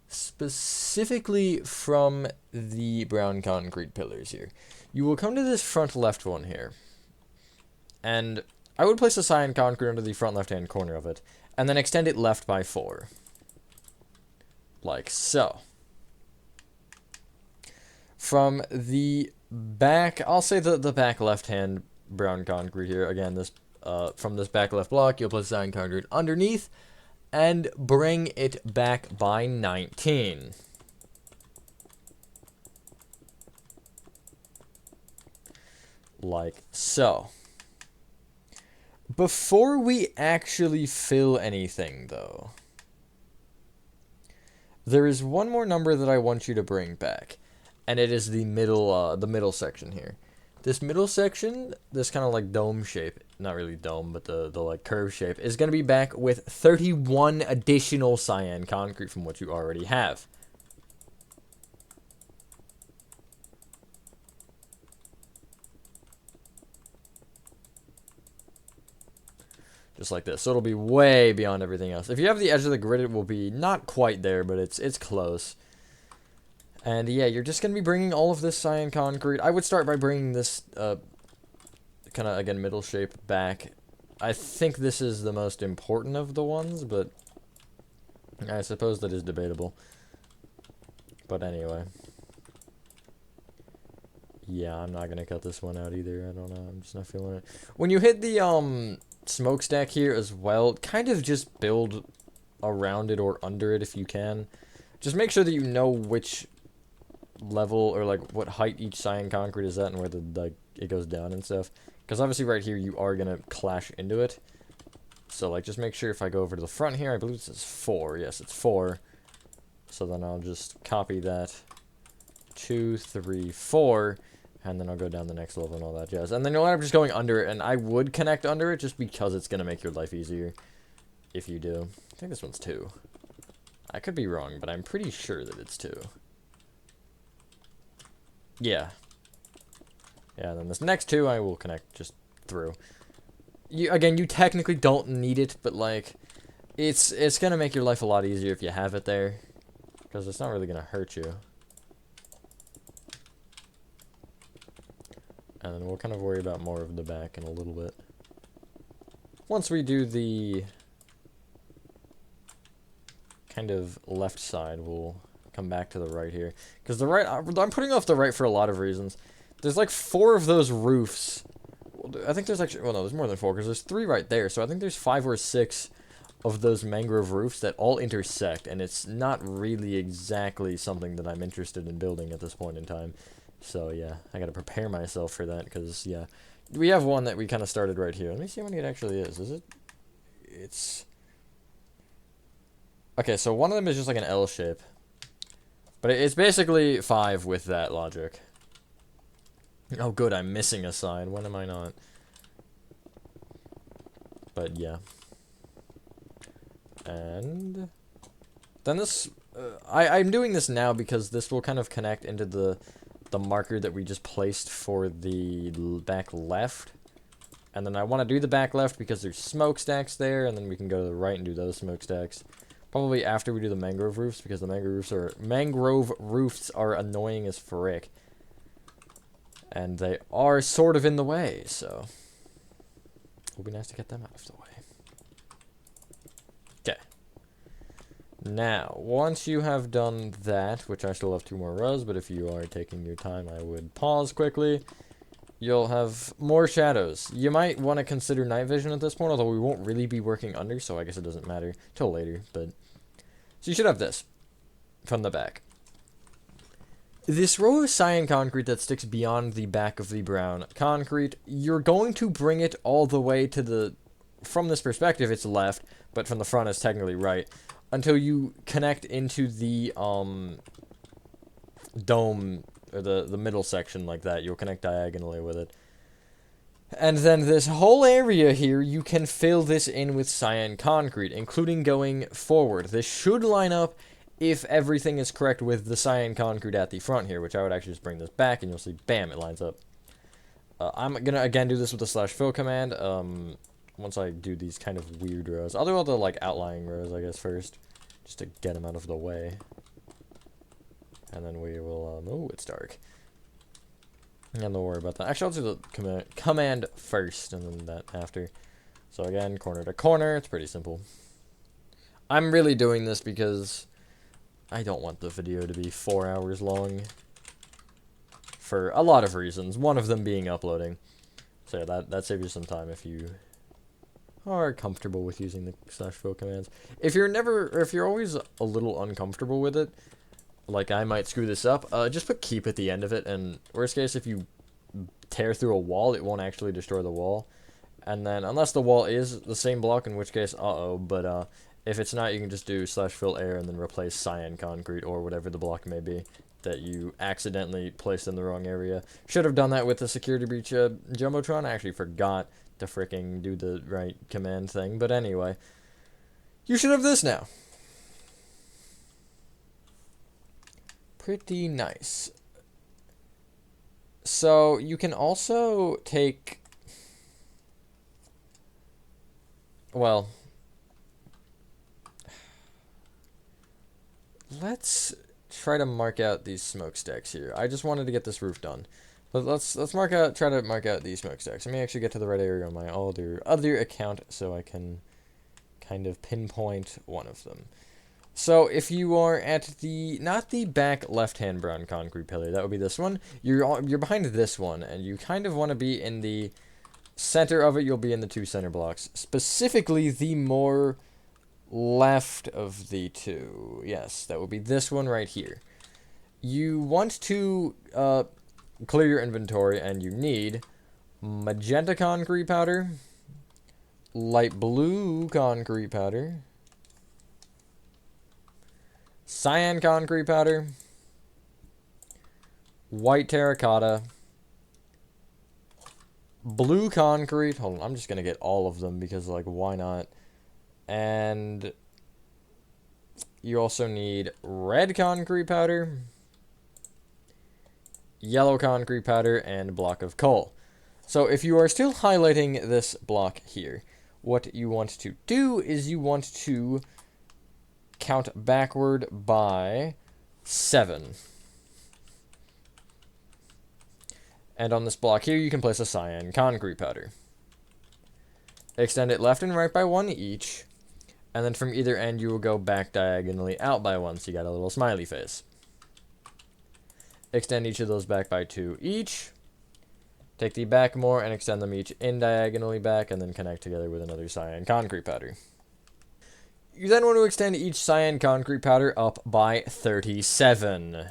Specifically from the brown concrete pillars here, you will come to this front left one here, and I would place a cyan concrete under the front left hand corner of it, and then extend it left by 4, like so. From the back, I'll say the back left hand brown concrete here, again, this from this back left block, you'll place cyan concrete underneath, and bring it back by 19. Like so. Before we actually fill anything, though, there is one more number that I want you to bring back, and it is the middle section here. This middle section, this kind of like dome shape, not really dome, but the like curve shape, is going to be back with 31 additional cyan concrete from what you already have. Just like this. So it'll be way beyond everything else. If you have the edge of the grid, it will be not quite there, but it's close. And yeah, you're just going to be bringing all of this cyan concrete. I would start by bringing this kind of, again, middle shape back. I think this is the most important of the ones, but I suppose that is debatable. But anyway. Yeah, I'm not going to cut this one out either. I don't know. I'm just not feeling it. When you hit the smokestack here as well, kind of just build around it or under it if you can. Just make sure that you know which level or like what height each cyan concrete is at and where the like it goes down and stuff. Because obviously right here you are gonna clash into it. So like just make sure if I go over to the front here, I believe it says 4. Yes, it's 4. So then I'll just copy that 2, 3, 4, and then I'll go down the next level and all that jazz. And then you'll end up just going under it, and I would connect under it just because it's gonna make your life easier if you do. I think this one's 2. I could be wrong, but I'm pretty sure that it's 2. Yeah. Yeah, then this next 2 I will connect just through. Again, you technically don't need it, but like, it's gonna make your life a lot easier if you have it there, because it's not really gonna hurt you. And then we'll kind of worry about more of the back in a little bit. Once we do the kind of left side, we'll come back to the right here. Because the right, I'm putting off the right for a lot of reasons. There's like 4 of those roofs. I think there's actually, well no, there's more than 4 because there's 3 right there. So I think there's 5 or 6 of those mangrove roofs that all intersect. And it's not really exactly something that I'm interested in building at this point in time. So yeah, I gotta prepare myself for that because yeah, we have one that we kind of started right here. Let me see how many it actually is. Is it? It's okay. So one of them is just like an L shape, but it's basically 5 with that logic. Oh good, I'm missing a side. When am I not? But yeah, and then this. I'm doing this now because this will kind of connect into the marker that we just placed for the back left. And then I want to do the back left because there's smokestacks there, and then we can go to the right and do those smokestacks. Probably after we do the mangrove roofs, because the mangrove roofs are annoying as frick. And they are sort of in the way, so it'll be nice to get them out of the way. Okay. Now, once you have done that, which I still have 2 more rows, but if you are taking your time, I would pause quickly. You'll have more shadows. You might want to consider night vision at this point, although we won't really be working under, so I guess it doesn't matter till later. But so you should have this from the back. This row of cyan concrete that sticks beyond the back of the brown concrete, you're going to bring it all the way to the, from this perspective, it's left, but from the front, it's technically right. Until you connect into the dome, or the middle section like that. You'll connect diagonally with it. And then this whole area here, you can fill this in with cyan concrete, including going forward. This should line up if everything is correct with the cyan concrete at the front here, which I would actually just bring this back, and you'll see, bam, it lines up. I'm going to, again, do this with the /fill command. Once I do these kind of weird rows. I'll do all the, like, outlying rows, I guess, first. Just to get them out of the way. And then we will, oh, it's dark. And don't worry about that. Actually, I'll do the command first, and then that after. So again, corner to corner. It's pretty simple. I'm really doing this because I don't want the video to be 4 hours long. For a lot of reasons. One of them being uploading. So yeah, that saves you some time if you are comfortable with using the /fill commands. If you're always a little uncomfortable with it, like I might screw this up, just put keep at the end of it, and worst case, if you tear through a wall, it won't actually destroy the wall. And then, unless the wall is the same block, in which case, uh-oh, but if it's not, you can just do /fill air and then replace cyan concrete, or whatever the block may be that you accidentally placed in the wrong area. Should have done that with the security breach Jumbotron. I actually forgot to fricking do the right command thing, but anyway, you should have this now. Pretty nice. So you can also take, well, let's try to mark out these smokestacks here. I just wanted to get this roof done. Let's try to mark out these smokestacks. Let me actually get to the right area on my other account so I can kind of pinpoint one of them. So if you are at the, not the back left-hand brown concrete pillar, that would be this one. You're behind this one, and you kind of want to be in the center of it. You'll be in the 2 center blocks. Specifically, the more left of the two. Yes, that would be this one right here. You want to clear your inventory, and you need magenta concrete powder, light blue concrete powder, cyan concrete powder, white terracotta, blue concrete. Hold on, I'm just gonna get all of them because, like, why not? And you also need red concrete powder, yellow concrete powder, and a block of coal. So if you are still highlighting this block here, what you want to do is you want to count backward by 7. And on this block here, you can place a cyan concrete powder. Extend it left and right by 1 each. And then from either end, you will go back diagonally out by 1, so you got a little smiley face. Extend each of those back by 2 each. Take the back more and extend them each in diagonally back, and then connect together with another cyan concrete powder. You then want to extend each cyan concrete powder up by 37.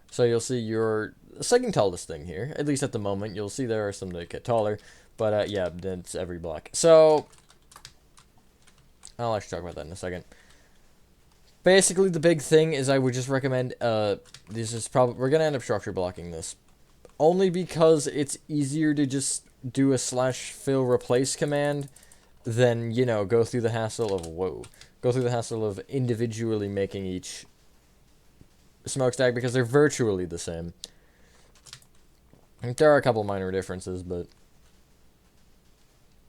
So you'll see your second tallest thing here, at least at the moment. You'll see there are some that get taller, but yeah, it's every block. So I'll actually talk about that in a second. Basically, the big thing is I would just recommend, this is probably, we're going to end up structure blocking this. Only because it's easier to just do a /fill replace command than, you know, go through the hassle of individually making each smokestack, because they're virtually the same. There are a couple minor differences, but...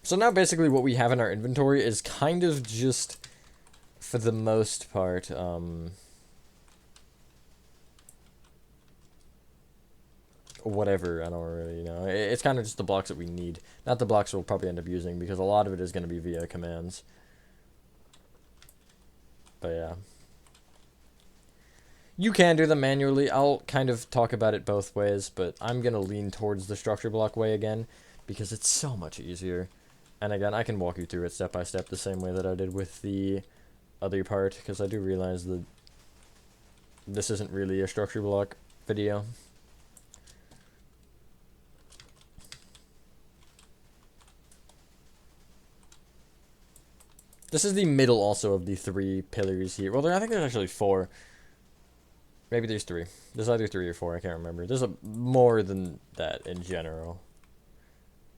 So now basically what we have in our inventory is kind of just, for the most part, whatever, I don't really know. It's kind of just the blocks that we need. Not the blocks we'll probably end up using, because a lot of it is going to be via commands. But yeah. You can do them manually. I'll kind of talk about it both ways, but I'm going to lean towards the structure block way again, because it's so much easier. And again, I can walk you through it step by step the same way that I did with the other part, because I do realize that this isn't really a structure block video. This is the middle also of the 3 pillars here. Well, I think there's actually 4. Maybe there's 3. There's either 3 or 4, I can't remember. There's more than that in general.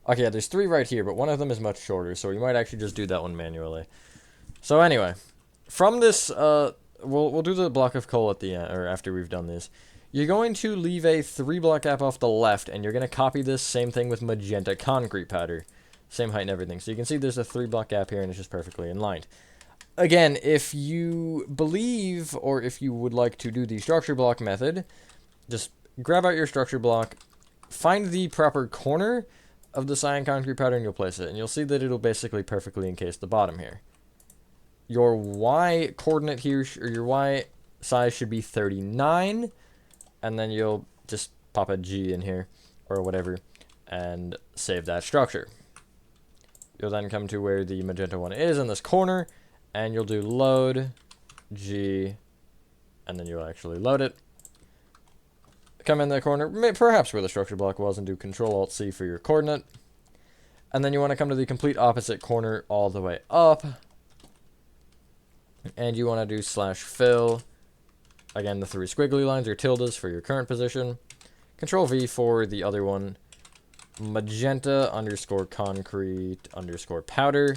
Okay, yeah, there's 3 right here, but one of them is much shorter, so we might actually just do that one manually. So anyway, from this, we'll do the block of coal at the end, or after we've done this. You're going to leave a 3-block gap off the left, and you're going to copy this same thing with magenta concrete powder. Same height and everything. So you can see there's a 3-block gap here, and it's just perfectly in line. Again, if you believe, or if you would like to do the structure block method, just grab out your structure block, find the proper corner of the cyan concrete powder, and you'll place it. And you'll see that it'll basically perfectly encase the bottom here. Your Y coordinate here, or your Y size should be 39, and then you'll just pop a G in here, or whatever, and save that structure. You'll then come to where the magenta one is in this corner, and you'll do load, G, and then you'll actually load it. Come in the corner, perhaps where the structure block was, and do Control-Alt-C for your coordinate. And then you want to come to the complete opposite corner all the way up. And you want to do /fill. Again, the 3 squiggly lines or tildes for your current position. Control-V for the other one. Magenta _ concrete _ powder.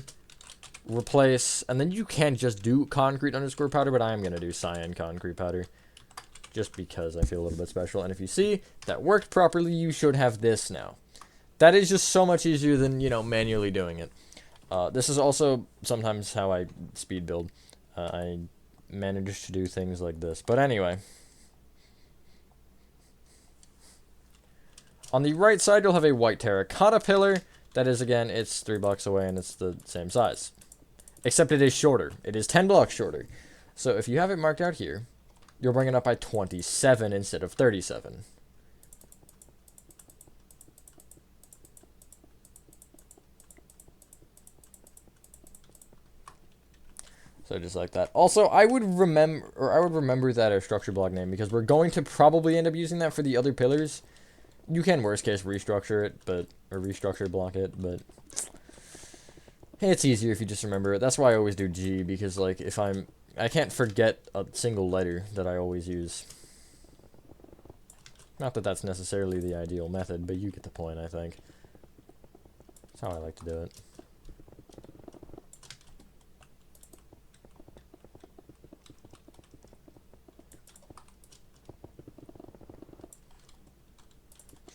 Replace, and then you can just do concrete _ powder, but I am going to do cyan concrete powder, just because I feel a little bit special. And if you see, that worked properly, you should have this now. That is just so much easier than, you know, manually doing it. This is also sometimes how I speed build. I manage to do things like this. But anyway. On the right side, you'll have a white terracotta pillar. That is, again, it's 3 blocks away, and it's the same size. Except it is shorter. It is 10 blocks shorter. So if you have it marked out here, you'll bring it up by 27 instead of 37. So just like that. Also, I would remember that our structure block name because we're going to probably end up using that for the other pillars. You can worst case restructure it, or restructure block it, but it's easier if you just remember it. That's why I always do G, because like if I can't forget a single letter that I always use. Not that that's necessarily the ideal method, but you get the point, I think. That's how I like to do it.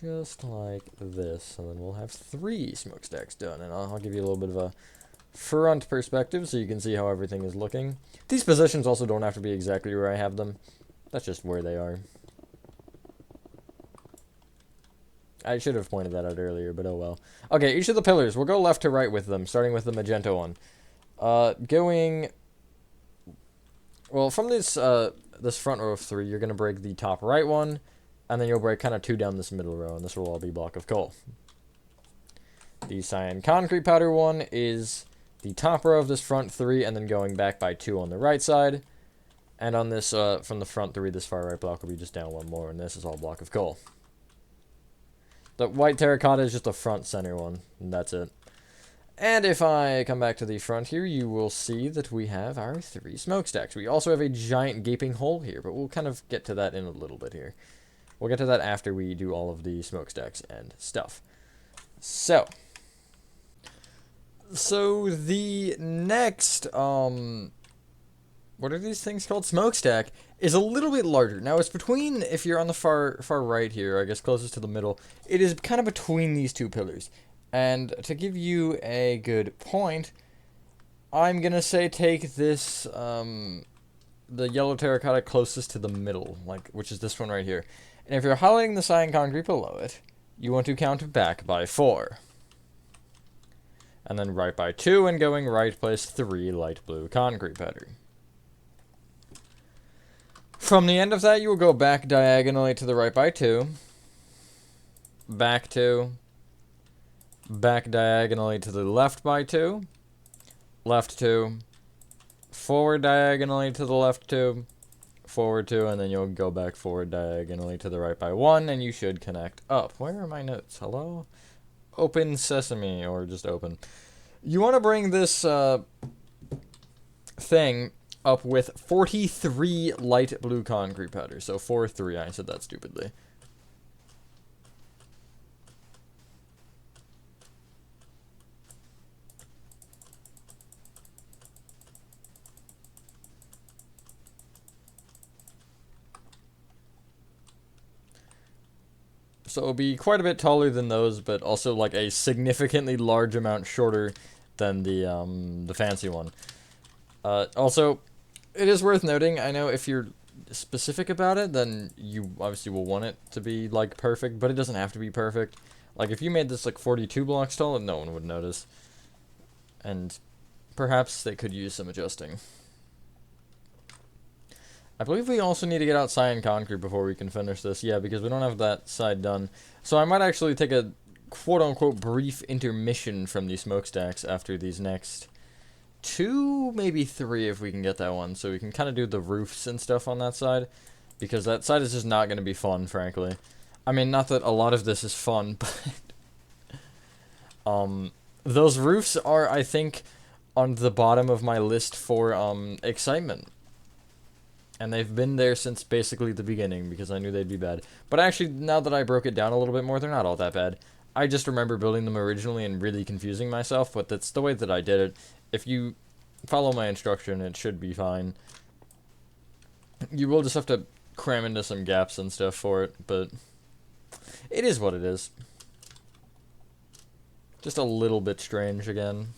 Just like this, and then we'll have 3 smokestacks done, and I'll give you a little bit of a front perspective so you can see how everything is looking. These positions also don't have to be exactly where I have them. That's just where they are. I should have pointed that out earlier, but oh well. Okay, each of the pillars, we'll go left to right with them, starting with the magenta one. Well, from this front row of 3, you're going to break the top right one, and then you'll break kind of 2 down this middle row, and this will all be block of coal. The cyan concrete powder one is the top row of this front 3, and then going back by 2 on the right side. And on this, from the front 3, this far right block will be just down 1 more, and this is all block of coal. The white terracotta is just the front center one, and that's it. And if I come back to the front here, you will see that we have our 3 smokestacks. We also have a giant gaping hole here, but we'll kind of get to that in a little bit here. We'll get to that after we do all of the smokestacks and stuff. So the next, what are these things called? Smokestack is a little bit larger. Now it's between, if you're on the far right here, I guess closest to the middle, it is kind of between these 2 pillars. And to give you a good point, I'm gonna say take this, the yellow terracotta closest to the middle, which is this one right here. And if you're highlighting the cyan concrete below it, you want to count back by 4. And then right by 2, and going right, place 3 light blue concrete powder. From the end of that, you will go back diagonally to the right by 2, back 2, back diagonally to the left by 2, left 2, forward diagonally to the left 2, forward 2, and then you'll go back forward diagonally to the right by 1, and you should connect up. Where are my notes? Hello? Open sesame, or just open. You want to bring this thing up with 43 light blue concrete powder. So 4-3, I said that stupidly. So it'll be quite a bit taller than those, but also like a significantly large amount shorter than the fancy one. Also, it is worth noting, I know if you're specific about it, then you obviously will want it to be like perfect, but it doesn't have to be perfect. Like if you made this like 42 blocks tall, no one would notice. And perhaps they could use some adjusting. I believe we also need to get out cyan concrete before we can finish this. Yeah, because we don't have that side done. So I might actually take a quote-unquote brief intermission from these smokestacks after these next 2, maybe 3 if we can get that one. So we can kind of do the roofs and stuff on that side. Because that side is just not going to be fun, frankly. I mean, not that a lot of this is fun, but... those roofs are, I think, on the bottom of my list for excitement. And they've been there since basically the beginning, because I knew they'd be bad. But actually, now that I broke it down a little bit more, they're not all that bad. I just remember building them originally and really confusing myself, but that's the way that I did it. If you follow my instruction, it should be fine. You will just have to cram into some gaps and stuff for it, but it is what it is. Just a little bit strange again.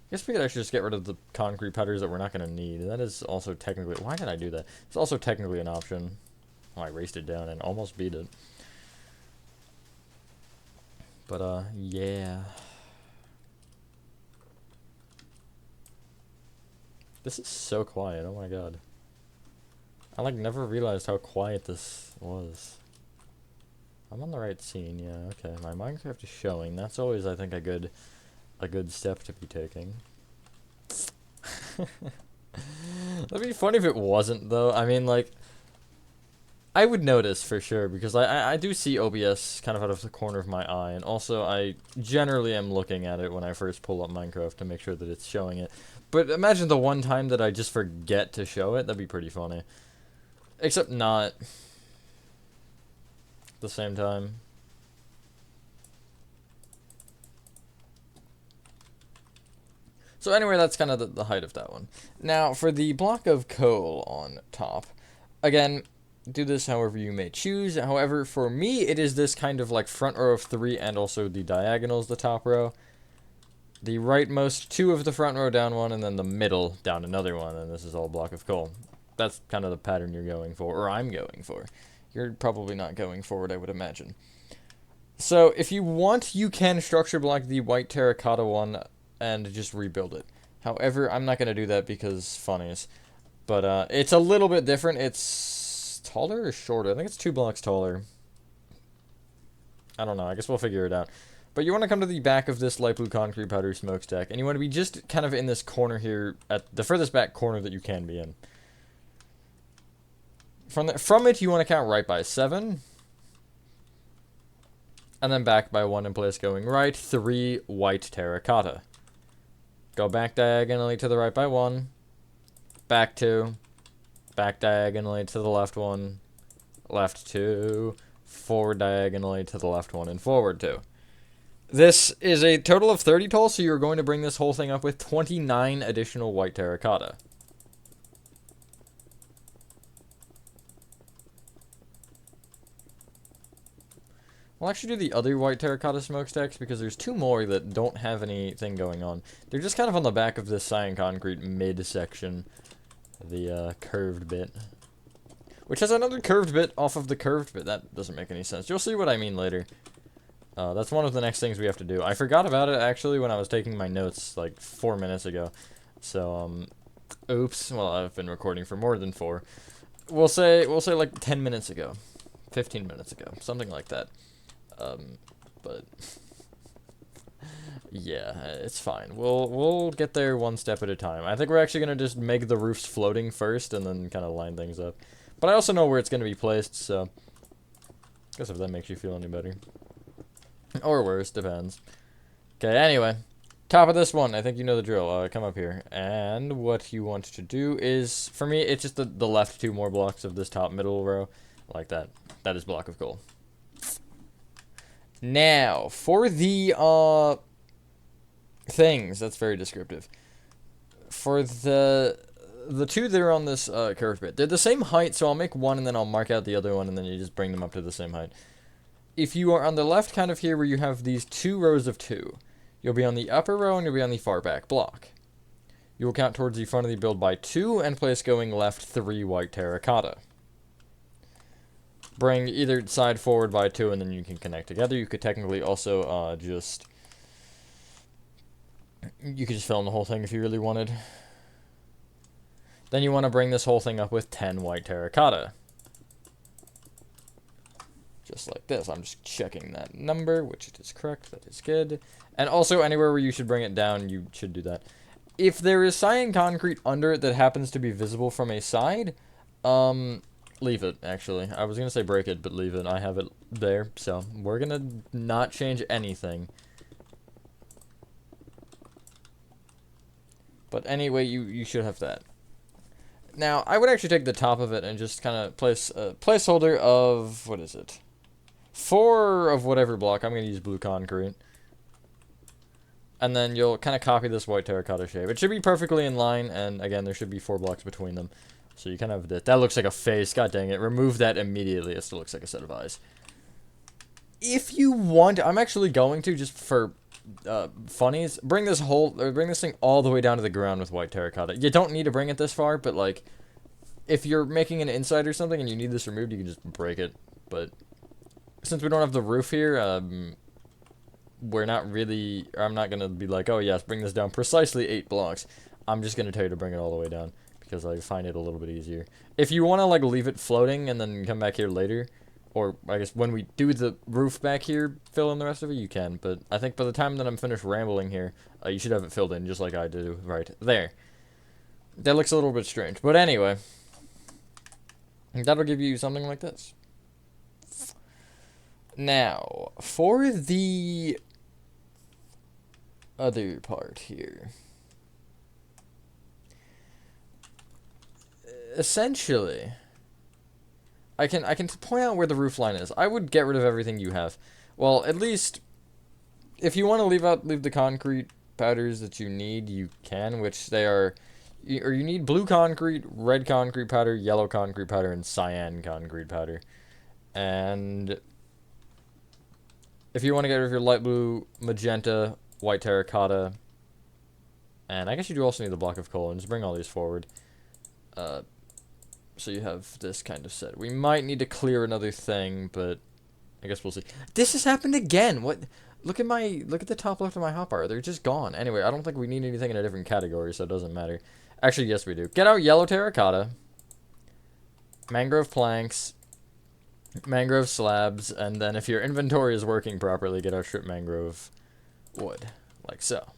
I guess we could actually just get rid of the concrete powders that we're not going to need. That is also technically... Why did I do that? It's also technically an option. Oh, I raced it down and almost beat it. But, yeah. This is so quiet, oh my god. I like never realized how quiet this was. I'm on the right scene, yeah, okay. My Minecraft is showing. That's always, I think, a good step to be taking. That'd be funny if it wasn't, though. I mean, like, I would notice for sure, because I do see OBS kind of out of the corner of my eye, and also I generally am looking at it when I first pull up Minecraft to make sure that it's showing it. But imagine the one time that I just forget to show it, that'd be pretty funny. Except not. At the same time. So anyway, that's kind of the height of that one. Now, for the block of coal on top, again, do this however you may choose. However, for me, it is this kind of like front row of 3 and also the diagonals, the top row. The rightmost 2 of the front row down one, and then the middle down another one, and this is all block of coal. That's kind of the pattern you're going for, or I'm going for. You're probably not going for it, I would imagine. So, if you want, you can structure block the white terracotta one and just rebuild it. However, I'm not going to do that because funnies. But it's a little bit different. It's taller or shorter? I think it's 2 blocks taller. I don't know. I guess we'll figure it out. But you want to come to the back of this light blue concrete powder smokestack, and you want to be just kind of in this corner here, at the furthest back corner that you can be in. From it, you want to count right by 7. And then back by 1 in place going right, 3 white terracotta. Go back diagonally to the right by 1. Back 2. Back diagonally to the left 1. Left 2. Forward diagonally to the left 1 and forward 2. This is a total of 30 tall, so you're going to bring this whole thing up with 29 additional white terracotta. We'll actually do the other white terracotta smokestacks because there's 2 more that don't have anything going on. They're just kind of on the back of this cyan concrete mid-section, the curved bit. Which has another curved bit off of the curved bit. That doesn't make any sense. You'll see what I mean later. That's one of the next things we have to do. I forgot about it, actually, when I was taking my notes, like, 4 minutes ago. So, oops. Well, I've been recording for more than 4. We'll say, like, 10 minutes ago. 15 minutes ago. Something like that. But... yeah, it's fine. We'll get there one step at a time. I think we're actually going to just make the roofs floating first, and then kind of line things up. But I also know where it's going to be placed, so... I guess if that makes you feel any better. Or worse, depends. Okay, anyway. Top of this one, I think you know the drill. Come up here. And what you want to do is, for me, it's just the left 2 more blocks of this top middle row. Like that. That is block of coal. Now, for the, things, that's very descriptive. For the 2 that are on this, curved bit, they're the same height, so I'll make one and then I'll mark out the other one and then you just bring them up to the same height. If you are on the left kind of here where you have these 2 rows of 2, you'll be on the upper row and you'll be on the far back block. You will count towards the front of the build by 2 and place going left 3 white terracotta. Bring either side forward by 2 and then you can connect together. You could technically also you could just fill in the whole thing if you really wanted. Then you want to bring this whole thing up with 10 white terracotta. Just like this. I'm just checking that number, which it is correct. That is good. And also, anywhere where you should bring it down, you should do that. If there is cyan concrete under it that happens to be visible from a side, leave it, actually. I was going to say break it, but leave it. I have it there, so we're going to not change anything. But anyway, you should have that. Now, I would actually take the top of it and just kind of place a placeholder of, what is it? 4 of whatever block. I'm going to use blue concrete. And then you'll kind of copy this white terracotta shape. It should be perfectly in line, and again, there should be 4 blocks between them. So you kind of have this. That looks like a face. God dang it. Remove that immediately. It still looks like a set of eyes. If you want, I'm actually going to, just for funnies, bring this thing all the way down to the ground with white terracotta. You don't need to bring it this far, but like, if you're making an inside or something and you need this removed, you can just break it. But since we don't have the roof here, we're not really, I'm not going to be like, oh yes, bring this down precisely 8 blocks. I'm just going to tell you to bring it all the way down because I find it a little bit easier. If you want to like leave it floating and then come back here later, or I guess when we do the roof back here, fill in the rest of it, you can. But I think by the time that I'm finished rambling here, you should have it filled in just like I do right there. That looks a little bit strange. But anyway, that'll give you something like this. Now, for the other part here. Essentially, I can point out where the roof line is. I would get rid of everything you have. Well, at least if you want to leave the concrete powders that you need, you can, which they are, or you need blue concrete, red concrete powder, yellow concrete powder, and cyan concrete powder. And if you want to get rid of your light blue, magenta, white terracotta, and I guess you do also need the block of coal, and just bring all these forward. So you have this kind of set. We might need to clear another thing, but I guess we'll see. This has happened again. What? Look at the top left of my hotbar. They're just gone. Anyway, I don't think we need anything in a different category, so it doesn't matter. Actually, yes, we do. Get out yellow terracotta, mangrove planks, mangrove slabs, and then if your inventory is working properly, get out strip mangrove wood, like so.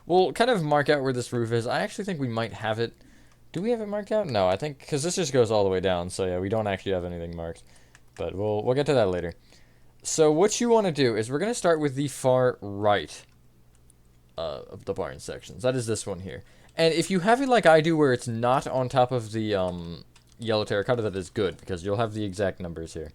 We'll kind of mark out where this roof is. I actually think we might have it. Do we have it marked out? No, I think, because this just goes all the way down, so yeah, we don't actually have anything marked. But we'll get to that later. So what you want to do is we're going to start with the far right of the barn sections. That is this one here. And if you have it like I do, where it's not on top of the yellow terracotta, that is good, because you'll have the exact numbers here.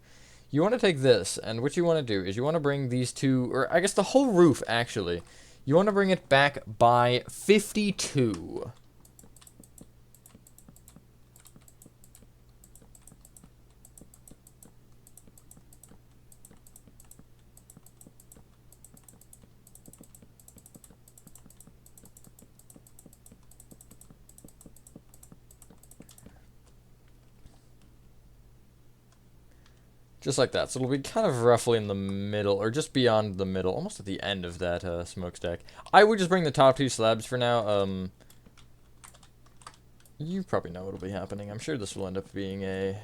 You want to take this, and what you want to do is you want to bring these two, or I guess the whole roof, actually. You want to bring it back by 52. Just like that. So it'll be kind of roughly in the middle, or just beyond the middle, almost at the end of that smokestack. I would just bring the top two slabs for now. You probably know what'll be happening. I'm sure this will end up being a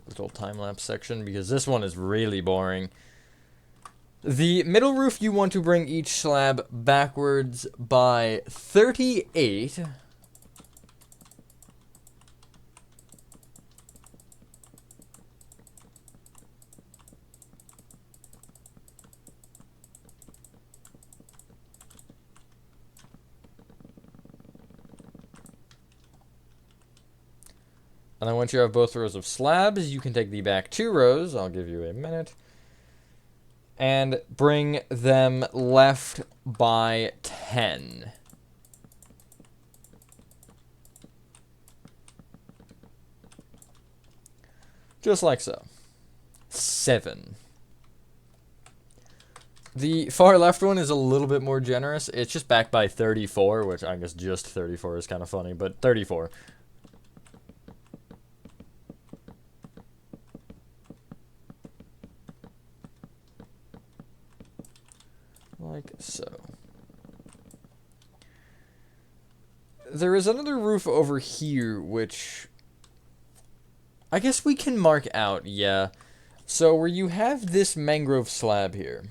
little time-lapse section, because this one is really boring. The middle roof, you want to bring each slab backwards by 38. And then once you have both rows of slabs, you can take the back two rows, I'll give you a minute, and bring them left by 10. Just like so. 7. The far left one is a little bit more generous. It's just back by 34, which I guess just 34 is kind of funny, but 34. Like so. There is another roof over here, which I guess we can mark out, yeah. So where you have this mangrove slab here,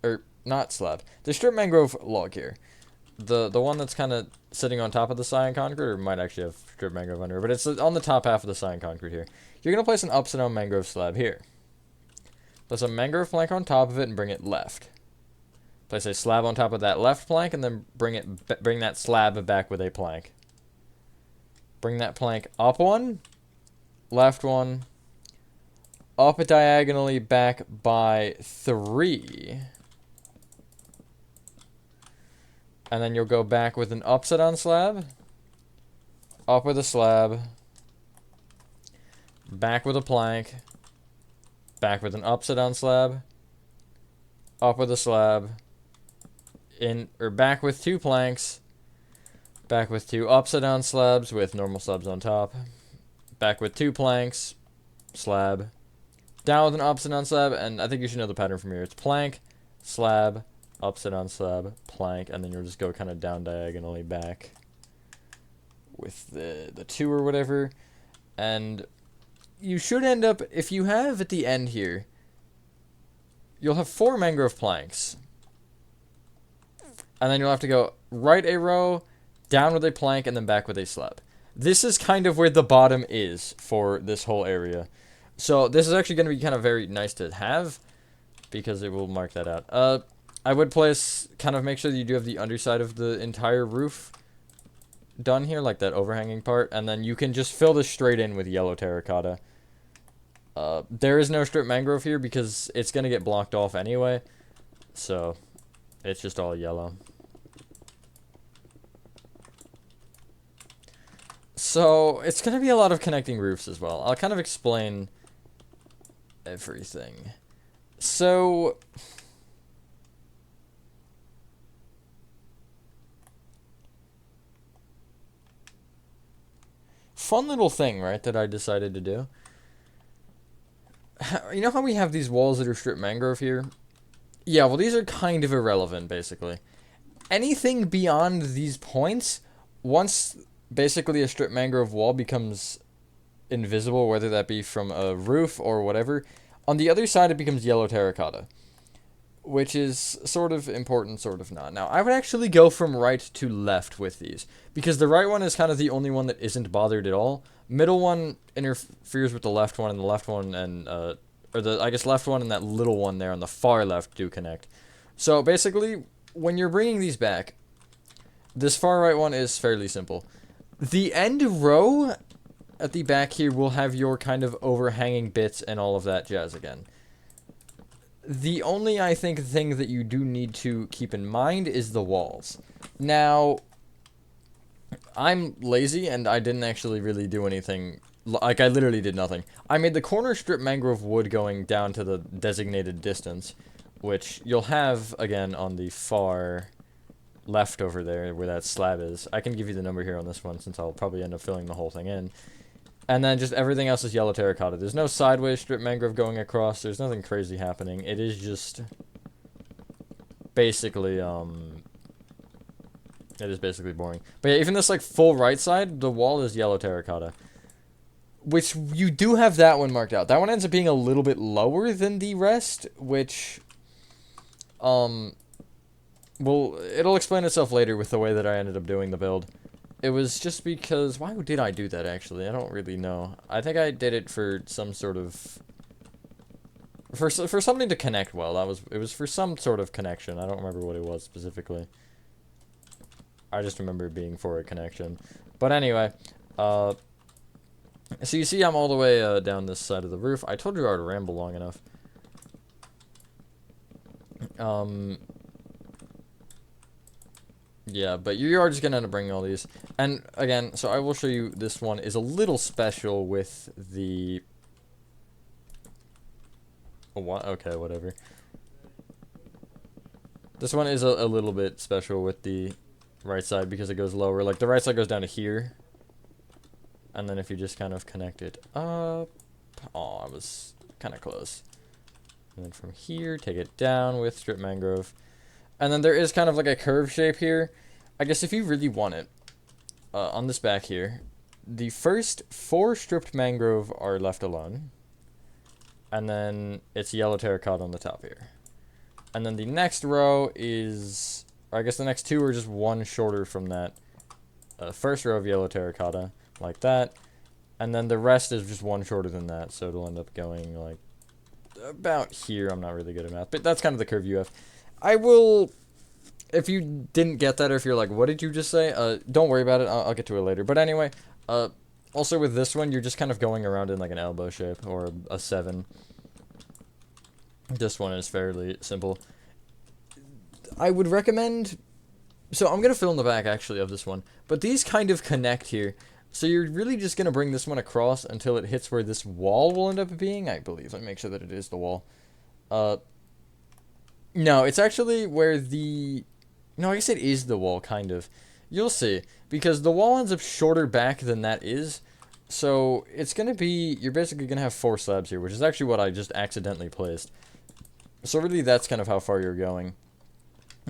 or not slab, the strip mangrove log here, the one that's kind of sitting on top of the cyan concrete, or might actually have strip mangrove under it, but it's on the top half of the cyan concrete here. You're going to place an upside down mangrove slab here. Place a mangrove plank on top of it and bring it left. Place a slab on top of that left plank, and then bring that slab back with a plank. Bring that plank up one, left one, up it diagonally back by 3. And then you'll go back with an upside down slab, up with a slab, back with a plank, back with an upside down slab, up with a slab, back with 2 planks, back with 2 upside down slabs with normal slabs on top, back with 2 planks, slab, down with an upside down slab, and I think you should know the pattern from here. It's plank, slab, upside down slab, plank, and then you'll just go kind of down diagonally back. with the 2 or whatever. And you should end up, if you have at the end here, you'll have 4 mangrove planks. And then you'll have to go right a row, down with a plank, and then back with a slab. This is kind of where the bottom is for this whole area. So this is actually going to be kind of very nice to have, because it will mark that out. I would place, kind of make sure that you do have the underside of the entire roof done here, like that overhanging part, and then you can just fill this straight in with yellow terracotta. There is no strip mangrove here because it's going to get blocked off anyway, so it's just all yellow. So it's going to be a lot of connecting roofs as well. I'll kind of explain everything. So fun little thing, right, that I decided to do. You know how we have these walls that are strip mangrove here? Yeah, well, these are kind of irrelevant, basically. Anything beyond these points, once basically a strip mangrove wall becomes invisible, whether that be from a roof or whatever, on the other side it becomes yellow terracotta, which is sort of important, sort of not. Now, I would actually go from right to left with these, because the right one is kind of the only one that isn't bothered at all. Middle one interferes with the left one, and the left one and, or the, I guess, left one and that little one there on the far left do connect. So, basically, when you're bringing these back, this far right one is fairly simple. The end row at the back here will have your kind of overhanging bits and all of that jazz again. The only, I think, thing that you do need to keep in mind is the walls. Now, I'm lazy, and I didn't actually really do anything. Like, I literally did nothing. I made the corner strip mangrove wood going down to the designated distance, which you'll have, again, on the far left over there, where that slab is. I can give you the number here on this one, since I'll probably end up filling the whole thing in. And then just everything else is yellow terracotta. There's no sideways strip mangrove going across. There's nothing crazy happening. It is just basically, it is basically boring. But yeah, even this, like, full right side, the wall is yellow terracotta. Which, you do have that one marked out. That one ends up being a little bit lower than the rest, which, well, it'll explain itself later with the way that I ended up doing the build. It was just because, why did I do that, actually? I don't really know. I think I did it for some sort of, for something to connect well. It was for some sort of connection. I don't remember what it was specifically. I just remember it being for a connection. But anyway, so you see I'm all the way down this side of the roof. I told you I would ramble long enough. Yeah, but you are just going to end up bringing all these. And, again, so I will show you this one is a little special with the... Oh, what? Okay, whatever. This one is a little bit special with the right side because it goes lower. Like, the right side goes down to here. And then if you just kind of connect it up... Oh, I was kind of close. And then from here, take it down with strip mangrove. And then there is kind of like a curve shape here. I guess if you really want it, on this back here, the first 4 stripped mangrove are left alone. And then it's yellow terracotta on the top here. And then the next row is, or I guess the next 2 are just one shorter from that first row of yellow terracotta, like that. And then the rest is just one shorter than that, so it'll end up going like about here. I'm not really good at math, but that's kind of the curve you have. I will, if you didn't get that, or if you're like, what did you just say? Don't worry about it. I'll get to it later. But anyway, also with this one, you're just kind of going around in like an elbow shape, or a 7. This one is fairly simple. I would recommend, so I'm going to fill in the back, actually, of this one. But these kind of connect here. So you're really just going to bring this one across until it hits where this wall will end up being, I believe. Let me make sure that it is the wall. No, it's actually where the... No, I guess it is the wall, kind of. You'll see. Because the wall ends up shorter back than that is. So it's going to be... You're basically going to have 4 slabs here, which is actually what I just accidentally placed. So really, that's kind of how far you're going.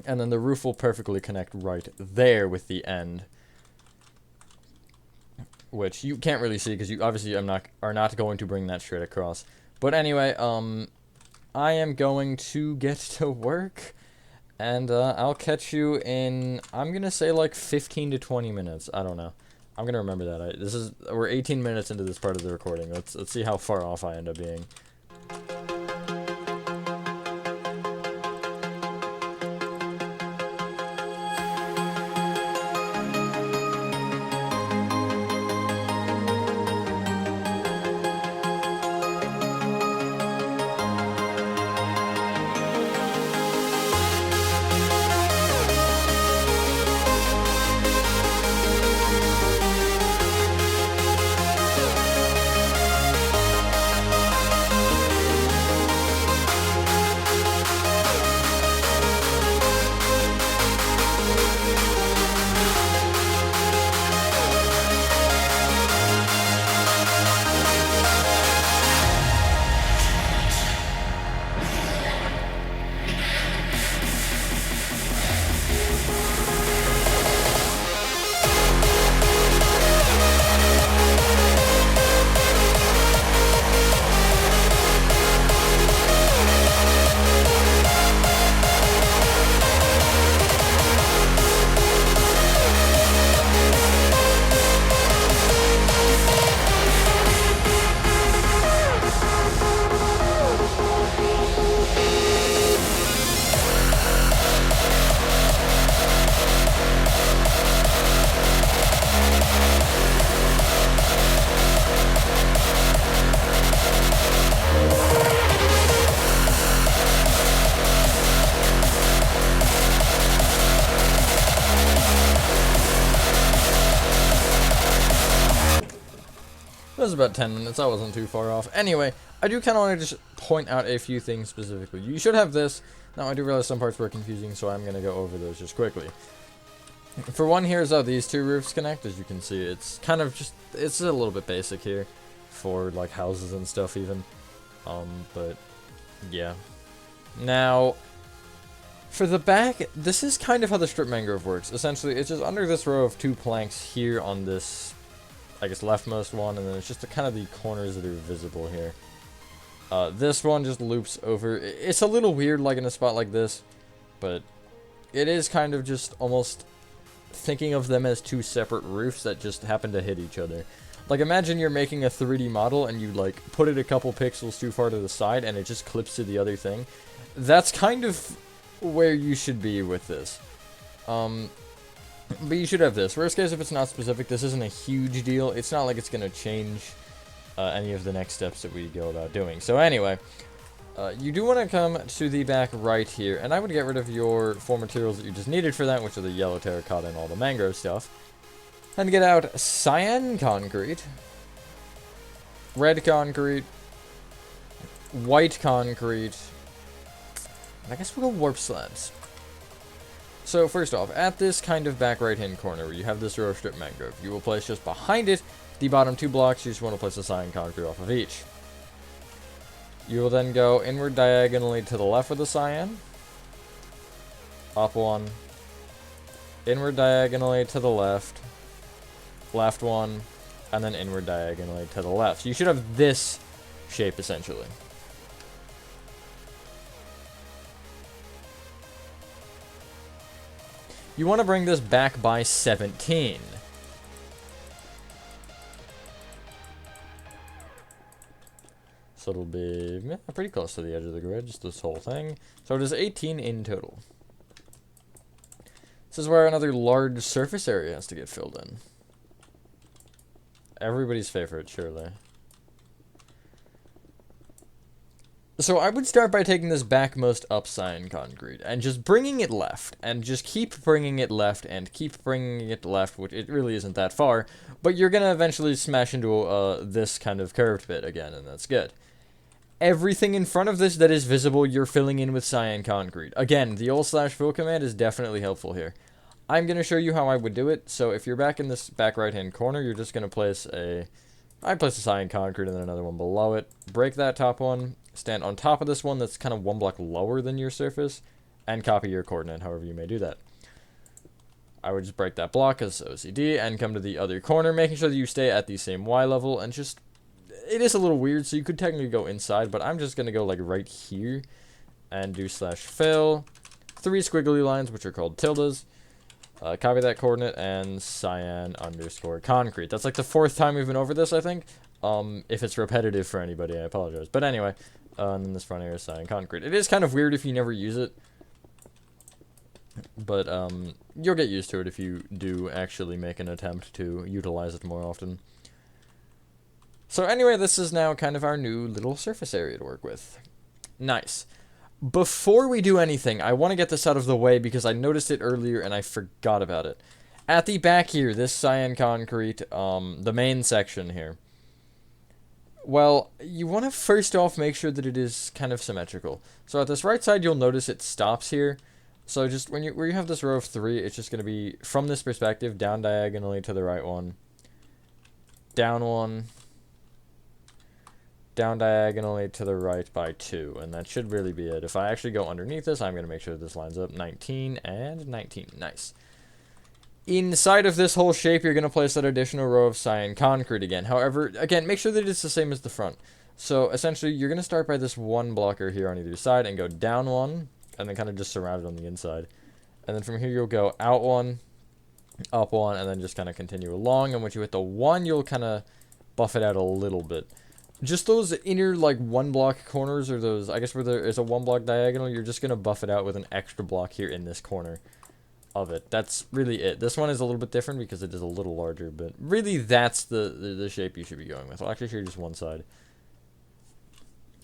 And then the roof will perfectly connect right there with the end. which you can't really see because you obviously are not going to bring that straight across. But anyway, I am going to get to work, and I'll catch you in, I'm gonna say like 15 to 20 minutes. I don't know. I'm gonna remember that. We're 18 minutes into this part of the recording. Let's see how far off I end up being. It was about 10 minutes, I wasn't too far off. Anyway, I do kind of want to just point out a few things specifically. You should have this. Now, I do realize some parts were confusing, so I'm going to go over those just quickly. For one, here's how these two roofs connect. As you can see, it's kind of just, it's a little bit basic here for, like, houses and stuff even. But, yeah. Now, for the back, this is kind of how the strip mangrove works. Essentially, it's just under this row of 2 planks here on this, I guess, leftmost one, and then it's just the kind of the corners that are visible here. This one just loops over. It's a little weird, like, in a spot like this, but it is kind of just almost thinking of them as 2 separate roofs that just happen to hit each other. Like, imagine you're making a 3D model, and you, like, put it a couple pixels too far to the side, and it just clips to the other thing. That's kind of where you should be with this. But you should have this. Worst case, if it's not specific, this isn't a huge deal. It's not like it's going to change any of the next steps that we go about doing. So anyway, you do want to come to the back right here, and I would get rid of your 4 materials that you just needed for that, which are the yellow terracotta and all the mangrove stuff. And get out cyan concrete, red concrete, white concrete, and I guess we'll go warp slabs. So first off, at this kind of back right hand corner where you have this row of strip mangrove, you will place just behind it the bottom 2 blocks. You just want to place a cyan concrete off of each. You will then go inward diagonally to the left with the cyan, up 1, inward diagonally to the left, left 1, and then inward diagonally to the left. So you should have this shape essentially. You want to bring this back by 17. So it'll be pretty close to the edge of the grid, just this whole thing. So it is 18 in total. This is where another large surface area has to get filled in. Everybody's favorite, surely. So I would start by taking this backmost up cyan concrete and just bringing it left, and just keep bringing it left and keep bringing it left, which it really isn't that far, but you're gonna eventually smash into this kind of curved bit again, and that's good. Everything in front of this that is visible, you're filling in with cyan concrete. Again, the /fill command is definitely helpful here. I'm gonna show you how I would do it. So if you're back in this back right hand corner, you're just gonna place I place a cyan concrete and then another one below it. Break that top one. Stand on top of this one that's kind of 1 block lower than your surface, and copy your coordinate, however you may do that. I would just break that block as OCD and come to the other corner, making sure that you stay at the same Y level, and just, it is a little weird, so you could technically go inside, but I'm just going to go like right here and do /fill, 3 squiggly lines, which are called tildes, copy that coordinate, and cyan underscore concrete. That's like the 4th time we've been over this, I think. If it's repetitive for anybody, I apologize. But anyway, and then this front area is cyan concrete. It is kind of weird if you never use it, but you'll get used to it if you do actually make an attempt to utilize it more often. So anyway, this is now kind of our new little surface area to work with. Nice. Before we do anything, I want to get this out of the way because I noticed it earlier and I forgot about it. At the back here, this cyan concrete, the main section here, well, you want to first off make sure that it is kind of symmetrical. So at this right side, you'll notice it stops here. So just where you have this row of 3, it's just going to be from this perspective, down diagonally to the right one, down one, down diagonally to the right by 2, and that should really be it. If I actually go underneath this, I'm going to make sure this lines up 19 and 19. Nice. Inside of this whole shape, you're going to place that additional row of cyan concrete again. However, again, make sure that it's the same as the front. So essentially, you're going to start by this one blocker here on either side and go down one, and then kind of just surround it on the inside. And then from here, you'll go out one, up one, and then just kind of continue along. And once you hit the 1, you'll kind of buff it out a little bit. Just those inner, like, 1 block corners, or those, I guess where there is a 1 block diagonal, you're just going to buff it out with an extra block here in this corner of it. That's really it. This one is a little bit different because it is a little larger, but really that's the shape you should be going with. I'll actually show you just one side,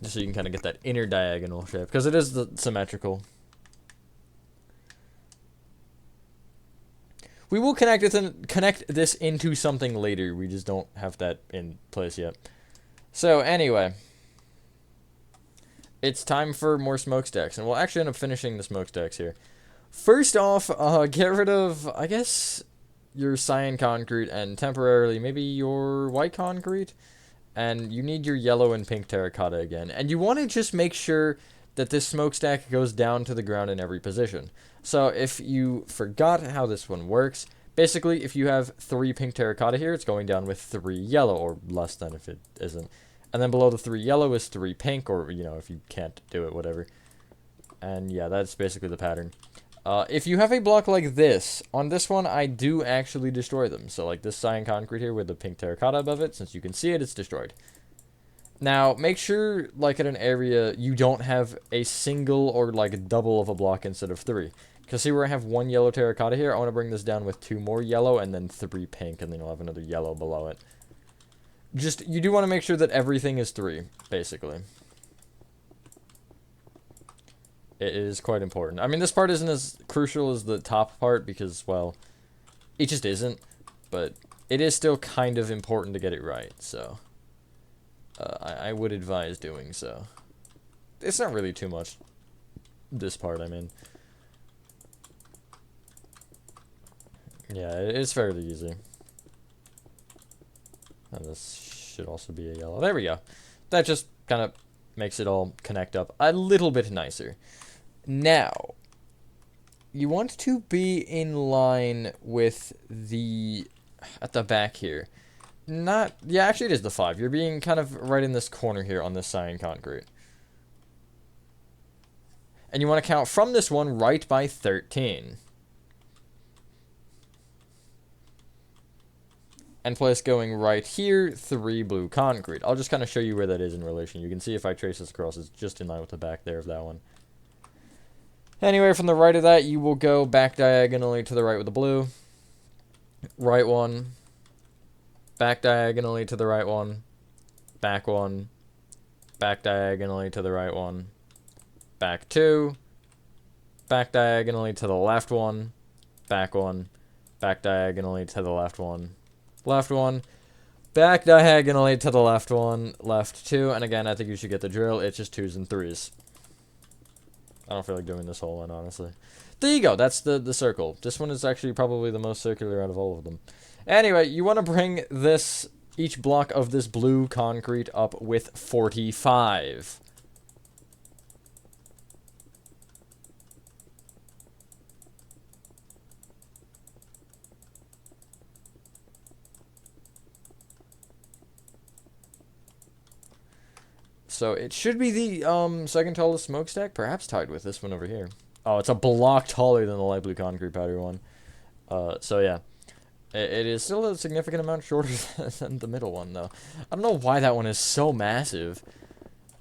just so you can kind of get that inner diagonal shape, because it is symmetrical. We will connect this into something later. We just don't have that in place yet. So anyway, it's time for more smokestacks, and we'll actually end up finishing the smokestacks here. First off, get rid of, I guess, your cyan concrete and temporarily maybe your white concrete. And you need your yellow and pink terracotta again. And you want to just make sure that this smokestack goes down to the ground in every position. So if you forgot how this one works, basically if you have 3 pink terracotta here, it's going down with 3 yellow, or less than if it isn't. And then below the 3 yellow is 3 pink, or, you know, if you can't do it, whatever. And yeah, that's basically the pattern. If you have a block like this, on this one, I do actually destroy them. So like this cyan concrete here with the pink terracotta above it, since you can see it, it's destroyed. Now, make sure, like at an area, you don't have a single or like double of a block instead of 3. Because see where I have 1 yellow terracotta here, I want to bring this down with 2 more yellow and then 3 pink, and then you'll have another yellow below it. Just, you do want to make sure that everything is 3, basically. It is quite important. I mean, this part isn't as crucial as the top part because, well, it just isn't. But it is still kind of important to get it right, so I would advise doing so. It's not really too much, this part, I mean. Yeah, it's fairly easy. And this should also be a yellow. There we go. That just kind of makes it all connect up a little bit nicer. Now, you want to be in line with the, at the back here. Not, yeah, actually it is the 5. You're being kind of right in this corner here on this cyan concrete. And you want to count from this one right by 13. And place going right here, 3 blue concrete. I'll just kind of show you where that is in relation. You can see if I trace this across, it's just in line with the back there of that one. Anyway, from the right of that, you will go back diagonally to the right with the blue. Right one. Back diagonally to the right one. Back one. Back diagonally to the right one. Back 2. Back diagonally to the left one. Back one. Back diagonally to the left one. Left one. Back diagonally to the left one. Left 2. And again, I think you should get the drill. It's just 2s and 3s. I don't feel like doing this whole one, honestly. There you go. That's the circle. This one is actually probably the most circular out of all of them. Anyway, you want to bring this, each block of this blue concrete up with 45. So it should be the second tallest smokestack, perhaps tied with this one over here. Oh, it's a block taller than the light blue concrete powder one. So yeah. It is still a significant amount shorter than the middle one, though. I don't know why that one is so massive.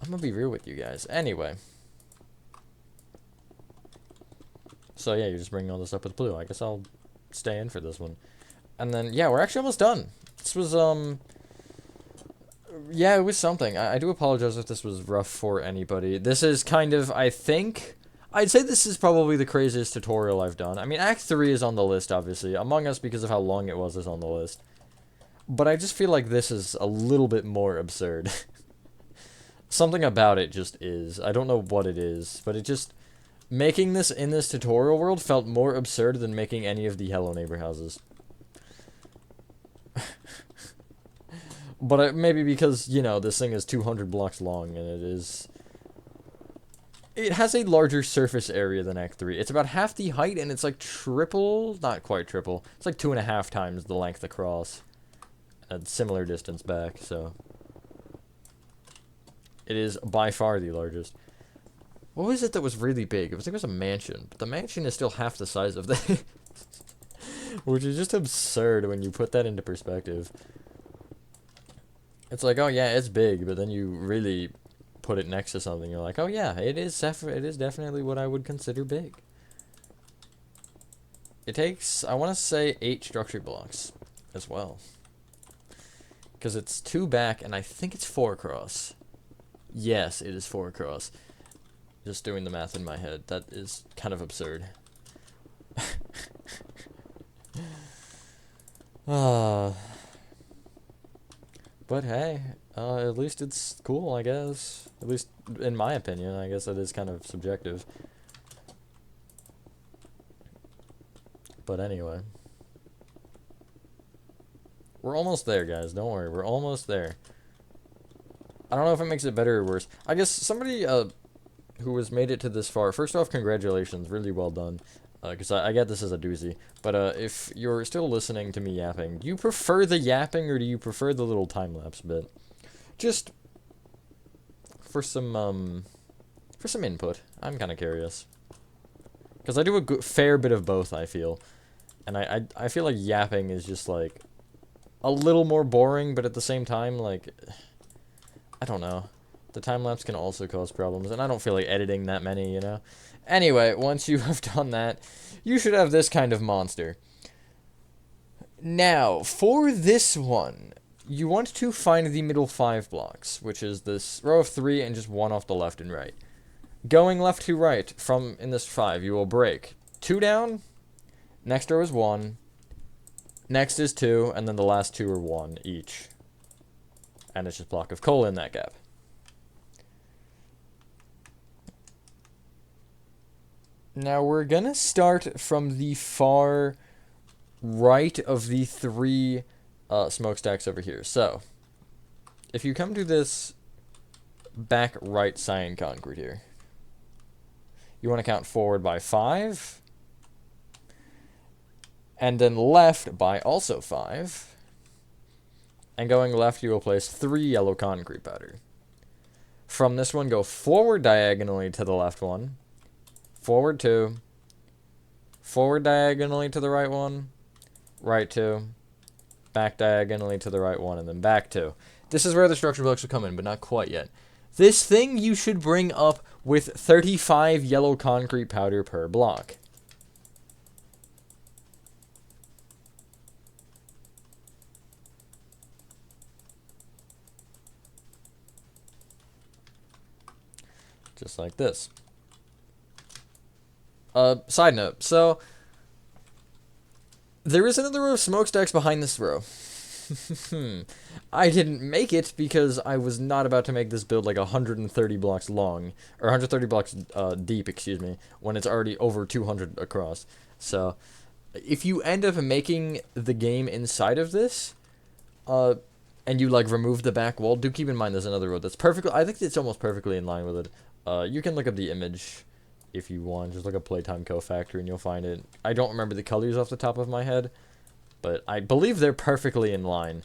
I'm gonna be real with you guys. Anyway. So yeah, you're just bringing all this up with blue. I guess I'll stay in for this one. And then, yeah, we're actually almost done. This was, yeah, it was something. I do apologize if this was rough for anybody. This is kind of, I think... I'd say this is probably the craziest tutorial I've done. I mean, Act 3 is on the list, obviously. Among Us, because of how long it was, is on the list. But I just feel like this is a little bit more absurd. Something about it just is. I don't know what it is, but it just... Making this in this tutorial world felt more absurd than making any of the Hello Neighbor houses. But maybe because, you know, this thing is 200 blocks long, and it is... It has a larger surface area than Act 3. It's about half the height, and it's like triple... Not quite triple. It's like 2.5 times the length across. A similar distance back, so... It is by far the largest. What was it that was really big? It was a mansion. But the mansion is still half the size of the... Which is just absurd when you put that into perspective. It's like, oh yeah, it's big, but then you really put it next to something. You're like, oh yeah, it is definitely what I would consider big. It takes, I want to say, 8 structure blocks as well. Because it's 2 back, and I think it's 4 across. Yes, it is 4 across. Just doing the math in my head. That is kind of absurd. But hey, at least it's cool, I guess. At least in my opinion. I guess that is kind of subjective. But anyway. We're almost there, guys. Don't worry. We're almost there. I don't know if it makes it better or worse. I guess somebody who has made it to this far, first off, congratulations. Really well done. Because I get this as a doozy. But if you're still listening to me yapping, do you prefer the yapping or do you prefer the little time-lapse bit? Just for some input. I'm kind of curious. Because I do a fair bit of both, I feel. And I feel like yapping is just, like, a little more boring, but at the same time, like, I don't know. The time-lapse can also cause problems, and I don't feel like editing that many, you know? Anyway, once you have done that, you should have this kind of monster. Now, for this one, you want to find the middle 5 blocks, which is this row of 3 and just 1 off the left and right. Going left to right, from in this 5, you will break 2 down, next row is 1, next is 2, and then the last 2 are 1 each. And it's just a block of coal in that gap. Now we're gonna start from the far right of the 3 smokestacks over here. So, if you come to this back right cyan concrete here, you want to count forward by 5, and then left by also 5, and going left you will place 3 yellow concrete powder. From this one, go forward diagonally to the left one, forward 2, forward diagonally to the right one, right 2, back diagonally to the right one, and then back 2. This is where the structure blocks will come in, but not quite yet. This thing you should bring up with 35 yellow concrete powder per block. Just like this. Side note, so there is another row of smokestacks behind this row. I didn't make it because I was not about to make this build like 130 blocks long, or 130 blocks deep, excuse me, when it's already over 200 across. So, if you end up making the game inside of this, and you like remove the back wall, do keep in mind there's another road that's perfectly, I think it's almost perfectly in line with it. You can look up the image if you want, just look up Playtime Co-Factory and you'll find it. I don't remember the colors off the top of my head, but I believe they're perfectly in line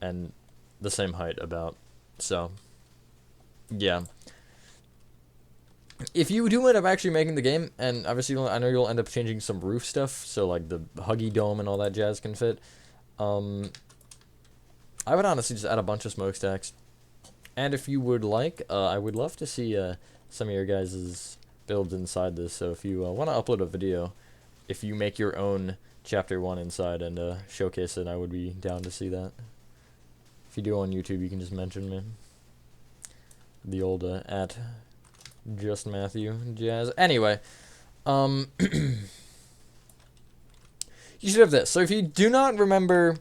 and the same height about. So Yeah. If you do end up actually making the game, and obviously I know you'll end up changing some roof stuff, so like the Huggy Dome and all that jazz can fit, I would honestly just add a bunch of smokestacks. And if you would like, I would love to see some of your guys' builds inside this. So if you want to upload a video, if you make your own Chapter 1 inside and showcase it, I would be down to see that. If you do on YouTube, you can just mention me. The old at Just Matthew Jazz. Anyway, you should have this. So if you do not remember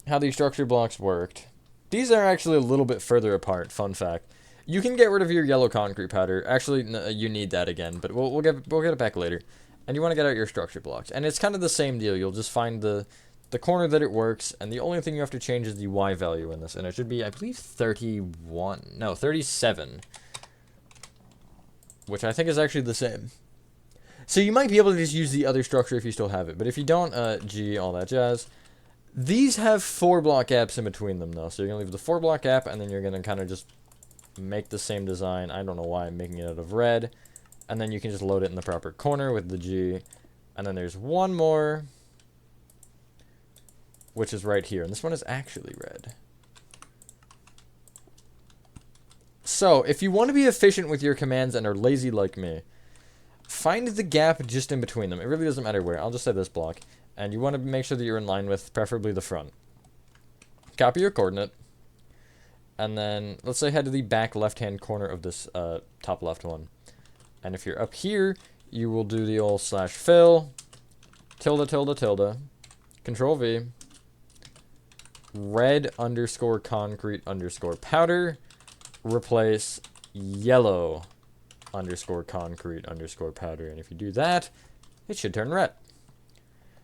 how these structure blocks worked, these are actually a little bit further apart. Fun fact. You can get rid of your yellow concrete powder. Actually, no, you need that again, but we'll get it back later. And you want to get out your structure blocks. And it's kind of the same deal. You'll just find the corner that it works, and the only thing you have to change is the Y value in this. And it should be, I believe, 31. No, 37. Which I think is actually the same. So you might be able to just use the other structure if you still have it. But if you don't, G, all that jazz. These have 4 block gaps in between them, though. So you're going to leave the 4 block gap, and then you're going to kind of just make the same design. I don't know why I'm making it out of red. And then you can just load it in the proper corner with the G. And then there's one more, which is right here. And this one is actually red. So, if you want to be efficient with your commands and are lazy like me, find the gap just in between them. It really doesn't matter where. I'll just say this block. And you want to make sure that you're in line with, preferably, the front. Copy your coordinate. And then, let's say head to the back left-hand corner of this top left one. And if you're up here, you will do the old /fill, tilde, tilde, tilde, Control V, red underscore concrete underscore powder, replace yellow underscore concrete underscore powder. And if you do that, it should turn red.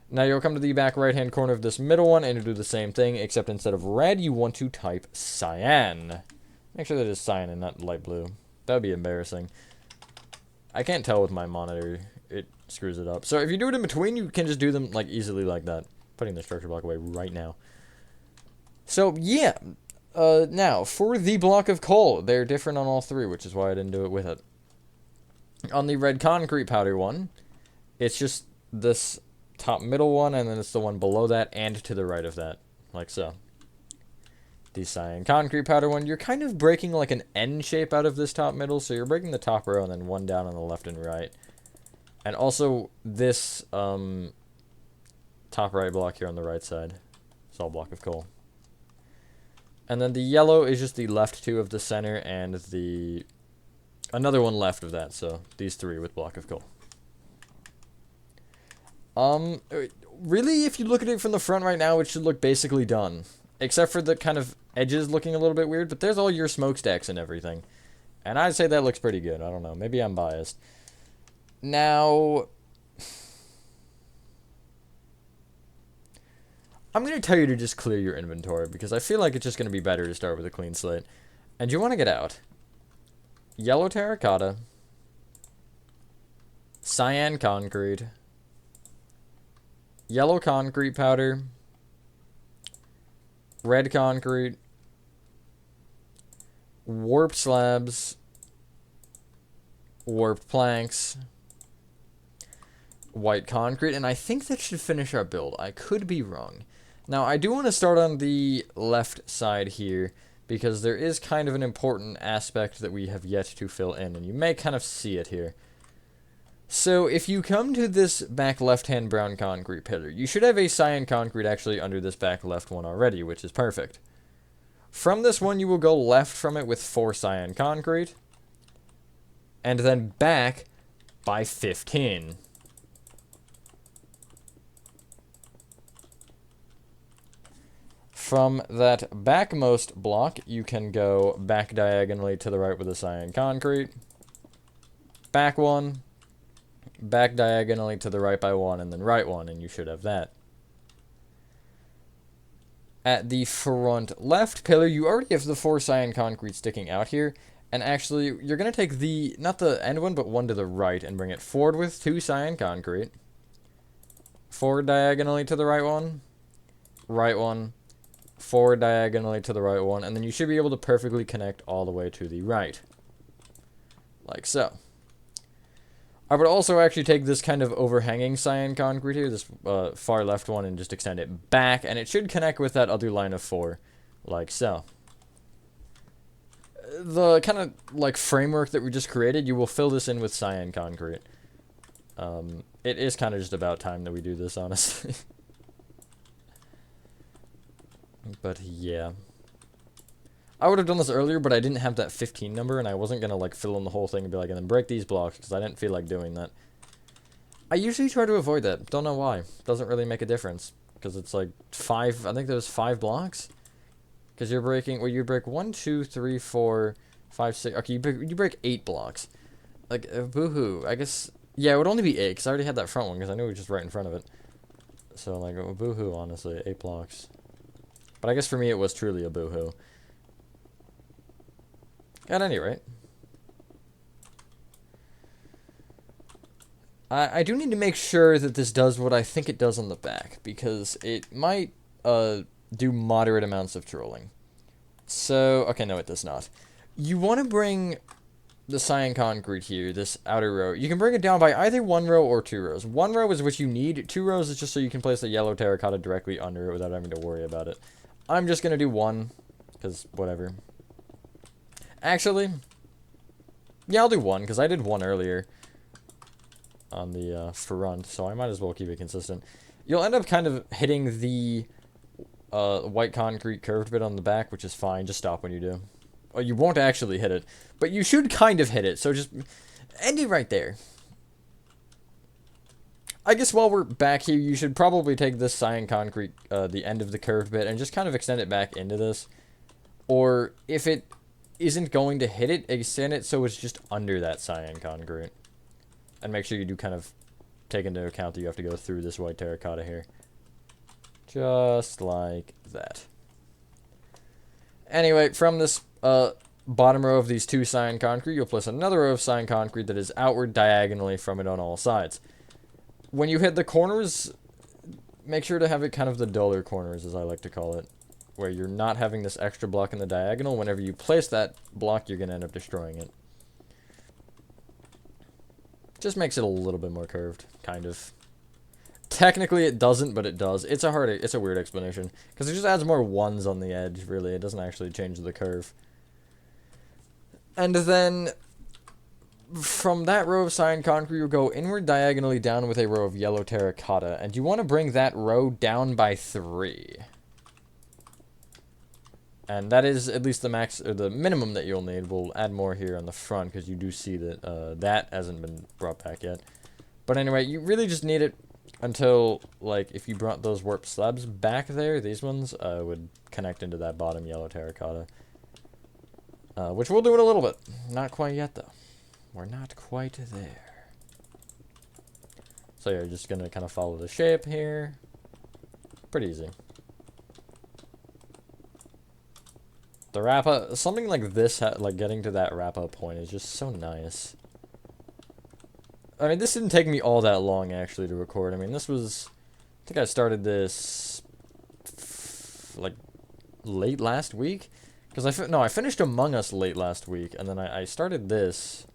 Now you'll come to the back right-hand corner of this middle one and you'll do the same thing, except instead of red, you want to type cyan. Make sure that it's cyan and not light blue. That would be embarrassing. I can't tell with my monitor. It screws it up. So if you do it in between, you can just do them like easily like that. Putting the structure block away right now. So yeah. Now, for the block of coal, they're different on all 3, which is why I didn't do it with it. On the red concrete powder one, it's just this top middle one, and then it's the one below that and to the right of that, like so. The cyan concrete powder one, you're kind of breaking like an N shape out of this top middle, so you're breaking the top row and then one down on the left and right. And also this top right block here on the right side. It's all block of coal. And then the yellow is just the left 2 of the center and the another one left of that, so these 3 with block of coal. Really, if you look at it from the front right now, it should look basically done. Except for the kind of edges looking a little bit weird, but there's all your smokestacks and everything. And I'd say that looks pretty good. I don't know. Maybe I'm biased. Now, I'm going to tell you to just clear your inventory, because I feel like it's just going to be better to start with a clean slate. And you want to get out yellow terracotta, cyan concrete, yellow concrete powder, red concrete, warped slabs, warped planks, white concrete, and I think that should finish our build. I could be wrong. Now, I do want to start on the left side here, because there is kind of an important aspect that we have yet to fill in, and you may kind of see it here. So, if you come to this back left-hand brown concrete pillar, you should have a cyan concrete actually under this back left one already, which is perfect. From this one, you will go left from it with 4 cyan concrete, and then back by 15. From that backmost block, you can go back diagonally to the right with a cyan concrete, back one, back diagonally to the right by 1, and then right 1, and you should have that. At the front left pillar, you already have the 4 cyan concrete sticking out here, and actually, you're going to take the, not the end one, but one to the right, and bring it forward with 2 cyan concrete, forward diagonally to the right 1, forward diagonally to the right 1, and then you should be able to perfectly connect all the way to the right. like so. I would also actually take this kind of overhanging cyan concrete here, this far left one, and just extend it back, and it should connect with that other line of 4, like so. The kind of like framework that we just created, you will fill this in with cyan concrete. It is kind of just about time that we do this, honestly. But yeah. I would have done this earlier, but I didn't have that 15 number, and I wasn't going to like fill in the whole thing and be like, and then break these blocks, because I didn't feel like doing that. I usually try to avoid that. Don't know why. Doesn't really make a difference, because it's like 5, I think there's 5 blocks. Because you're breaking, well, you break 1, 2, 3, 4, 5, 6, okay, you break 8 blocks. Like, boo-hoo, I guess, yeah, it would only be 8, because I already had that front one, because I knew it was just right in front of it. So, like, boo-hoo, honestly, 8 blocks. But I guess for me, it was truly a boo-hoo. At any rate, I do need to make sure that this does what I think it does on the back, because it might, do moderate amounts of trolling. So, okay, no, it does not. You want to bring the cyan concrete here, this outer row. You can bring it down by either 1 row or 2 rows. 1 row is what you need. 2 rows is just so you can place the yellow terracotta directly under it without having to worry about it. I'm just going to do 1, because whatever. Actually, yeah, I'll do 1, because I did 1 earlier on the front, so I might as well keep it consistent. You'll end up kind of hitting the white concrete curved bit on the back, which is fine. Just stop when you do. Oh, you won't actually hit it, but you should kind of hit it, so just end it right there. I guess while we're back here, you should probably take this cyan concrete, the end of the curved bit, and just kind of extend it back into this. Or if it isn't going to hit it, extend it so it's just under that cyan concrete. And make sure you do kind of take into account that you have to go through this white terracotta here. Just like that. Anyway, from this bottom row of these 2 cyan concrete, you'll place another row of cyan concrete that is outward diagonally from it on all sides. When you hit the corners, make sure to have it kind of the duller corners, as I like to call it, where you're not having this extra block in the diagonal. Whenever you place that block, you're going to end up destroying it. Just makes it a little bit more curved, kind of. Technically it doesn't, but it does. It's a weird explanation, because it just adds more 1s on the edge, really. It doesn't actually change the curve. And then, from that row of cyan concrete, you'll go inward diagonally down with a row of yellow terracotta, and you want to bring that row down by 3. And that is at least the max, or the minimum that you'll need. We'll add more here on the front, because you do see that that hasn't been brought back yet. But anyway, you really just need it until, like, if you brought those warp slabs back there, these ones would connect into that bottom yellow terracotta. Which we'll do in a little bit. Not quite yet, though. We're not quite there. So yeah, you're just going to kind of follow the shape here. Pretty easy. The wrap-up, something like this, like getting to that wrap-up point is just so nice. I mean, this didn't take me all that long, actually, to record. I mean, this was, I think I started this, like, late last week? Because I finished Among Us late last week, and then I started this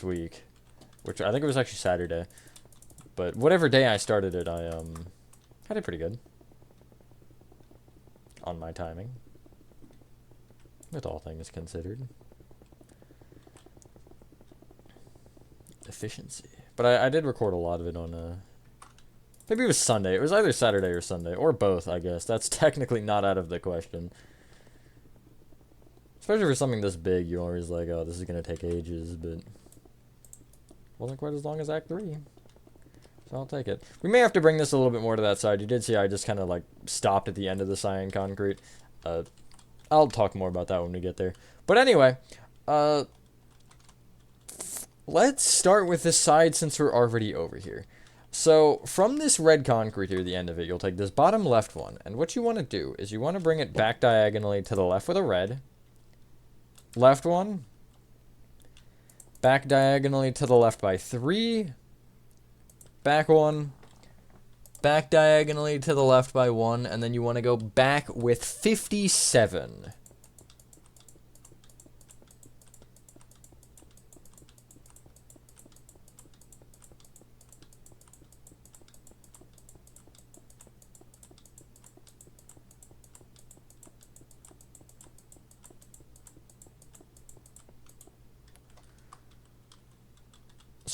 week, which I think it was actually Saturday. But whatever day I started it, I had it pretty good. On my timing. With all things considered. Efficiency. But I did record a lot of it on, maybe it was Sunday. It was either Saturday or Sunday, or both, I guess. That's technically not out of the question. Especially for something this big, you're always like, oh, this is going to take ages, but wasn't quite as long as Act 3. So I'll take it. We may have to bring this a little bit more to that side. You did see I just kind of, like, stopped at the end of the cyan concrete. I'll talk more about that when we get there. But anyway, let's start with this side since we're already over here. So, from this red concrete here, the end of it, you'll take this bottom left one. And what you want to do is you want to bring it back diagonally to the left with a red. Left one. Back diagonally to the left by 3. Back one. Back diagonally to the left by 1. And then you want to go back with 57.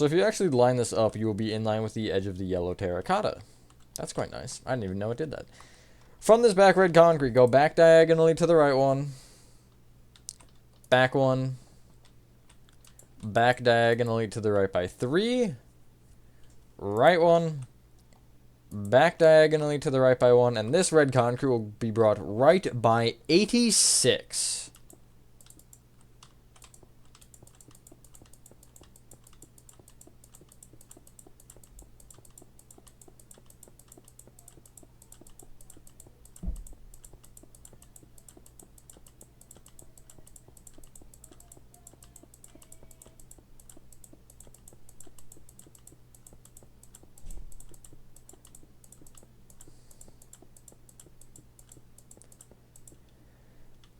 So if you actually line this up, you will be in line with the edge of the yellow terracotta. That's quite nice. I didn't even know it did that. From this back red concrete, go back diagonally to the right one. Back one. Back diagonally to the right by 3. Right one. Back diagonally to the right by 1. And this red concrete will be brought right by 86.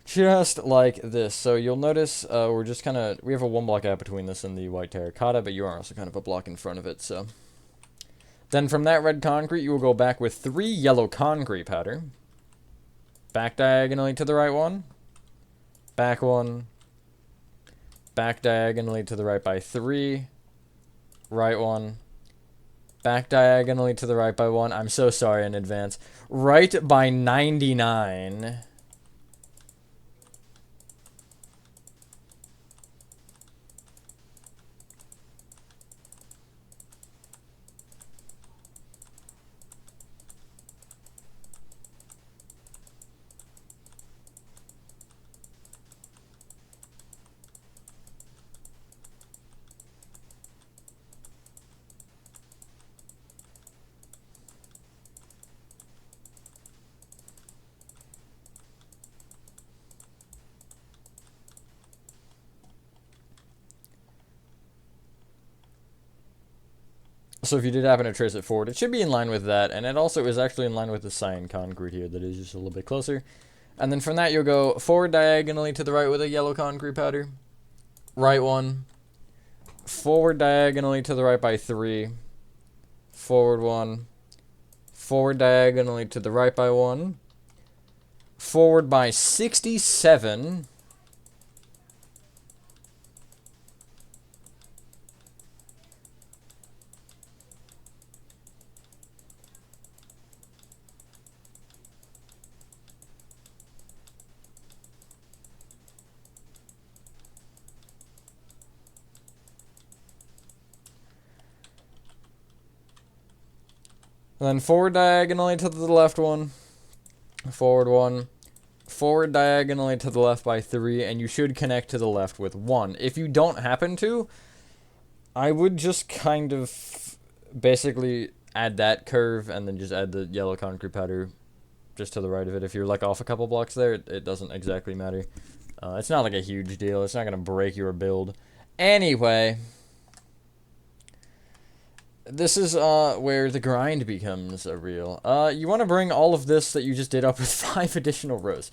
Just like this. So you'll notice we're just kind of, we have a 1 block gap between this and the white terracotta, but you are also kind of a block in front of it, so. Then from that red concrete, you will go back with 3 yellow concrete powder. Back diagonally to the right one. Back one. Back diagonally to the right by 3. Right one. Back diagonally to the right by 1. I'm so sorry in advance. Right by 99. So if you did happen to trace it forward, it should be in line with that, and it also is actually in line with the cyan concrete here that is just a little bit closer. And then from that, you'll go forward diagonally to the right with a yellow concrete powder. Right one. Forward diagonally to the right by 3. Forward 1. Forward diagonally to the right by 1. Forward by 67. And then forward diagonally to the left one. Forward 1. Forward diagonally to the left by 3, and you should connect to the left with 1. If you don't happen to, I would just kind of basically add that curve and then just add the yellow concrete powder just to the right of it. If you're like off a couple blocks there, it doesn't exactly matter. It's not like a huge deal. It's not going to break your build. Anyway, this is where the grind becomes real. You want to bring all of this that you just did up with 5 additional rows.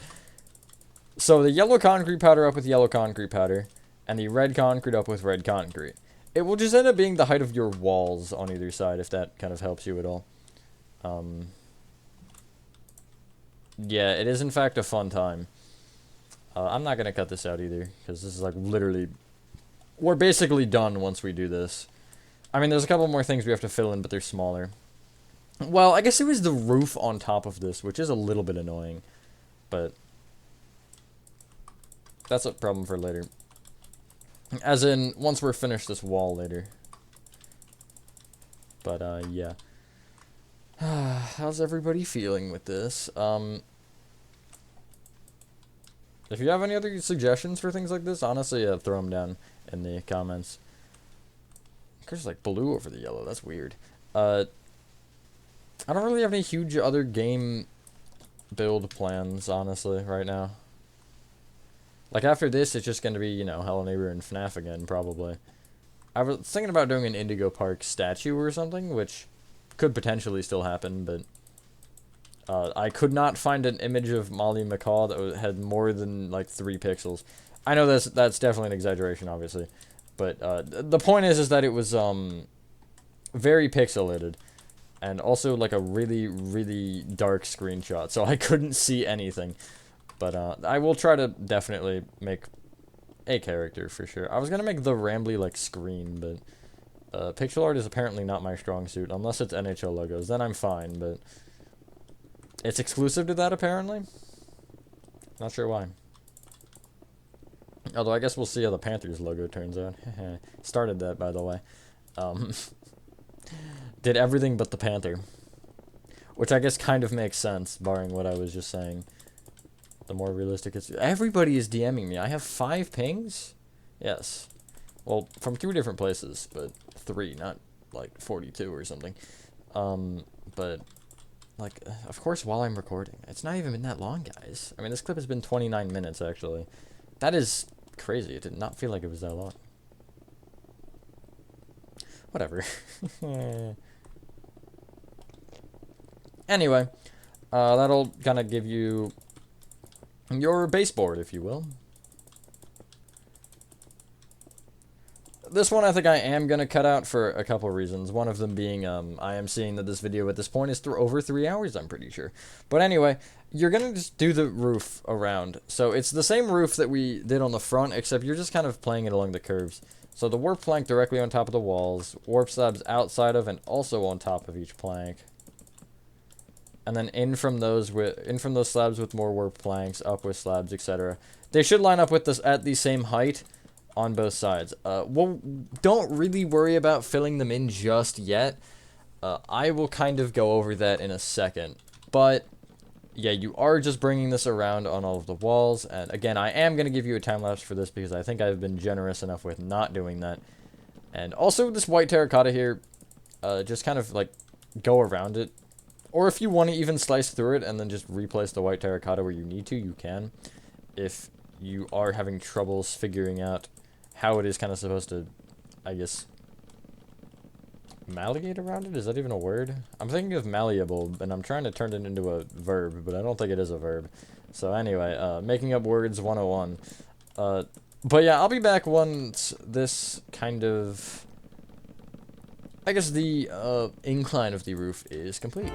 So the yellow concrete powder up with yellow concrete powder, and the red concrete up with red concrete. It will just end up being the height of your walls on either side, if that kind of helps you at all. Yeah, it is in fact a fun time. I'm not going to cut this out either, because this is like literally... We're basically done once we do this. I mean, there's a couple more things we have to fill in, but they're smaller. Well, I guess it was the roof on top of this, which is a little bit annoying. But that's a problem for later. As in, once we're finished this wall later. But, yeah. How's everybody feeling with this? If you have any other suggestions for things like this, honestly, throw them down in the comments. There's like blue over the yellow. That's weird. I don't really have any huge other game build plans, honestly, right now. Like, after this, it's just going to be, you know, Hello Neighbor and FNAF again, probably. I was thinking about doing an Indigo Park statue or something, which could potentially still happen, but I could not find an image of Molly McCaw that had more than, like, 3 pixels. I know that's definitely an exaggeration, obviously. But the point is that it was very pixelated, and also like a really, really dark screenshot, so I couldn't see anything. But I will try to definitely make a character for sure. I was gonna make the Rambly like screen, but Pixel art is apparently not my strong suit, unless it's NHL logos. Then I'm fine, but it's exclusive to that, apparently. Not sure why. Although I guess we'll see how the Panthers logo turns out. Started that, by the way. Did everything but the Panther. Which I guess kind of makes sense, barring what I was just saying. The more realistic it's... Everybody is DMing me. I have 5 pings? Yes. Well, from 3 different places, but 3, not like 42 or something. But, like, of course while I'm recording. It's not even been that long, guys. I mean, this clip has been 29 minutes, actually. That is crazy. It did not feel like it was that long. Whatever. Anyway, that'll kind of give you your baseboard, if you will. This one I think I am going to cut out for a couple reasons. One of them being I am seeing that this video at this point is over 3 hours, I'm pretty sure. But anyway, you're going to just do the roof around. So it's the same roof that we did on the front, except you're just kind of playing it along the curves. So the warp plank directly on top of the walls, warp slabs outside of and also on top of each plank. And then in from those slabs with more warp planks, up with slabs, etc. They should line up with this at the same height on both sides. Well, don't really worry about filling them in just yet. I will kind of go over that in a second. But, yeah, you are just bringing this around on all of the walls. And, again, I am going to give you a time-lapse for this because I think I've been generous enough with not doing that. And also, this white terracotta here, just kind of, like, go around it. Or if you want to even slice through it and then just replace the white terracotta where you need to, you can. If you are having troubles figuring out how it is kind of supposed to, I guess, malleate around it? Is that even a word? I'm thinking of malleable, and I'm trying to turn it into a verb, but I don't think it is a verb. So anyway, making up words 101. But yeah, I'll be back once this kind of, I guess the incline of the roof is complete.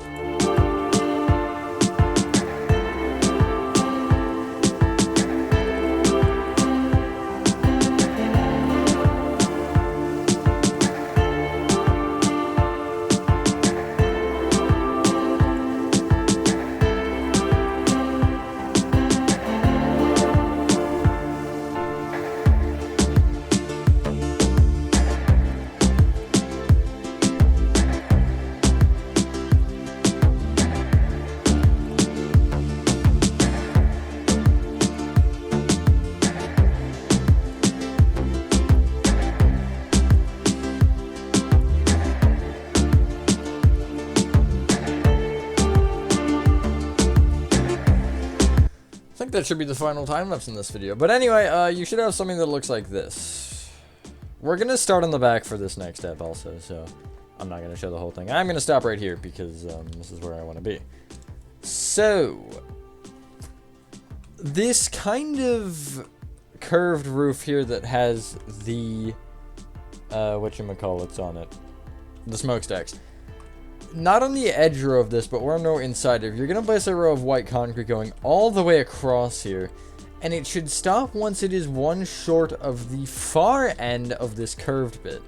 That should be the final time-lapse in this video. But anyway, you should have something that looks like this. We're going to start on the back for this next step also, so I'm not going to show the whole thing. I'm going to stop right here because this is where I want to be. So, this kind of curved roof here that has the, whatchamacallits on it, the smokestacks. Not on the edge row of this, but we're no inside of. You're going to place a row of white concrete going all the way across here. And it should stop once it is one short of the far end of this curved bit.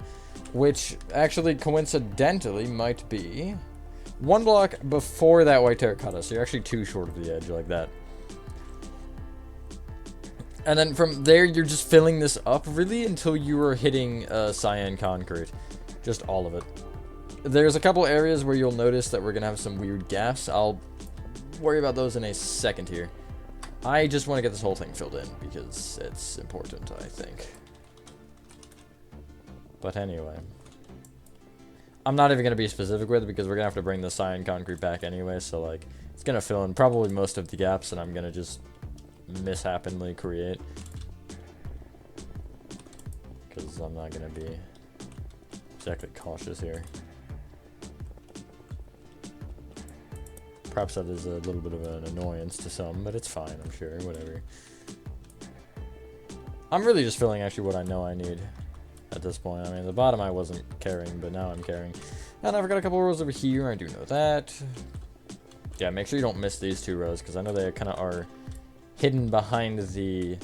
Which, actually, coincidentally, might be 1 block before that white terracotta. So you're actually 2 short of the edge, like that. And then from there, you're just filling this up, really, until you are hitting cyan concrete. Just all of it. There's a couple areas where you'll notice that we're going to have some weird gaps. I'll worry about those in a second here. I just want to get this whole thing filled in because it's important, I think. But anyway. I'm not even going to be specific with it because we're going to have to bring the cyan concrete back anyway. So, like, it's going to fill in probably most of the gaps and I'm going to just mishappenly create. Because I'm not going to be exactly cautious here. Perhaps that is a little bit of an annoyance to some, but it's fine, I'm sure, whatever. I'm really just filling actually what I know I need at this point. I mean, the bottom I wasn't caring, but now I'm caring. And I've got a couple rows over here, I do know that. Yeah, make sure you don't miss these 2 rows, because I know they kind of are hidden behind the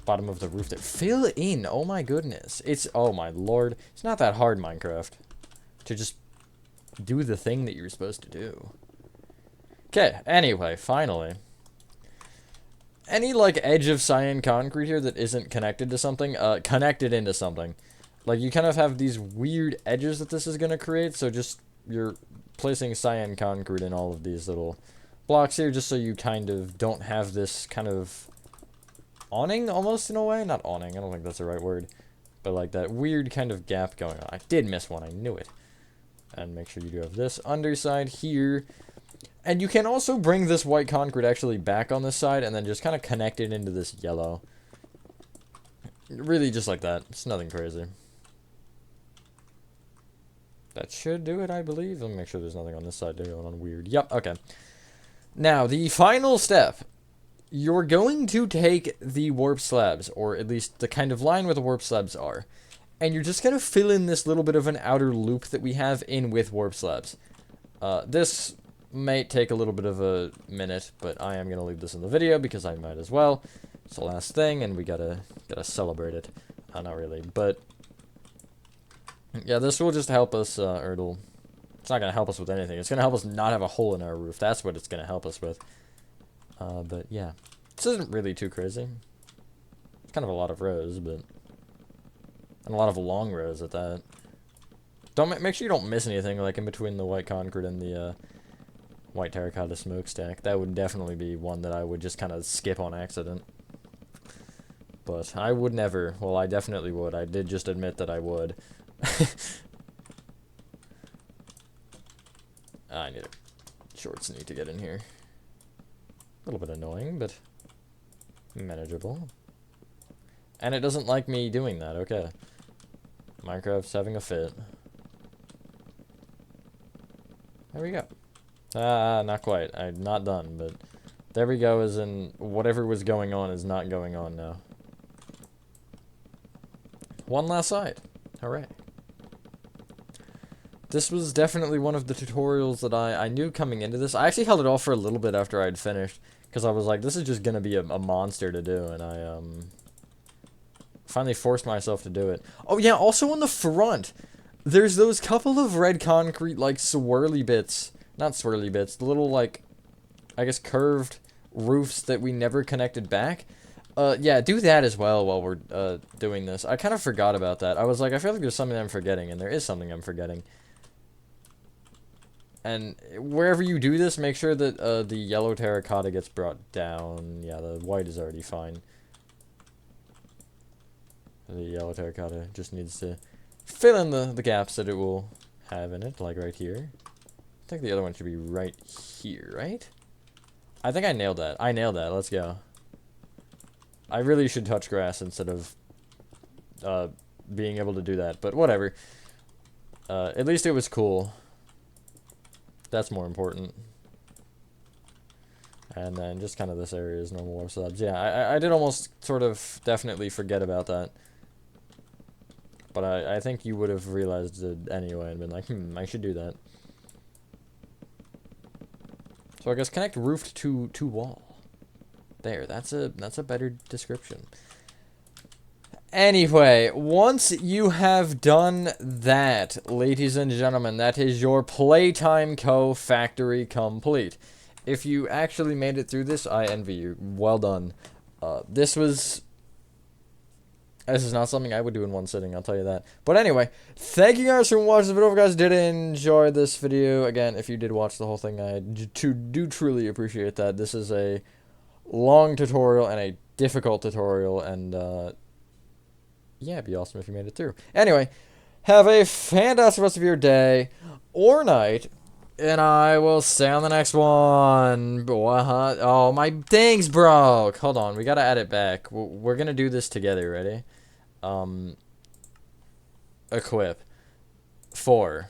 bottom of the roof there. Fill in. Oh my goodness. It's, oh my lord. It's not that hard, Minecraft, to just do the thing that you're supposed to do. Okay, anyway, finally. Any, like, edge of cyan concrete here that isn't connected to something, connected into something. Like, you kind of have these weird edges that this is going to create, so just, you're placing cyan concrete in all of these little blocks here, just so you kind of don't have this kind of awning, almost, in a way? Not awning, I don't think that's the right word. But, like, that weird kind of gap going on. I did miss one, I knew it. And make sure you do have this underside here. And you can also bring this white concrete actually back on this side and then just kind of connect it into this yellow. Really just like that. It's nothing crazy. That should do it, I believe. Let me make sure there's nothing on this side going on weird. Yep, okay. Now, the final step. You're going to take the warp slabs, or at least the kind of line where the warp slabs are, and you're just going to fill in this little bit of an outer loop that we have in with warp slabs. This may take a little bit of a minute, but I am going to leave this in the video because I might as well. It's the last thing, and we gotta celebrate it. Not really, but yeah, this will just help us, it's not going to help us with anything. It's going to help us not have a hole in our roof. That's what it's going to help us with. But yeah, this isn't really too crazy. It's kind of a lot of rows, but, and a lot of long rows at that. Don't make sure you don't miss anything, like in between the white concrete and the, white terracotta smokestack. That would definitely be one that I would just kind of skip on accident. But I would never. Well, I definitely would. I did just admit that I would. I need a shorts need to get in here. A little bit annoying, but manageable. And it doesn't like me doing that. Okay. Minecraft's having a fit. There we go. Not quite. I'm not done, but there we go, as in whatever was going on is not going on now. One last side. Hooray. This was definitely one of the tutorials that I knew coming into this. I actually held it off for a little bit after I'd finished, because I was like, this is just going to be a monster to do, and I finally forced myself to do it. Oh yeah, also on the front, there's those couple of red concrete, like, swirly bits. Not swirly bits, the little, like, I guess curved roofs that we never connected back. Yeah, do that as well while we're, doing this. I kind of forgot about that. I was like, I feel like there's something I'm forgetting, and there is something I'm forgetting. And wherever you do this, make sure that, the yellow terracotta gets brought down. Yeah, the white is already fine. The yellow terracotta just needs to fill in the gaps that it will have in it, like right here. I think the other one should be right here, right? I think I nailed that. I nailed that. Let's go. I really should touch grass instead of being able to do that, but whatever. At least it was cool. That's more important. And then just kind of this area is normal warp slabs. Yeah, I did almost sort of definitely forget about that. But I think you would have realized it anyway and been like, I should do that. So I guess connect roof to wall. There, that's a better description. Anyway, once you have done that, ladies and gentlemen, that is your Playtime Co. factory complete. If you actually made it through this, I envy you. Well done. This is not something I would do in one sitting, I'll tell you that. But anyway, thank you guys for watching the video. If you guys did enjoy this video, again, if you did watch the whole thing, I do truly appreciate that. This is a long tutorial and a difficult tutorial, and yeah, it'd be awesome if you made it through. Anyway, have a fantastic rest of your day or night, and I will see you on the next one. What? Oh, my thing's broke. Hold on, we gotta add it back. We're gonna do this together. Ready? Equip. 4.